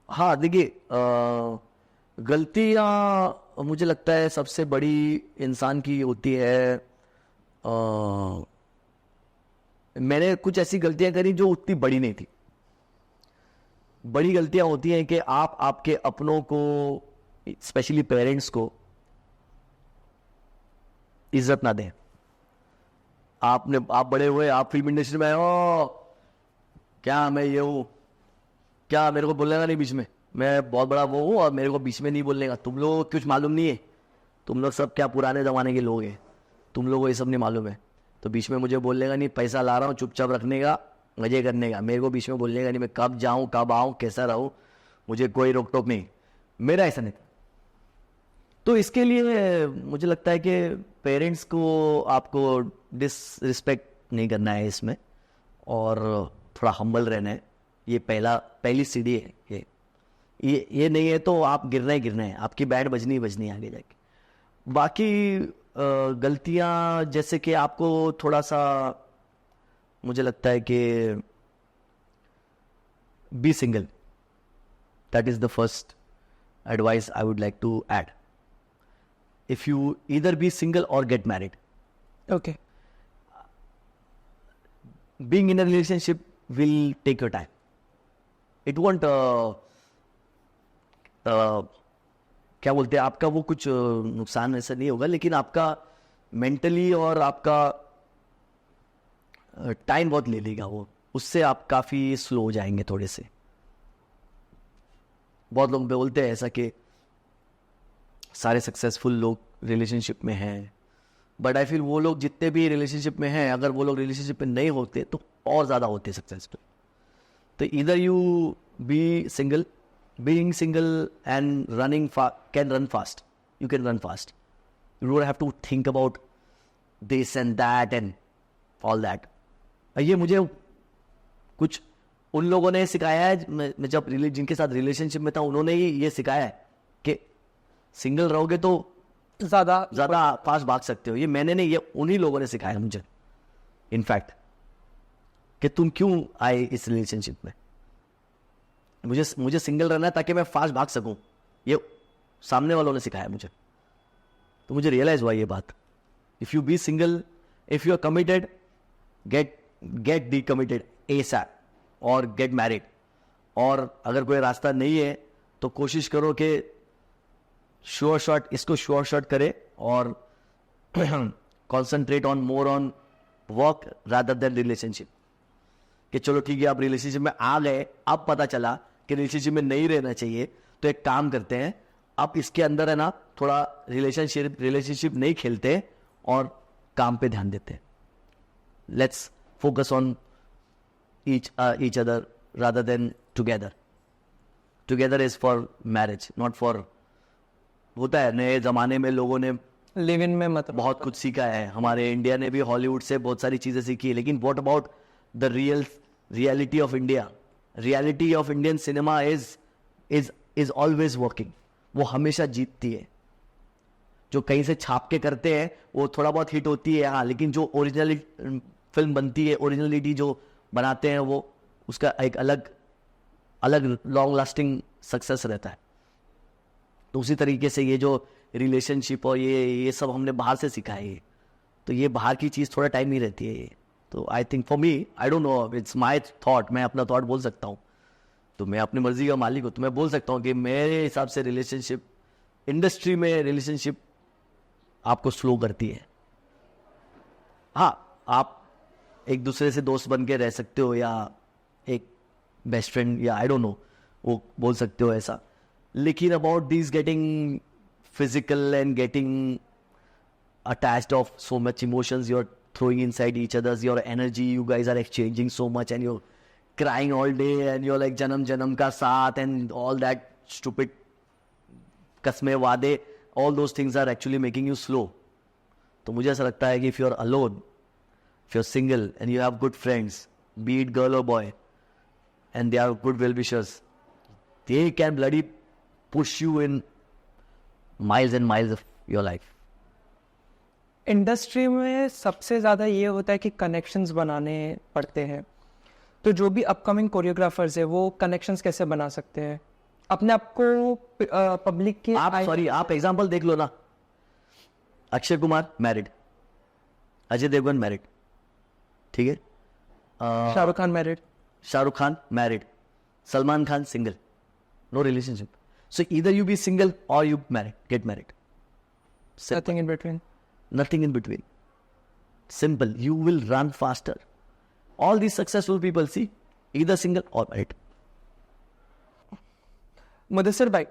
Speaker 1: हाँ देखिए, गलतियाँ मुझे लगता है सबसे बड़ी इंसान की होती है। मैंने कुछ ऐसी गलतियां करी जो उतनी बड़ी नहीं थी। बड़ी गलतियां होती हैं कि आप आपके अपनों को, स्पेशली पेरेंट्स को, इज्जत ना दें। आप बड़े हुए, आप फिल्म इंडस्ट्री में हो, क्या मैं ये हूं, क्या मेरे को बोलेगा नहीं बीच में, मैं बहुत बड़ा वो हूँ और मेरे को बीच में नहीं बोलने का, तुम लोग कुछ मालूम नहीं है, तुम लोग सब क्या पुराने जमाने के लोग हैं, तुम लोगों को ये सब नहीं मालूम है, तो बीच में मुझे बोलने का नहीं, पैसा ला रहा हूँ चुपचाप रखने का, मजे करने का, मेरे को बीच में बोलने का नहीं, मैं कब जाऊँ कब आऊँ कैसा रहूँ, मुझे कोई रोक टोक नहीं, मेरा ऐसा नहीं। तो इसके लिए मुझे लगता है कि पेरेंट्स को आपको डिसरिस्पेक्ट नहीं करना है इसमें, और थोड़ा हम्बल रहना है। ये पहली सीढ़ी है। ये नहीं है तो आप गिरना ही गिरना है, आपकी बैंड बजनी ही बजनी है आगे जाके। बाकी गलतियां जैसे कि आपको थोड़ा सा, मुझे लगता है कि be single, that is the first advice I would like to add. If you either be single or get married,
Speaker 2: okay,
Speaker 1: being in a relationship will take your time. It won't क्या बोलते हैं, आपका वो कुछ नुकसान ऐसा नहीं होगा, लेकिन आपका मेंटली और आपका टाइम बहुत ले लेगा वो, उससे आप काफ़ी स्लो हो जाएंगे थोड़े से। बहुत लोग बोलते हैं ऐसा कि सारे सक्सेसफुल लोग रिलेशनशिप में हैं, बट आई फील वो लोग जितने भी रिलेशनशिप में हैं, अगर वो लोग रिलेशनशिप में नहीं होते तो और ज़्यादा होते सक्सेसफुल। तो इधर you be single, being single and running can run fast, you can run fast, you don't have to think about this and that and all that. ये मुझे कुछ उन लोगों ने सिखाया है, मैं जब जिनके साथ रिलेशनशिप में था उन्होंने ही ये सिखाया है कि सिंगल रहोगे तो ज़्यादा फास्ट भाग सकते हो। ये मैंने नहीं, ये उन्हीं लोगों ने सिखाया मुझे इनफैक्ट, कि तुम क्यों आए इस रिलेशनशिप में, मुझे सिंगल रहना है ताकि मैं फास्ट भाग सकूं, ये सामने वालों ने सिखाया मुझे। तो मुझे रियलाइज हुआ ये बात, if you be single, if you are committed, get the committed ASAP और गेट मैरिड। और अगर कोई रास्ता नहीं है तो कोशिश करो कि श्योर शॉट, इसको श्योर शॉट करे और concentrate on more on work rather than relationship. कि चलो ठीक है, आप रिलेशनशिप में आ गए, अब पता चला कि रिलेशनशिप में नहीं रहना चाहिए, तो एक काम करते हैं, अब इसके अंदर है ना थोड़ा रिलेशनशिप नहीं खेलते और काम पे ध्यान देते हैं. Let's focus on each other rather than together. Together is for marriage, not for. होता है नए ज़माने में लोगों ने
Speaker 2: लिव इन में मतलब
Speaker 1: बहुत कुछ सीखा है. हमारे इंडिया ने भी हॉलीवुड से बहुत सारी चीज़ें सीखी है, लेकिन what about the reality of India? Reality of Indian cinema is always working. वो हमेशा जीतती है. जो कहीं से छाप के करते हैं वो थोड़ा बहुत हिट होती है, हाँ, लेकिन जो ओरिजिनल फिल्म बनती है, ओरिजिनलिटी जो बनाते हैं, वो उसका एक अलग लॉन्ग लास्टिंग सक्सेस रहता है. तो उसी तरीके से ये जो रिलेशनशिप और ये सब हमने बाहर से सीखा है, तो ये बाहर की चीज़ थोड़ा टाइम ही रहती है ये. तो I think for me, I don't no, it's my thought, मैं अपना थॉट बोल सकता हूँ. तो मैं अपनी मर्जी का मालिक हूँ, तो मैं बोल सकता हूँ कि मेरे हिसाब से रिलेशनशिप, इंडस्ट्री में रिलेशनशिप आपको स्लो करती है. हाँ, आप एक दूसरे से दोस्त बन के रह सकते हो, या एक बेस्ट फ्रेंड, या आई डोंट नो, वो बोल सकते हो ऐसा. लेकिन about this getting physical and getting attached of so much emotions you are throwing inside each other's, your energy, you guys are exchanging so much, and you're crying all day, and you're like janam janam ka saath, and all that stupid kasme waade, all those things are actually making you slow. तो मुझे ऐसा लगता है कि if you're alone, if you're single and you have good friends, be it girl or boy, and they are good well-wishers, they can bloody push you in miles and miles of your life.
Speaker 2: Industry में सबसे ज़्यादा ये होता है कि कनेक्शंस बनाने पड़ते हैं. तो जो भी अपकमिंग कोरियोग्राफर्स है वो कनेक्शंस कैसे बना सकते हैं अपने आप को पब्लिक के?
Speaker 1: आप एग्जांपल देख लो ना. अक्षय कुमार मैरिड, अजय देवगन मैरिड, ठीक है,
Speaker 2: Shahrukh Khan married,
Speaker 1: Salman Khan single, no relationship. So either you be single or you get married. Nothing in between. Simple. You will run faster. All these successful people, see, either single or married.
Speaker 2: Mudassir भाई,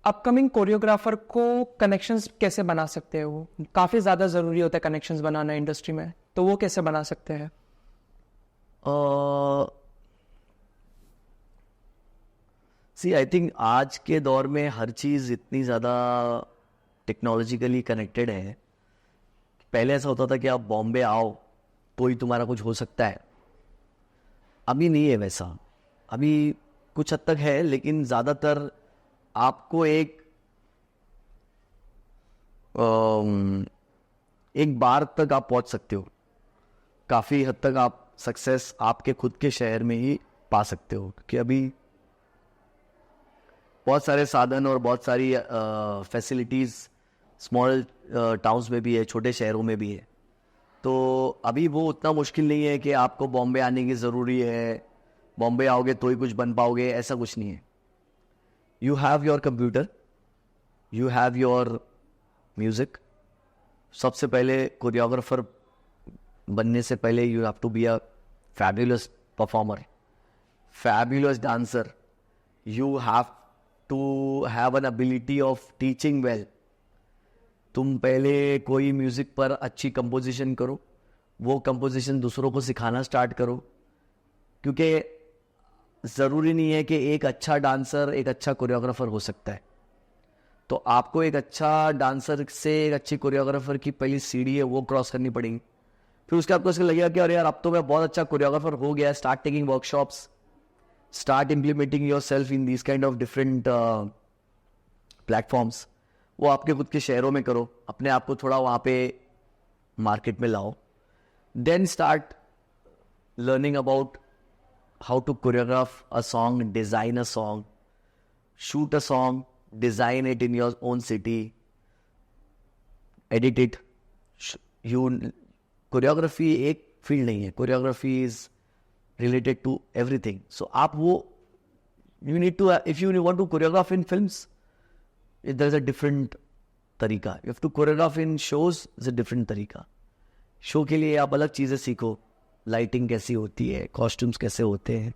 Speaker 2: अपकमिंग कोरियोग्राफर को कनेक्शंस कैसे बना सकते हैं? वो काफ़ी ज़्यादा ज़रूरी होता है कनेक्शंस बनाना इंडस्ट्री में, तो वो कैसे बना सकते हैं?
Speaker 1: See, I think आज के दौर में हर चीज़ इतनी ज़्यादा टेक्नोलॉजिकली कनेक्टेड है. पहले ऐसा होता था कि आप बॉम्बे आओ तो ही तुम्हारा कुछ हो सकता है. अभी नहीं है वैसा. अभी कुछ हद तक है, लेकिन ज़्यादातर आपको एक बार तक आप पहुंच सकते हो. काफ़ी हद तक आप सक्सेस आपके खुद के शहर में ही पा सकते हो, क्योंकि अभी बहुत सारे साधन और बहुत सारी फैसिलिटीज़ स्मॉल टाउन्स में भी है, छोटे शहरों में भी है. तो अभी वो उतना मुश्किल नहीं है कि आपको बॉम्बे आने की ज़रूरी है, बॉम्बे आओगे तो ही कुछ बन पाओगे, ऐसा कुछ नहीं है. You have your computer, you have your music. सबसे पहले कोरियोग्राफर बनने से पहले you have to be a fabulous performer, fabulous dancer. You have to have an ability of teaching well. तुम पहले कोई म्यूज़िक पर अच्छी कंपोजिशन करो, वो कंपोजिशन दूसरों को सिखाना स्टार्ट करो, क्योंकि ज़रूरी नहीं है कि एक अच्छा डांसर एक अच्छा कोरियोग्राफर हो सकता है. तो आपको एक अच्छा डांसर से एक अच्छी कोरियोग्राफर की पहली सीढ़ी है वो क्रॉस करनी पड़ेगी. फिर उसके आपको ऐसा लगेगा कि अरे यार अब तो मैं बहुत अच्छा कोरियोग्राफर हो गया. Start taking workshops, start implementing your self in this kind of different platforms. वो आपके खुद के शहरों में करो, अपने आप को थोड़ा वहाँ पे मार्केट में लाओ. Then start learning about how to choreograph a song, design a song, shoot a song, design it in your own city, edit it. Choreography एक फील्ड नहीं है, choreography is related to everything. So आप वो you need to, if you want to choreograph in films, there's a different तरीका. You have to choreograph in shows is a different तरीका. शो के लिए आप अलग चीज़ें सीखो, लाइटिंग कैसी होती है, कॉस्ट्यूम्स कैसे होते हैं,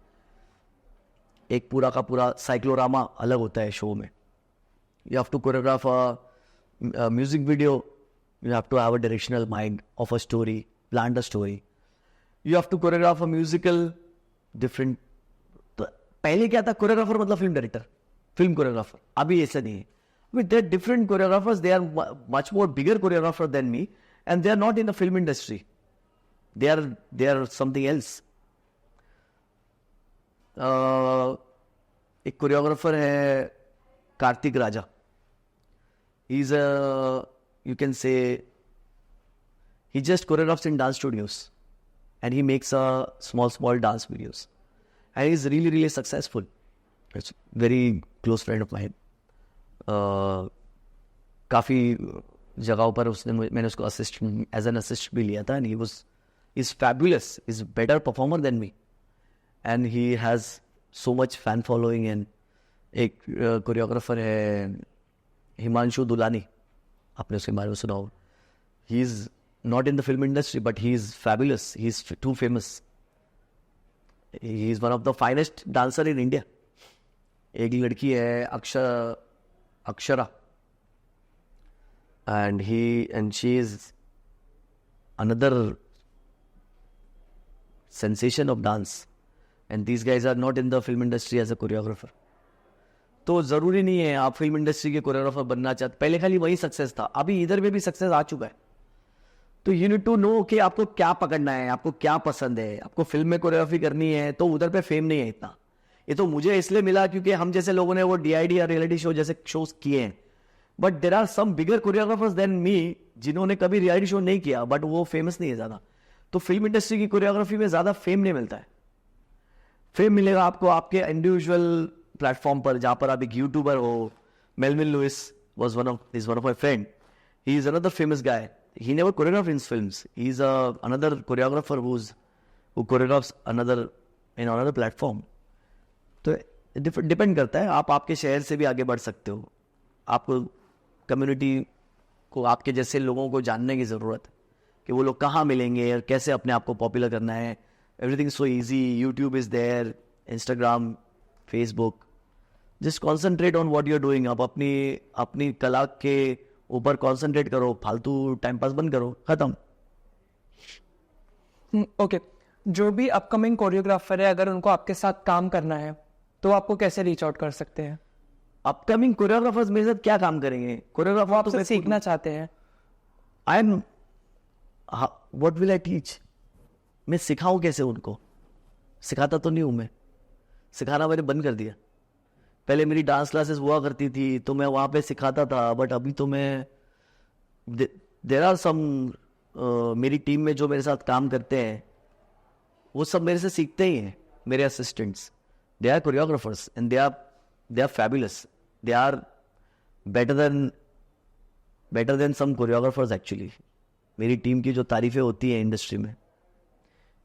Speaker 1: एक पूरा का पूरा साइक्लोरामा अलग होता है शो में. You have to choreograph a music video. You have to have a directional mind of a story, plan the story. You have to choreograph a musical, different. तो पहले क्या था, कोरियोग्राफर मतलब फिल्म डायरेक्टर, फिल्म कोरियोग्राफर. अभी ऐसा नहीं है. There are different choreographers. They are much more bigger choreographer than me, and they are not in the film industry. They are something else. एक कोरियोग्राफर है कार्तिक राजा. He is a, you can say, he just choreographs in dance studios and he makes a small dance videos and he's really successful. It's very close friend of mine. काफ़ी जगहों पर मैंने उसको असिस्टेंट एज एन असिस्ट भी लिया था and he's fabulous. He's a better performer than me and he has so much fan following. and एक कोरियोग्राफर है हिमांशु दुलानी, आपने उसके बारे में सुना हो. He is not in the film industry but he is fabulous. He is too famous. He is one of the finest dancer in India. एक लड़की है Akshara and she is another sensation of dance and these guys are not in the film industry as a choreographer. तो ज़रूरी नहीं है आप फिल्म इंडस्ट्री के कोरियोग्राफर बनना चाहते. पहले खाली वही सक्सेस था, अभी इधर में भी सक्सेस आ चुका है. तो यू नीड टू नो कि आपको क्या पकड़ना है, आपको क्या पसंद है. आपको फिल्म में कोरियोग्राफी करनी है तो उधर पे फेम नहीं है इतना. ये तो मुझे इसलिए मिला क्योंकि हम जैसे लोगों ने वो DID या रियलिटी शो जैसे शोज किए हैं. But there are some bigger choreographers than me जिन्होंने कभी रियलिटी शो नहीं किया बट वो फेमस नहीं है ज़्यादा. तो फिल्म इंडस्ट्री की कोरियोग्राफी में ज़्यादा फेम नहीं मिलता है. फेम मिलेगा आपको आपके इंडिविजुअल प्लेटफॉर्म पर, जहां पर आप एक यूट्यूबर हो. Melvin Louis was one of my friend. He is another famous guy. He never choreographed in films. He is another choreographer who choreographs in another platform. तो डिपेंड करता है. आप आपके शहर से भी आगे बढ़ सकते हो. आपको कम्युनिटी को, आपके जैसे लोगों को जानने की ज़रूरत है कि वो लोग कहाँ मिलेंगे और कैसे अपने आप को पॉपुलर करना है. Everything so easy. YouTube is there, Instagram, Facebook. Just concentrate on what you're doing. आप अपनी कला के ऊपर कॉन्सेंट्रेट करो, फालतू टाइम पास बंद करो, खत्म.
Speaker 2: ओके. जो भी अपकमिंग कोरियोग्राफर है, अगर उनको आपके साथ काम करना है तो आपको कैसे रीच आउट कर सकते हैं?
Speaker 1: अपकमिंग कोरियोग्राफर्स मेरे साथ क्या काम करेंगे? कोरियोग्राफर
Speaker 2: आपसे सीखना चाहते हैं.
Speaker 1: I am what will I teach. मैं सिखाऊं कैसे उनको? सिखाता तो नहीं हूं मैं. सिखाना मैंने बंद कर दिया. पहले मेरी डांस क्लासेस हुआ करती थी तो मैं वहाँ पे सिखाता था. बट अभी तो मैं देर आर सम मेरी टीम में जो मेरे साथ काम करते हैं वो सब मेरे से सीखते ही हैं. मेरे assistants, they are choreographers and they are fabulous. They are better than some choreographers actually. मेरी टीम की जो तारीफें होती हैं इंडस्ट्री में,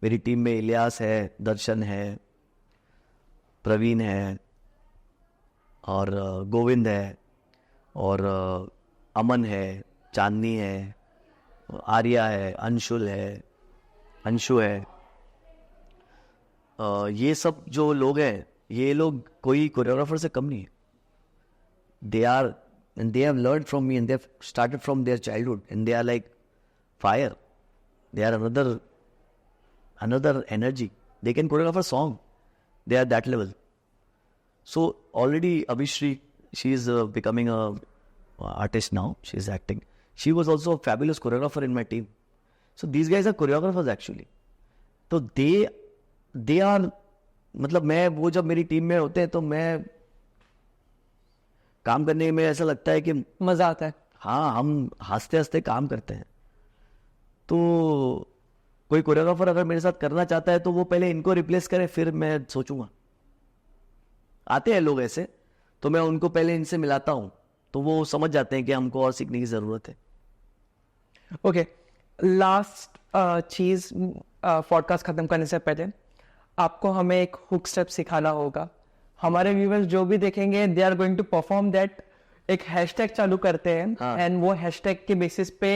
Speaker 1: मेरी टीम में इलियास है, दर्शन है, प्रवीण है और गोविंद है और अमन है, चांदनी है, आर्या है, अंशु है. ये सब जो लोग हैं, ये लोग कोई कोरियोग्राफर से कम नहीं है. They have learn from me and they have started from their childhood and they are like fire. They are another energy. They can choreograph a song. They are that level. So already Abhishri, she is becoming a artist now. She is acting. She was also a fabulous choreographer in my team. So these guys are choreographers actually. तो they are, मतलब मैं वो जब मेरी टीम में होते हैं तो मैं काम करने में ऐसा लगता है कि
Speaker 2: मजा आता है.
Speaker 1: हाँ, हम हंसते हंसते काम करते हैं. तो कोई कोरियोग्राफर अगर मेरे साथ करना चाहता है तो वो पहले इनको रिप्लेस करे, फिर मैं सोचूंगा. आते हैं लोग ऐसे तो मैं उनको पहले इनसे मिलाता हूँ तो वो समझ जाते हैं कि हमको और सीखने की ज़रूरत है.
Speaker 2: ओके. लास्ट चीज़, पॉडकास्ट ख़त्म करने से पहले आपको हमें एक हुक स्टेप सिखाना होगा. हमारे व्यूवर्स जो भी देखेंगे, they are going to perform that एक हैशटैग चालू करते हैं
Speaker 1: हाँ।
Speaker 2: एंड वो हैशटैग के बेसिस पे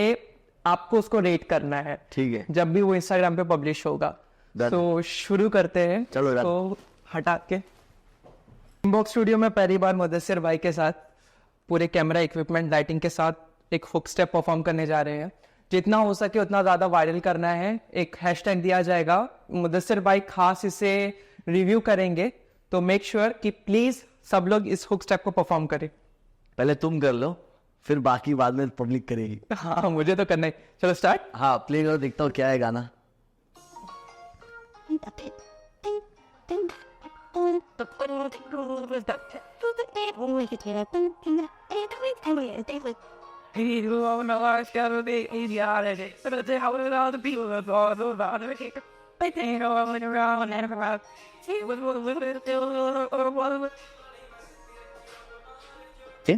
Speaker 2: आपको उसको रेट करना है
Speaker 1: ठीक है
Speaker 2: जब भी वो इंस्टाग्राम पे पब्लिश होगा।
Speaker 1: Done.
Speaker 2: तो शुरू करते हैं।
Speaker 1: चलो done.
Speaker 2: तो हटा के इनबॉक्स स्टूडियो में पहली बार मुदस्सिर भाई के साथ पूरे कैमरा इक्विपमेंट लाइटिंग के साथ एक हुक स्टेप परफॉर्म करने जा रहे हैं। जितना हो सके उतना ज़्यादा वायरल करना है। एक हैशटैग दिया जाएगा, मुदस्सिर भाई खास इसे रिव्यू करेंगे, तो मेक श्योर कि प्लीज़ सब लोग इस हुक स्टेप को परफॉर्म करें।
Speaker 1: पहले तुम कर लो, फिर बाकी बाद में पब्लिक करेगी।
Speaker 2: हाँ मुझे तो करना है। चलो स्टार्ट।
Speaker 1: हाँ प्ले करो, देखता हूँ क्या है गाना।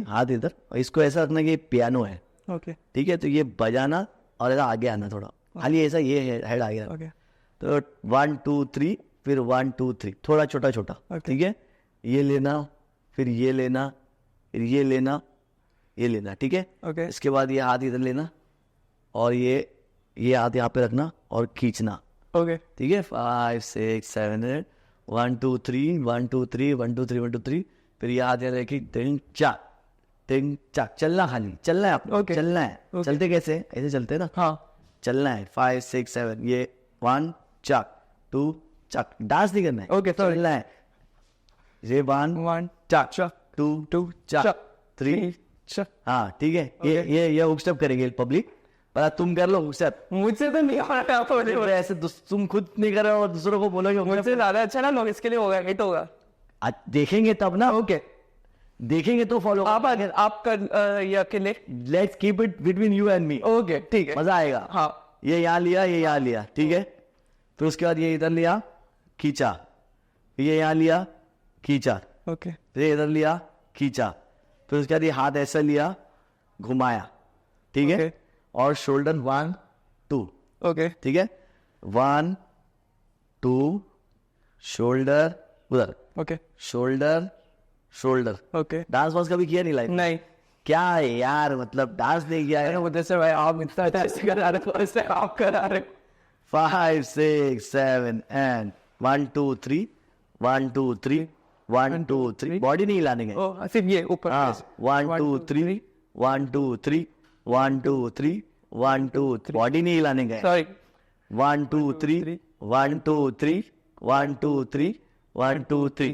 Speaker 1: हाथ इधर, और इसको ऐसा रखना कि ये पियानो है,
Speaker 2: ओके
Speaker 1: ठीक है? तो ये बजाना और ऐसा आगे आना थोड़ा, खाली ऐसा ये हेड आगे आना।
Speaker 2: ओके
Speaker 1: तो 1 2 3, फिर 1 2 3, थोड़ा छोटा छोटा, ठीक है? ये लेना, फिर ये लेना, फिर ये लेना, ये लेना, ठीक है?
Speaker 2: ओके
Speaker 1: इसके बाद ये हाथ इधर लेना और ये हाथ यहाँ पे रखना और खींचना,
Speaker 2: ओके
Speaker 1: ठीक है? 5 6 7 8, 1 2 3 1 2 3 1 2 3 1 2 3, फिर ये हाथ यहाँ रखी, टिंग चाक टिंग चाक, चलना, खाली चलना है आपको,
Speaker 2: Okay.
Speaker 1: चलना है। चलते कैसे? ऐसे चलते हैं ना,
Speaker 2: हाँ
Speaker 1: चलना है। 5 6 7, ये 1 चक 2 चक, डांस नहीं करना है,
Speaker 2: Okay, sorry.
Speaker 1: चलना है। ये 1
Speaker 2: 1
Speaker 1: चक 2 चक 3, हाँ ठीक है। ये हुक स्टेप करेंगे पब्लिक, पर तुम कर लो हुक स्टेप।
Speaker 2: मुझसे तो नहीं हो रहा है।
Speaker 1: ऐसे तुम खुद नहीं कर रहे हो और दूसरों को बोलोगे hook step।
Speaker 2: मुझसे ज्यादा अच्छा ना लोग इसके लिए होगा, हिट होगा।
Speaker 1: आज देखेंगे तब ना,
Speaker 2: ओके
Speaker 1: देखेंगे तो फॉलो।
Speaker 2: आप आगे, आप कर ये अकेले।
Speaker 1: Let's keep it between you and me,
Speaker 2: okay ठीक है,
Speaker 1: मजा आएगा।
Speaker 2: हाँ
Speaker 1: ये यहाँ लिया, ये यहाँ लिया, ठीक है? फिर उसके बाद ये इधर लिया, खींचा, ये यहाँ लिया, खींचा,
Speaker 2: ओके
Speaker 1: फिर इधर लिया, खींचा, फिर उसके बाद ये हाथ ऐसा लिया, घुमाया, ठीक है?
Speaker 2: Okay.
Speaker 1: और शोल्डर 1 2,
Speaker 2: ओके
Speaker 1: ठीक है? 1 2, शोल्डर उधर,
Speaker 2: okay
Speaker 1: shoulder shoulder.
Speaker 2: Okay
Speaker 1: dance वांस कभी किया नहीं लाइफ?
Speaker 2: नहीं
Speaker 1: क्या है मुझे मतलब डांस नहीं किया है।
Speaker 2: मुदस्सिर भाई आप इतना अच्छा ऐसे करा रहे हो, ऐसे आप करा रहे हो।
Speaker 1: 5 6 7 एंड 1 2 3 1 2 3 1 2 3, बॉडी नहीं हिलाने का।
Speaker 2: ओ सिर्फ ये ऊपर।
Speaker 1: हाँ 1 2 3 1 2 3 1 2 3 1 2 3, बॉडी नहीं हिलाने का।
Speaker 2: सॉरी
Speaker 1: 1 2 3 1 2 3 1 2 3 1 2 3,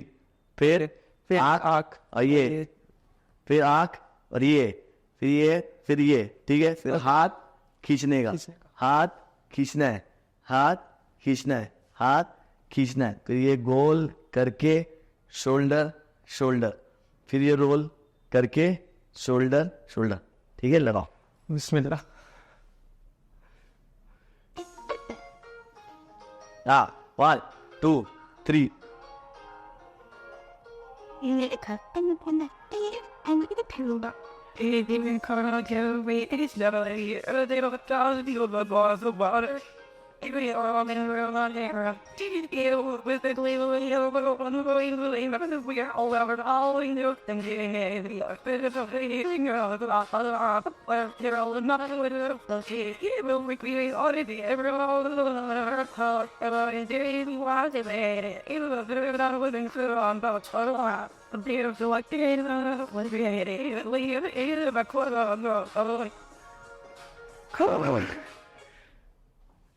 Speaker 1: फिर आँख और ये, फिर आँख और ये, फिर ये, ठीक है? फिर हाथ खींचने का, हाथ खींचना है, हाथ खींचना है, हाथ खींचना है, फिर ये गोल करके शोल्डर शोल्डर, फिर ये रोल करके शोल्डर शोल्डर, ठीक है? लगाओ।
Speaker 2: बिस्मिल्लाह।
Speaker 1: हाँ 1 2 3,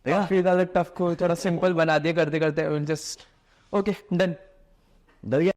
Speaker 1: देखा?
Speaker 2: काफी ज्यादा टफ को थोड़ा सिंपल बना दिया करते करते। Just okay done.
Speaker 1: डर गया?